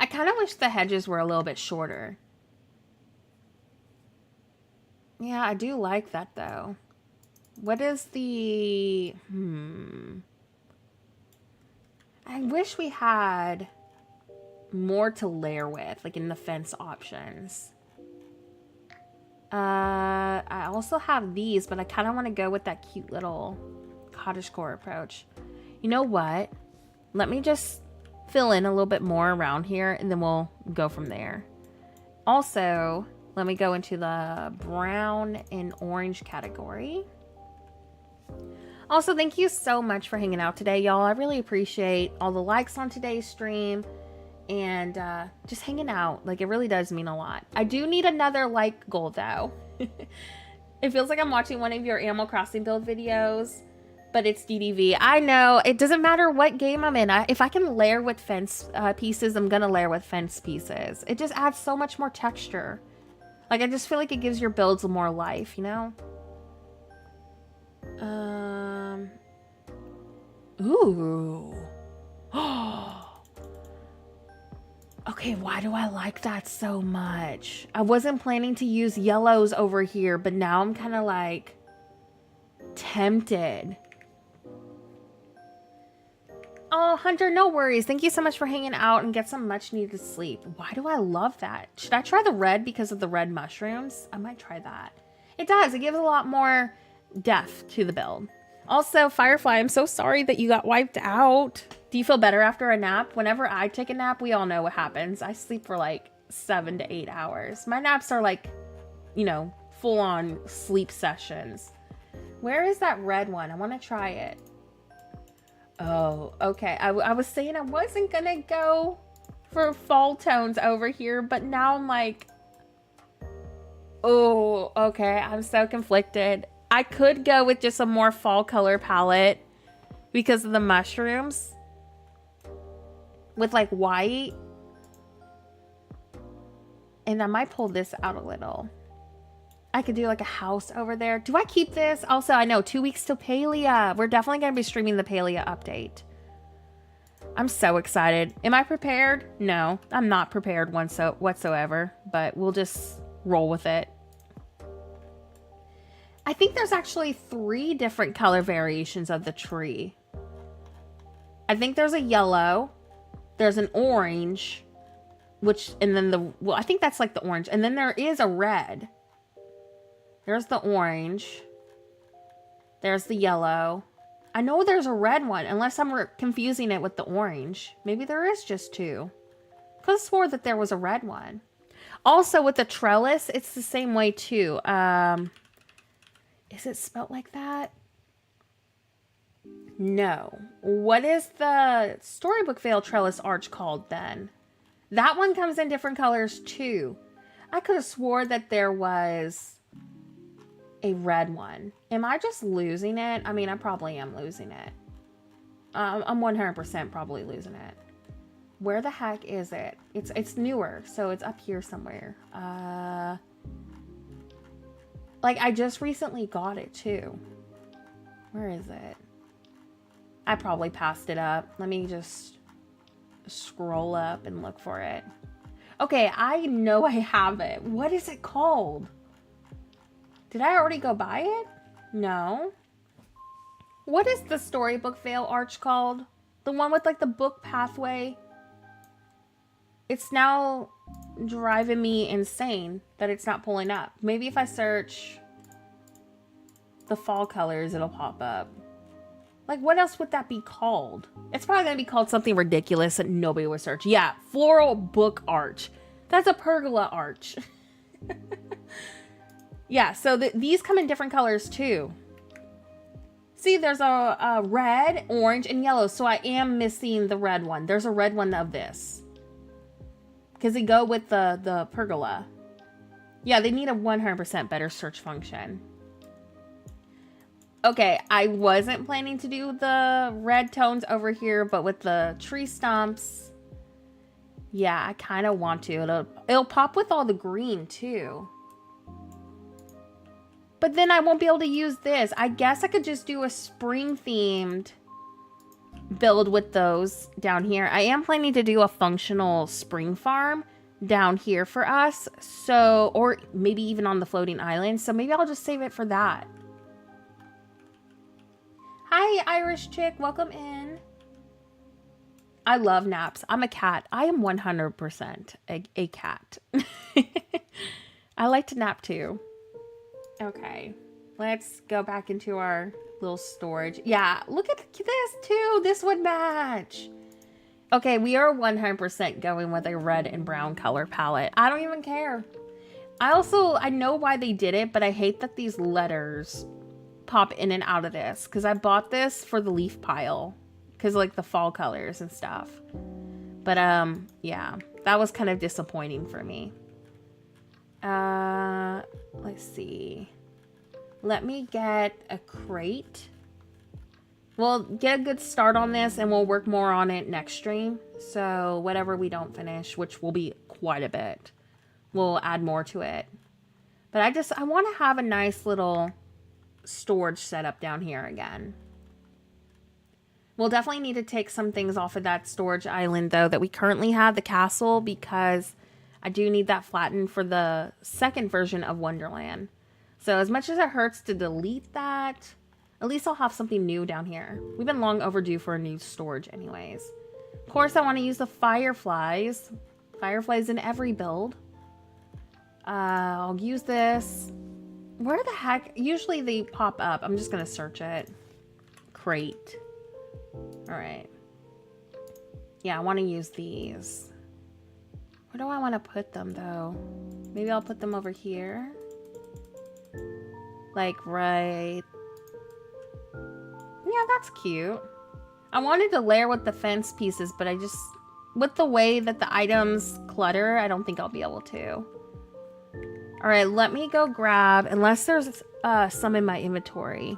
I kind of wish the hedges were a little bit shorter. Yeah, I do like that, though. What is the... I wish we had more to layer with, like in the fence options. I also have these, but I kind of want to go with that cute little cottagecore approach. You know what? Let me just fill in a little bit more around here, and then we'll go from there. Also... let me go into the brown and orange category. Also, thank you so much for hanging out today, y'all. I really appreciate all the likes on today's stream and just hanging out. Like, it really does mean a lot. I do need another like goal, though. It feels like I'm watching one of your Animal Crossing build videos, but it's DDV. I know. It doesn't matter what game I'm in. If I can layer with fence pieces, I'm going to layer with fence pieces. It just adds so much more texture. Like, I just feel like it gives your builds more life, you know? Ooh. Okay, why do I like that so much? I wasn't planning to use yellows over here, but now I'm kind of like tempted. Oh, Hunter, no worries. Thank you so much for hanging out and get some much needed sleep. Why do I love that? Should I try the red because of the red mushrooms? I might try that. It does. It gives a lot more depth to the build. Also, Firefly, I'm so sorry that you got wiped out. Do you feel better after a nap? Whenever I take a nap, we all know what happens. I sleep for like 7 to 8 hours. My naps are like, you know, full-on sleep sessions. Where is that red one? I want to try it. Oh, okay. I was saying I wasn't gonna go for fall tones over here, but now I'm like, oh, okay. I'm so conflicted. I could go with just a more fall color palette because of the mushrooms with like white. And I might pull this out a little. I could do like a house over there. Do I keep this? Also, I know 2 weeks till Palia. We're definitely going to be streaming the Palia update. I'm so excited. Am I prepared? No, I'm not prepared whatsoever, but we'll just roll with it. I think there's actually 3 different color variations of the tree. I think there's a yellow, there's an orange, and then I think that's like the orange. And then there is a red. There's the orange. There's the yellow. I know there's a red one, unless I'm confusing it with the orange. Maybe there is just 2. I could have swore that there was a red one. Also, with the trellis, it's the same way too. Is it spelled like that? No. What is the Storybook Veil trellis arch called then? That one comes in different colors too. I could have swore that there was a red one. Am I just losing it? I mean, I probably am losing it. I'm 100% probably losing it. Where the heck is it? It's newer, so it's up here somewhere. Like, I just recently got it, too. Where is it? I probably passed it up. Let me just scroll up and look for it. Okay, I know I have it. What is it called? Did I already go buy it? No. What is the Storybook Vale arch called? The one with, like, the book pathway? It's now driving me insane that it's not pulling up. Maybe if I search the fall colors, it'll pop up. Like, what else would that be called? It's probably going to be called something ridiculous that nobody would search. Yeah, floral book arch. That's a pergola arch. Yeah, so these come in different colors too. See, there's a red, orange, and yellow. So I am missing the red one. There's a red one of this. Because they go with the pergola. Yeah, they need a 100% better search function. Okay, I wasn't planning to do the red tones over here, but with the tree stumps, yeah, I kind of want to. It'll pop with all the green too. But then I won't be able to use this. I guess I could just do a spring themed build with those down here. I am planning to do a functional spring farm down here for us. So, or maybe even on the floating island. So maybe I'll just save it for that. Hi, Irish chick. Welcome in. I love naps. I'm a cat. I am 100% a cat. I like to nap too. Okay, let's go back into our little storage. Yeah, look at this too. This would match. Okay, we are 100% going with a red and brown color palette. I don't even care. I know why they did it, but I hate that these letters pop in and out of this because I bought this for the leaf pile because like the fall colors and stuff. But yeah, that was kind of disappointing for me. Let's see. Let me get a crate. We'll get a good start on this and we'll work more on it next stream. So whatever we don't finish, which will be quite a bit, we'll add more to it. But I want to have a nice little storage setup down here again. We'll definitely need to take some things off of that storage island though that we currently have, the castle, because I do need that flattened for the second version of Wonderland. So as much as it hurts to delete that, at least I'll have something new down here. We've been long overdue for a new storage anyways. Of course, I want to use the fireflies. Fireflies in every build. I'll use this. Where the heck? Usually they pop up. I'm just going to search it. Crate. All right. Yeah, I want to use these. Where do I want to put them though? Maybe I'll put them over here. Like right. Yeah, that's cute. I wanted to layer with the fence pieces, but with the way that the items clutter, I don't think I'll be able to. All right, let me go grab, unless there's some in my inventory.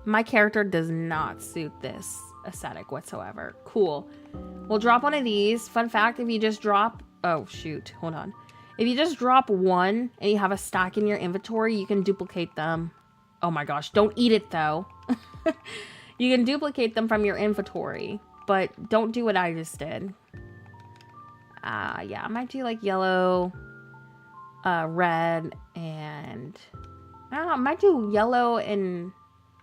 My character does not suit this aesthetic whatsoever. Cool. We'll drop one of these. Fun fact, if you just drop, oh shoot, hold on. If you just drop one and you have a stack in your inventory, you can duplicate them. Oh my gosh, don't eat it though. You can duplicate them from your inventory, but don't do what I just did. Yeah, I might do like yellow, red, and I might do yellow and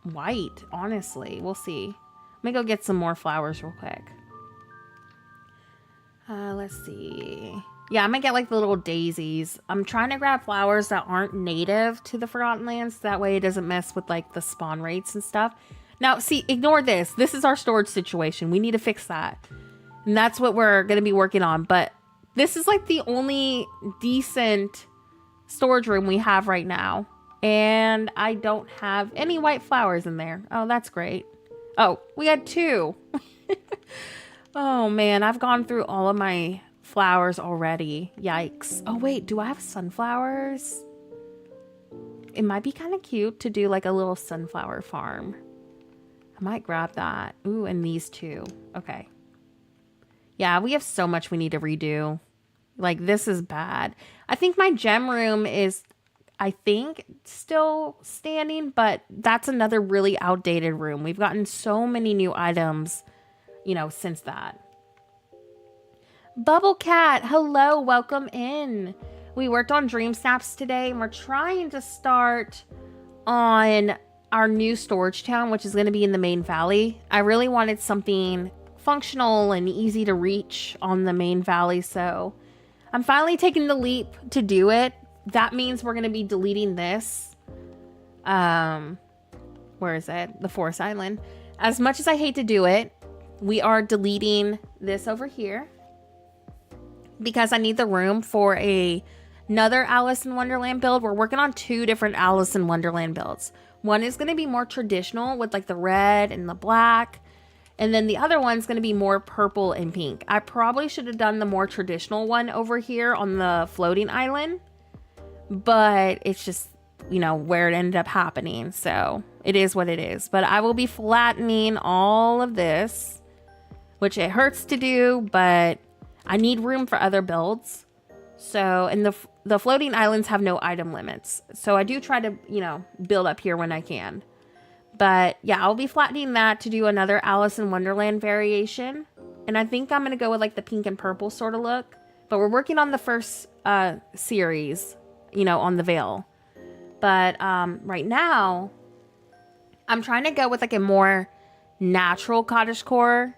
white, honestly. We'll see. Let me go get some more flowers real quick. Let's see. Yeah, I'm gonna get like the little daisies. I'm trying to grab flowers that aren't native to the Forgotten Lands. That way it doesn't mess with like the spawn rates and stuff. Now, see, ignore this. This is our storage situation. We need to fix that. And that's what we're gonna be working on. But this is like the only decent storage room we have right now. And I don't have any white flowers in there. Oh, that's great. Oh, we had 2. Oh man, I've gone through all of my flowers already. Yikes. Oh wait, do I have sunflowers? it might be kind of cute to do like a little sunflower farm. I might grab that. Ooh, and these two. Okay. Yeah, we have so much we need to redo. Like, this is bad. I think my gem room is, I think, still standing, but that's another really outdated room. We've gotten so many new items, you know, since that. Bubble Cat, hello, welcome in. We worked on Dream Snaps today, and we're trying to start on our new storage town, which is going to be in the main valley. I really wanted something functional and easy to reach on the main valley, so I'm finally taking the leap to do it. That means we're going to be deleting this. Where is it? The Forest Island. As much as I hate to do it, we are deleting this over here because I need the room for another Alice in Wonderland build. We're working on 2 different Alice in Wonderland builds. One is going to be more traditional with like the red and the black. And then the other one's going to be more purple and pink. I probably should have done the more traditional one over here on the floating island. But it's just, you know, where it ended up happening. So it is what it is. But I will be flattening all of this, which it hurts to do, but I need room for other builds. So, and the floating islands have no item limits. So I do try to, you know, build up here when I can. But yeah, I'll be flattening that to do another Alice in Wonderland variation. And I think I'm going to go with like the pink and purple sort of look. But we're working on the first series, you know, on the Veil. But right now, I'm trying to go with like a more natural cottagecore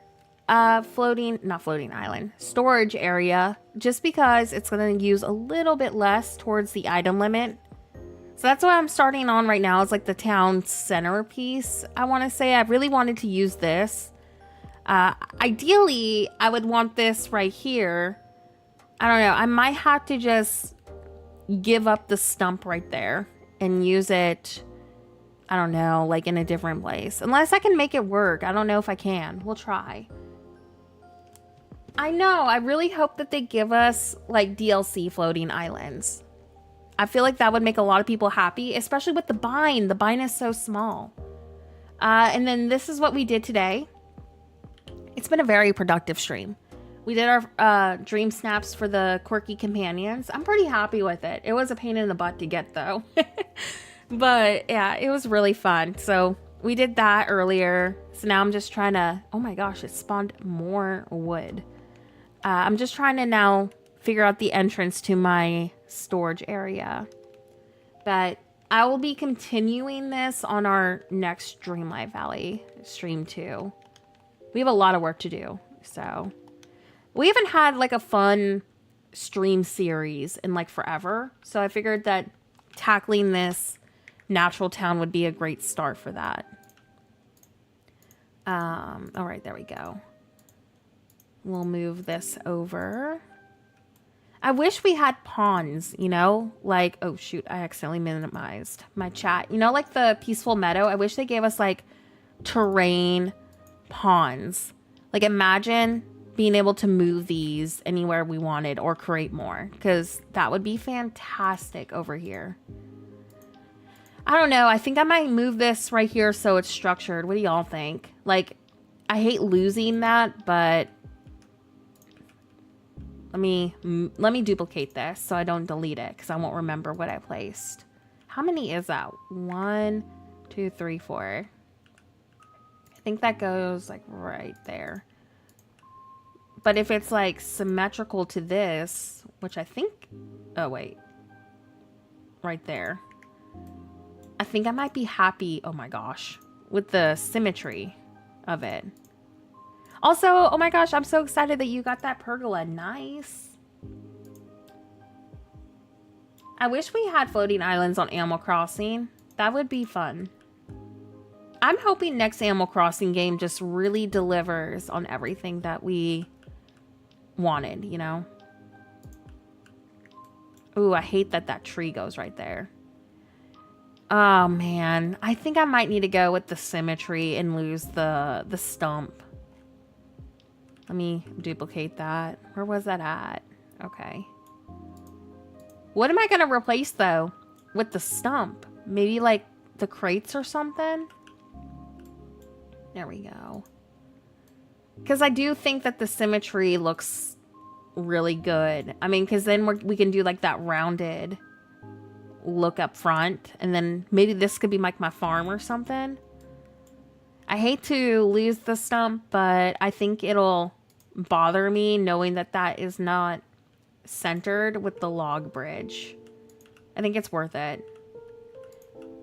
storage area. Just because it's going to use a little bit less towards the item limit. So that's what I'm starting on right now. It's like the town centerpiece, I want to say. I really wanted to use this. Ideally, I would want this right here. I don't know. I might have to just give up the stump right there and use it, I don't know, like in a different place. Unless I can make it work. I don't know if I can. We'll try. I know. I really hope that they give us like DLC floating islands. I feel like that would make a lot of people happy, especially with the bind. The bind is so small. And then this is what we did today. It's been a very productive stream. We did our dream snaps for the quirky companions. I'm pretty happy with it. It was a pain in the butt to get though. But yeah, it was really fun. So we did that earlier. So now I'm just trying to, oh my gosh, it spawned more wood. I'm just trying to now figure out the entrance to my storage area. But I will be continuing this on our next Dreamlight Valley stream too. We have a lot of work to do. So we haven't had like a fun stream series in like forever. So I figured that tackling this natural town would be a great start for that. All right, there we go. We'll move this over. I wish we had ponds, you know, like, oh shoot, I accidentally minimized my chat. You know, like the peaceful meadow. I wish they gave us like terrain ponds. Like imagine being able to move these anywhere we wanted or create more, because that would be fantastic over here. I don't know. I think I might move this right here so it's structured. What do y'all think? Like, I hate losing that, but let me duplicate this so I don't delete it because I won't remember what I placed. How many is that? 1, 2, 3, 4. I think that goes like right there. But if it's like symmetrical to this, which I think, oh wait, right there. I think I might be happy, oh my gosh, with the symmetry of it. Also, oh my gosh, I'm so excited that you got that pergola. Nice. I wish we had floating islands on Animal Crossing. That would be fun. I'm hoping next Animal Crossing game just really delivers on everything that we wanted, you know? Ooh, I hate that that tree goes right there. Oh man, I think I might need to go with the symmetry and lose the stump. Let me duplicate that. Where was that at? Okay. What am I going to replace though with the stump? Maybe like the crates or something. There we go. Because I do think that the symmetry looks really good. I mean, because then we can do like that rounded look up front. And then maybe this could be like my farm or something. I hate to lose the stump, but I think it'll bother me knowing that that is not centered with the log bridge. I think it's worth it.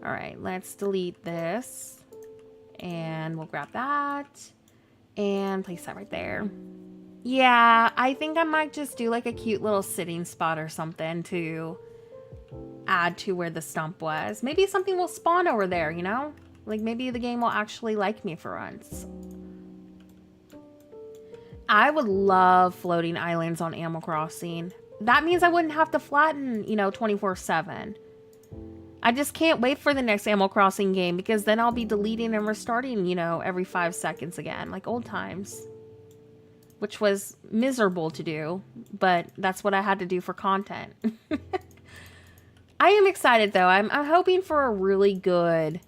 All right, let's delete this. And we'll grab that. And place that right there. Yeah, I think I might just do like a cute little sitting spot or something to add to where the stump was. Maybe something will spawn over there, you know? Like maybe the game will actually like me for once. I would love floating islands on Animal Crossing. That means I wouldn't have to flatten, you know, 24/7. I just can't wait for the next Animal Crossing game because then I'll be deleting and restarting, you know, every 5 seconds again, like old times. Which was miserable to do, but that's what I had to do for content. I am excited though. I'm hoping for a really good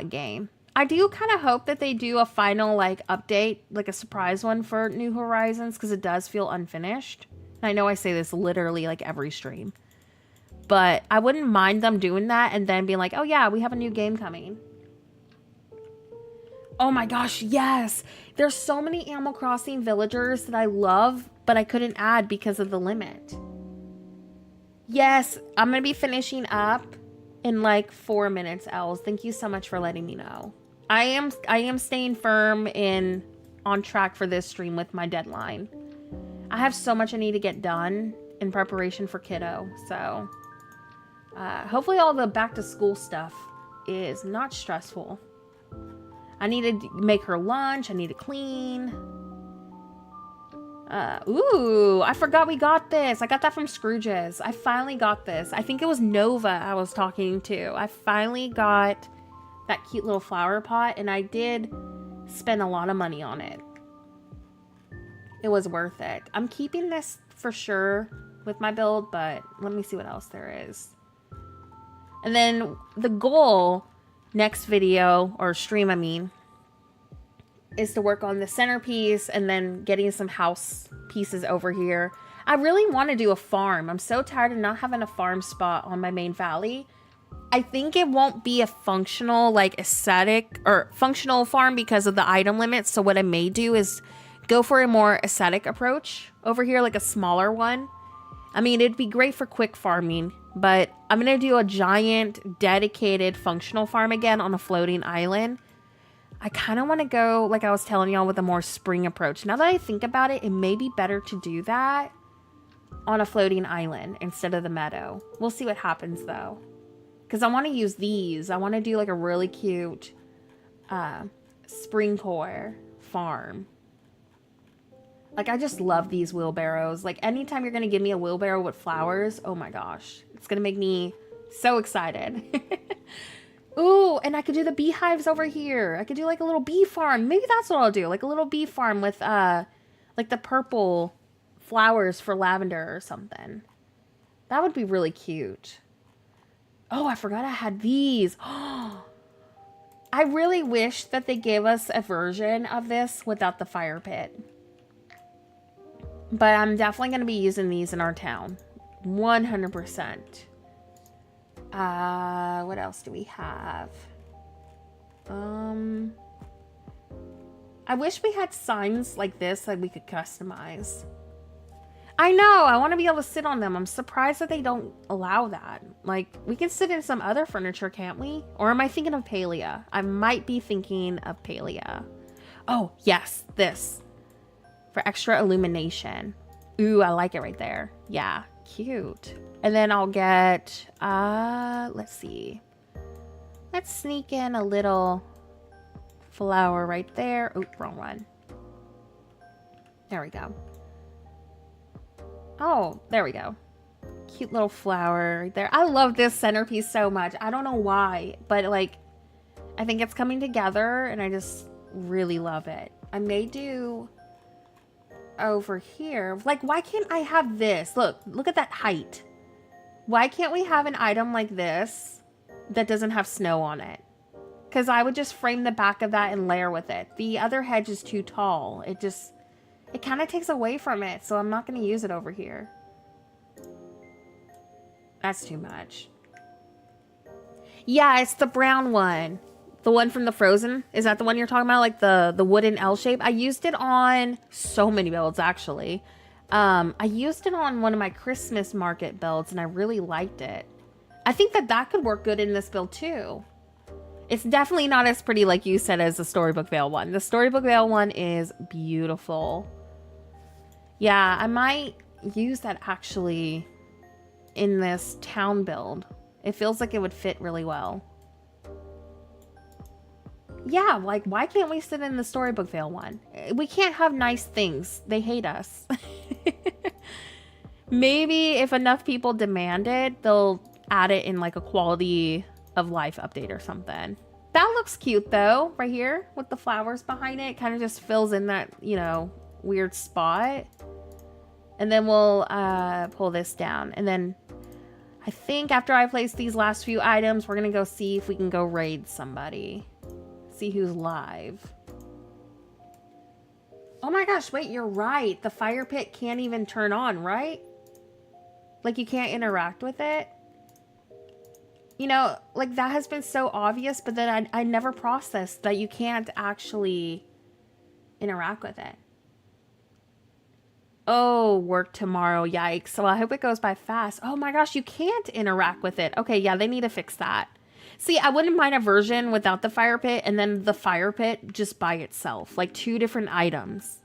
game. I do kind of hope that they do a final like update, like a surprise one for New Horizons, because it does feel unfinished. And I know I say this literally like every stream. But I wouldn't mind them doing that and then being like, oh yeah, we have a new game coming. Oh my gosh, yes. There's so many Animal Crossing villagers that I love, but I couldn't add because of the limit. Yes, I'm going to be finishing up in like 4 minutes, Els. Thank you so much for letting me know. I am staying firm on track for this stream with my deadline. I have so much I need to get done in preparation for kiddo, so... hopefully all the back to school stuff is not stressful. I need to make her lunch. I need to clean. Ooh, I forgot we got this. I got that from Scrooge's. I finally got this. I think it was Nova I was talking to. I finally got that cute little flower pot, and I did spend a lot of money on it. It was worth it. I'm keeping this for sure with my build, but let me see what else there is. And then the goal next video, or stream I mean, is to work on the centerpiece and then getting some house pieces over here. I really want to do a farm. I'm so tired of not having a farm spot on my main valley. I think it won't be a functional, like aesthetic or functional farm because of the item limits. So what I may do is go for a more aesthetic approach over here, like a smaller one. I mean, it'd be great for quick farming, but I'm going to do a giant dedicated functional farm again on a floating island. I kind of want to go, like I was telling y'all, with a more spring approach. Now that I think about it, it may be better to do that on a floating island instead of the meadow. We'll see what happens though. Because I want to use these. I want to do like a really cute sprinkler farm. Like, I just love these wheelbarrows. Like, anytime you're going to give me a wheelbarrow with flowers, oh my gosh. It's going to make me so excited. Ooh, and I could do the beehives over here. I could do, like, a little bee farm. Maybe that's what I'll do. Like, a little bee farm with, like, the purple flowers for lavender or something. That would be really cute. Oh, I forgot I had these. I really wish that they gave us a version of this without the fire pit. But I'm definitely going to be using these in our town. 100%. What else do we have? I wish we had signs like this that we could customize. I know, I want to be able to sit on them. I'm surprised that they don't allow that. Like, we can sit in some other furniture, can't we? Or am I thinking of Palia? I might be thinking of Palia. Oh, yes, this. For extra illumination. Ooh, I like it right there. Yeah, cute. And then I'll get, let's see. Let's sneak in a little flower right there. Oh, wrong one. There we go. Oh, there we go. Cute little flower right there. I love this centerpiece so much. I don't know why, but like, I think it's coming together and I just really love it. I may do over here. Like, why can't I have this? Look at that height. Why can't we have an item like this that doesn't have snow on it. Because I would just frame the back of that and layer with it. The other hedge is too tall. It kind of takes away from it, so I'm not going to use it over here. That's too much. Yeah, it's the brown one. The one from the Frozen. Is that the one you're talking about? Like the wooden L shape? I used it on so many builds, actually. I used it on one of my Christmas market builds, and I really liked it. I think that could work good in this build, too. It's definitely not as pretty, like you said, as the Storybook Vale one. The Storybook Vale one is beautiful. Yeah, I might use that, actually, in this town build. It feels like it would fit really well. Yeah, like, why can't we sit in the Storybook Vale one? We can't have nice things. They hate us. Maybe if enough people demand it, they'll add it in, like, a quality of life update or something. That looks cute, though, right here, with the flowers behind it. Kind of just fills in that, you know, weird spot. And then we'll pull this down. And then I think after I place these last few items, we're going to go see if we can go raid somebody. See who's live. Oh my gosh, wait, you're right. The fire pit can't even turn on, right? Like, you can't interact with it. You know, like, that has been so obvious, but then I never processed that you can't actually interact with it. Oh, work tomorrow. Yikes. So I hope it goes by fast. Oh my gosh, you can't interact with it. Okay, yeah, they need to fix that. See, I wouldn't mind a version without the fire pit and then the fire pit just by itself. Like 2 different items.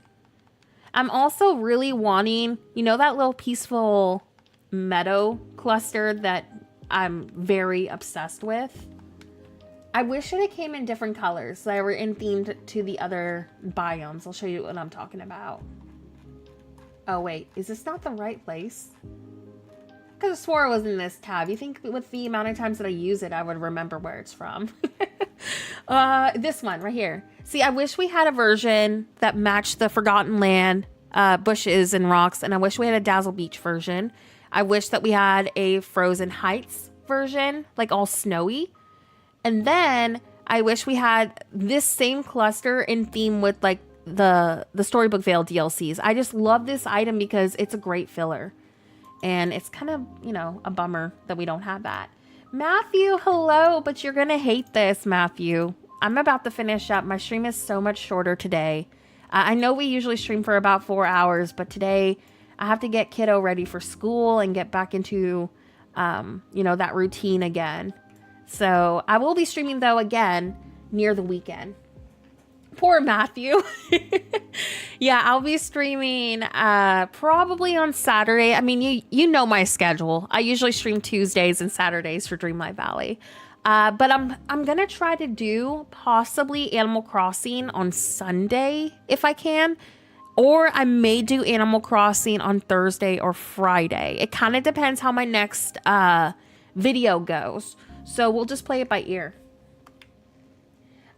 I'm also really wanting, you know, that little peaceful meadow cluster that I'm very obsessed with. I wish it came in different colors that were in themed to the other biomes. I'll show you what I'm talking about. Oh wait, is this not the right place? Because I swore it was in this tab. You think with the amount of times that I use it, I would remember where it's from. This one right here. See, I wish we had a version that matched the Forgotten Land bushes and rocks, and I wish we had a Dazzle Beach version. I wish that we had a Frozen Heights version, like all snowy. And then I wish we had this same cluster in theme with like the Storybook Vale DLCs. I just love this item because it's a great filler. And it's kind of, you know, a bummer that we don't have that. Matthew, hello, but you're going to hate this, Matthew. I'm about to finish up. My stream is so much shorter today. I know we usually stream for about 4 hours, but today I have to get kiddo ready for school and get back into, you know, that routine again. So I will be streaming, though, again, near the weekend. Poor Matthew. Yeah, I'll be streaming probably on Saturday. I mean, you know my schedule. I usually stream Tuesdays and Saturdays for Dreamlight Valley. But I'm going to try to do possibly Animal Crossing on Sunday if I can. Or I may do Animal Crossing on Thursday or Friday. It kind of depends how my next video goes. So we'll just play it by ear.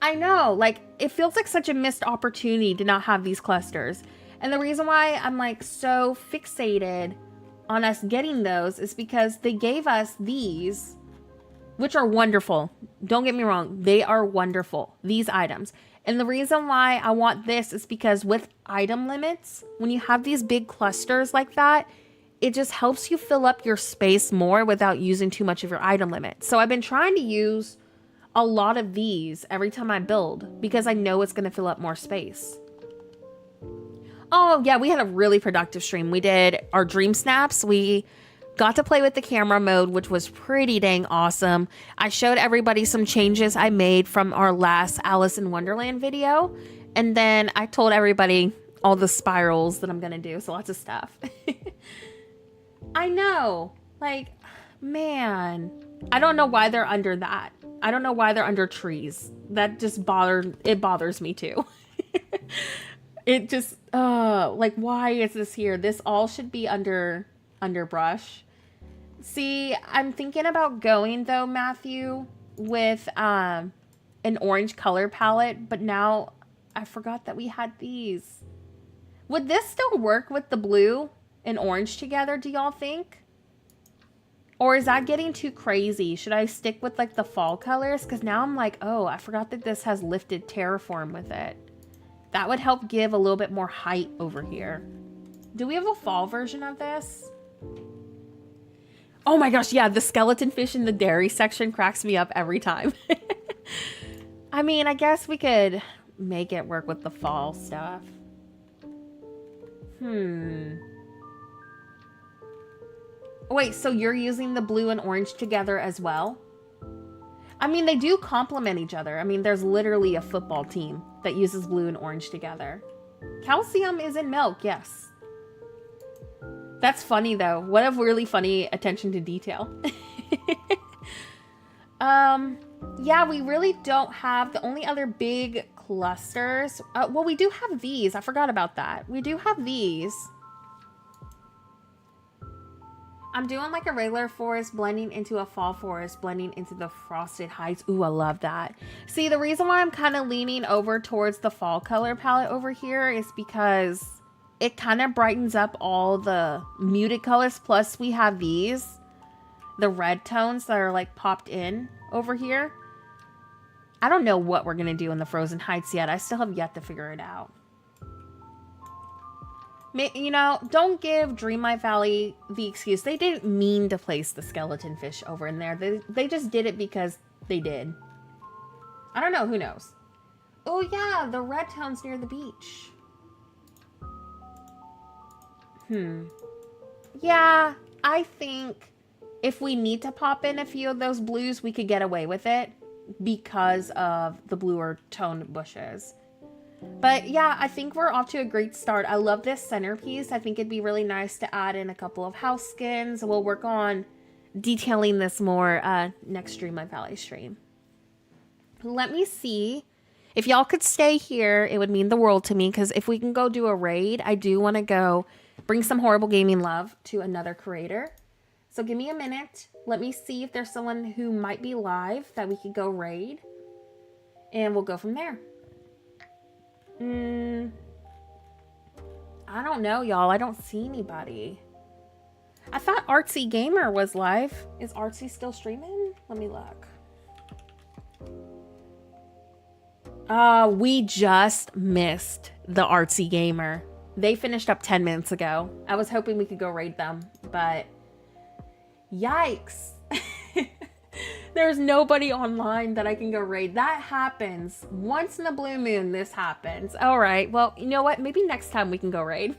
I know, like, it feels like such a missed opportunity to not have these clusters. And the reason why I'm, like, so fixated on us getting those is because they gave us these, which are wonderful. Don't get me wrong. They are wonderful, these items. And the reason why I want this is because with item limits, when you have these big clusters like that, it just helps you fill up your space more without using too much of your item limit. So I've been trying to use a lot of these every time I build because I know it's going to fill up more space. Oh yeah, we had a really productive stream. We did our dream snaps. We got to play with the camera mode, which was pretty dang awesome. I showed everybody some changes I made from our last Alice in Wonderland video. And then I told everybody all the spirals that I'm going to do. So lots of stuff. I know, like, man, I don't know why they're under that. I don't know why they're under trees. That just bothers me too. It just, like, why is this here? This all should be under brush. See, I'm thinking about going though, Matthew, with an orange color palette, but now I forgot that we had these. Would this still work with the blue and orange together, do y'all think? Or is that getting too crazy? Should I stick with like the fall colors? Because now I'm like, oh, I forgot that this has lifted terraform with it. That would help give a little bit more height over here. Do we have a fall version of this? Oh my gosh, yeah, the skeleton fish in the dairy section cracks me up every time. I mean, I guess we could make it work with the fall stuff. Wait, so you're using the blue and orange together as well? I mean, they do complement each other. I mean, there's literally a football team that uses blue and orange together. Calcium is in milk, yes. That's funny though. What a really funny attention to detail. Yeah, we really don't have the only other big clusters. Well, we do have these. I forgot about that. We do have these. I'm doing like a regular forest blending into a fall forest, blending into the frosted heights. Ooh, I love that. See, the reason why I'm kind of leaning over towards the fall color palette over here is because it kind of brightens up all the muted colors. Plus we have these, the red tones that are like popped in over here. I don't know what we're going to do in the Frozen Heights yet. I still have yet to figure it out. You know, don't give Dreamlight Valley the excuse. They didn't mean to place the skeleton fish over in there. They just did it because they did. I don't know. Who knows? Oh, yeah. The red tone's near the beach. Yeah, I think if we need to pop in a few of those blues, we could get away with it because of the bluer toned bushes. But yeah, I think we're off to a great start. I love this centerpiece. I think it'd be really nice to add in a couple of house skins. We'll work on detailing this more next Dreamlight Valley stream. Let me see. If y'all could stay here, it would mean the world to me, because if we can go do a raid, I do want to go bring some horrible gaming love to another creator. So give me a minute. Let me see if there's someone who might be live that we could go raid. And we'll go from there. I don't know, y'all. I don't see anybody. I thought Artsy Gamer was live. Is Artsy still streaming? Let me look. We just missed the Artsy Gamer. They finished up 10 minutes ago. I was hoping we could go raid them, but yikes. There's nobody online that I can go raid. That happens. Once in a blue moon, this happens. All right. Well, you know what? Maybe next time we can go raid.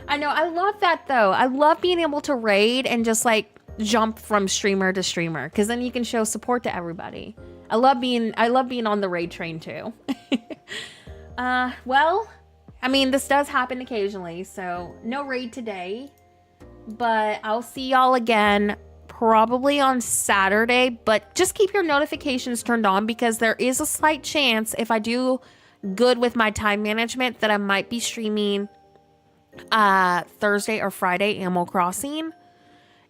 I know. I love that, though. I love being able to raid and just, like, jump from streamer to streamer, because then you can show support to everybody. I love being on the raid train, too. Well, I mean, this does happen occasionally, so no raid today. But I'll see y'all again probably on Saturday, but just keep your notifications turned on, because there is a slight chance, if I do good with my time management, that I might be streaming Thursday or Friday Animal Crossing.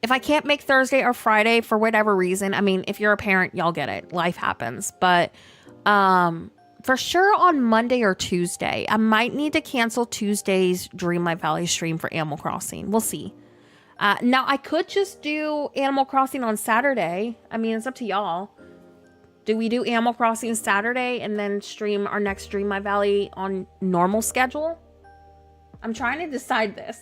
If I can't make Thursday or Friday for whatever reason, I mean, if you're a parent, y'all get it. Life happens. But for sure on Monday or Tuesday, I might need to cancel Tuesday's Dreamlight Valley stream for Animal Crossing. We'll see. Now, I could just do Animal Crossing on Saturday. I mean, it's up to y'all. Do we do Animal Crossing Saturday and then stream our next Dreamlight Valley on normal schedule? I'm trying to decide this.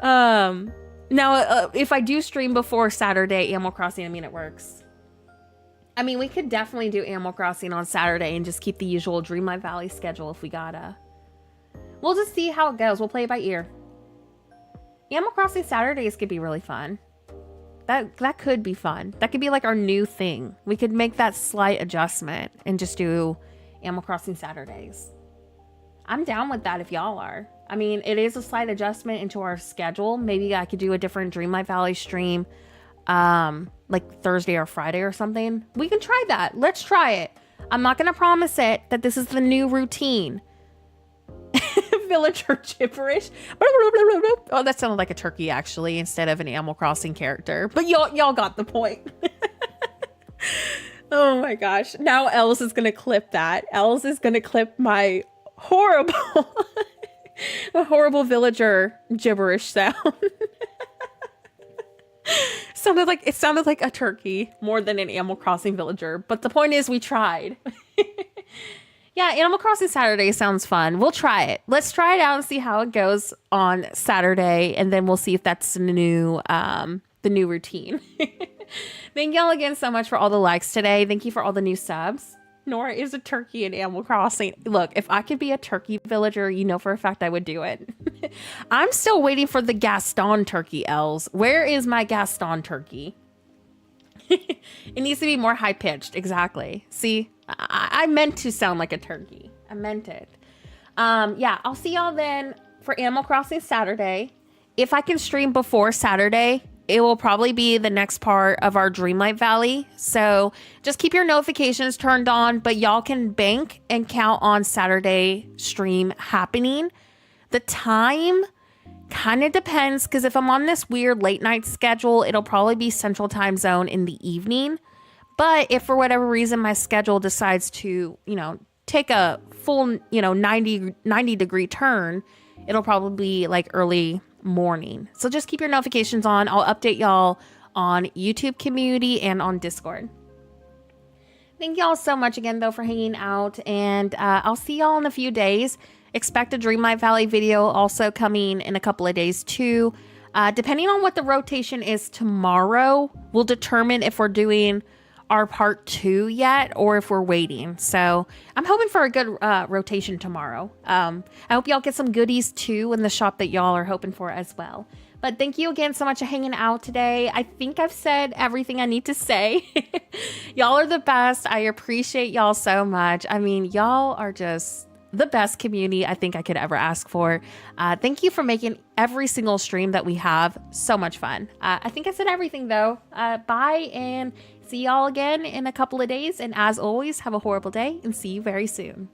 Now, if I do stream before Saturday Animal Crossing, I mean, it works. I mean, we could definitely do Animal Crossing on Saturday and just keep the usual Dreamlight Valley schedule if we gotta. We'll just see how it goes. We'll play it by ear. Animal Crossing Saturdays could be really fun. That could be fun. That could be like our new thing. We could make that slight adjustment and just do Animal Crossing Saturdays. I'm down with that if y'all are. I mean, it is a slight adjustment into our schedule. Maybe I could do a different Dreamlight Valley stream, like Thursday or Friday or something. We can try that. Let's try it. I'm not going to promise it that this is the new routine. Villager gibberish. Oh, that sounded like a turkey, actually, instead of an Animal Crossing character. But y'all got the point. Oh my gosh. Now Els is going to clip that. Els is going to clip my horrible villager gibberish sound. It sounded like a turkey more than an Animal Crossing villager. But the point is, we tried. Yeah, Animal Crossing Saturday sounds fun. We'll try it. Let's try it out and see how it goes on Saturday, and then we'll see if that's the new routine. Thank y'all again so much for all the likes today. Thank you for all the new subs. Nora is a turkey in Animal Crossing. Look, if I could be a turkey villager, you know for a fact I would do it. I'm still waiting for the Gaston turkey, Els. Where is my Gaston turkey? It needs to be more high-pitched. Exactly. See, I meant to sound like a turkey. I meant it. Yeah, I'll see y'all then for Animal Crossing Saturday. If I can stream before Saturday, it will probably be the next part of our Dreamlight Valley. So just keep your notifications turned on, but y'all can bank and count on Saturday stream happening. The time kind of depends, because if I'm on this weird late night schedule, it'll probably be Central Time Zone in the evening. But if for whatever reason my schedule decides to, take a full, 90 degree turn, it'll probably be like early morning. So just keep your notifications on. I'll update y'all on YouTube community and on Discord. Thank y'all so much again though for hanging out, and I'll see y'all in a few days. Expect a Dreamlight Valley video also coming in a couple of days too. Depending on what the rotation is tomorrow, will determine if we're doing our part 2 yet or if we're waiting. So I'm hoping for a good rotation tomorrow. I hope y'all get some goodies too in the shop that y'all are hoping for as well. But thank you again so much for hanging out today. I think I've said everything I need to say. Y'all are the best. I appreciate y'all so much. I mean, y'all are just the best community I think I could ever ask for. Thank you for making every single stream that we have so much fun. I think I said everything though. Bye, and see y'all again in a couple of days. And as always, have a horrible day and see you very soon.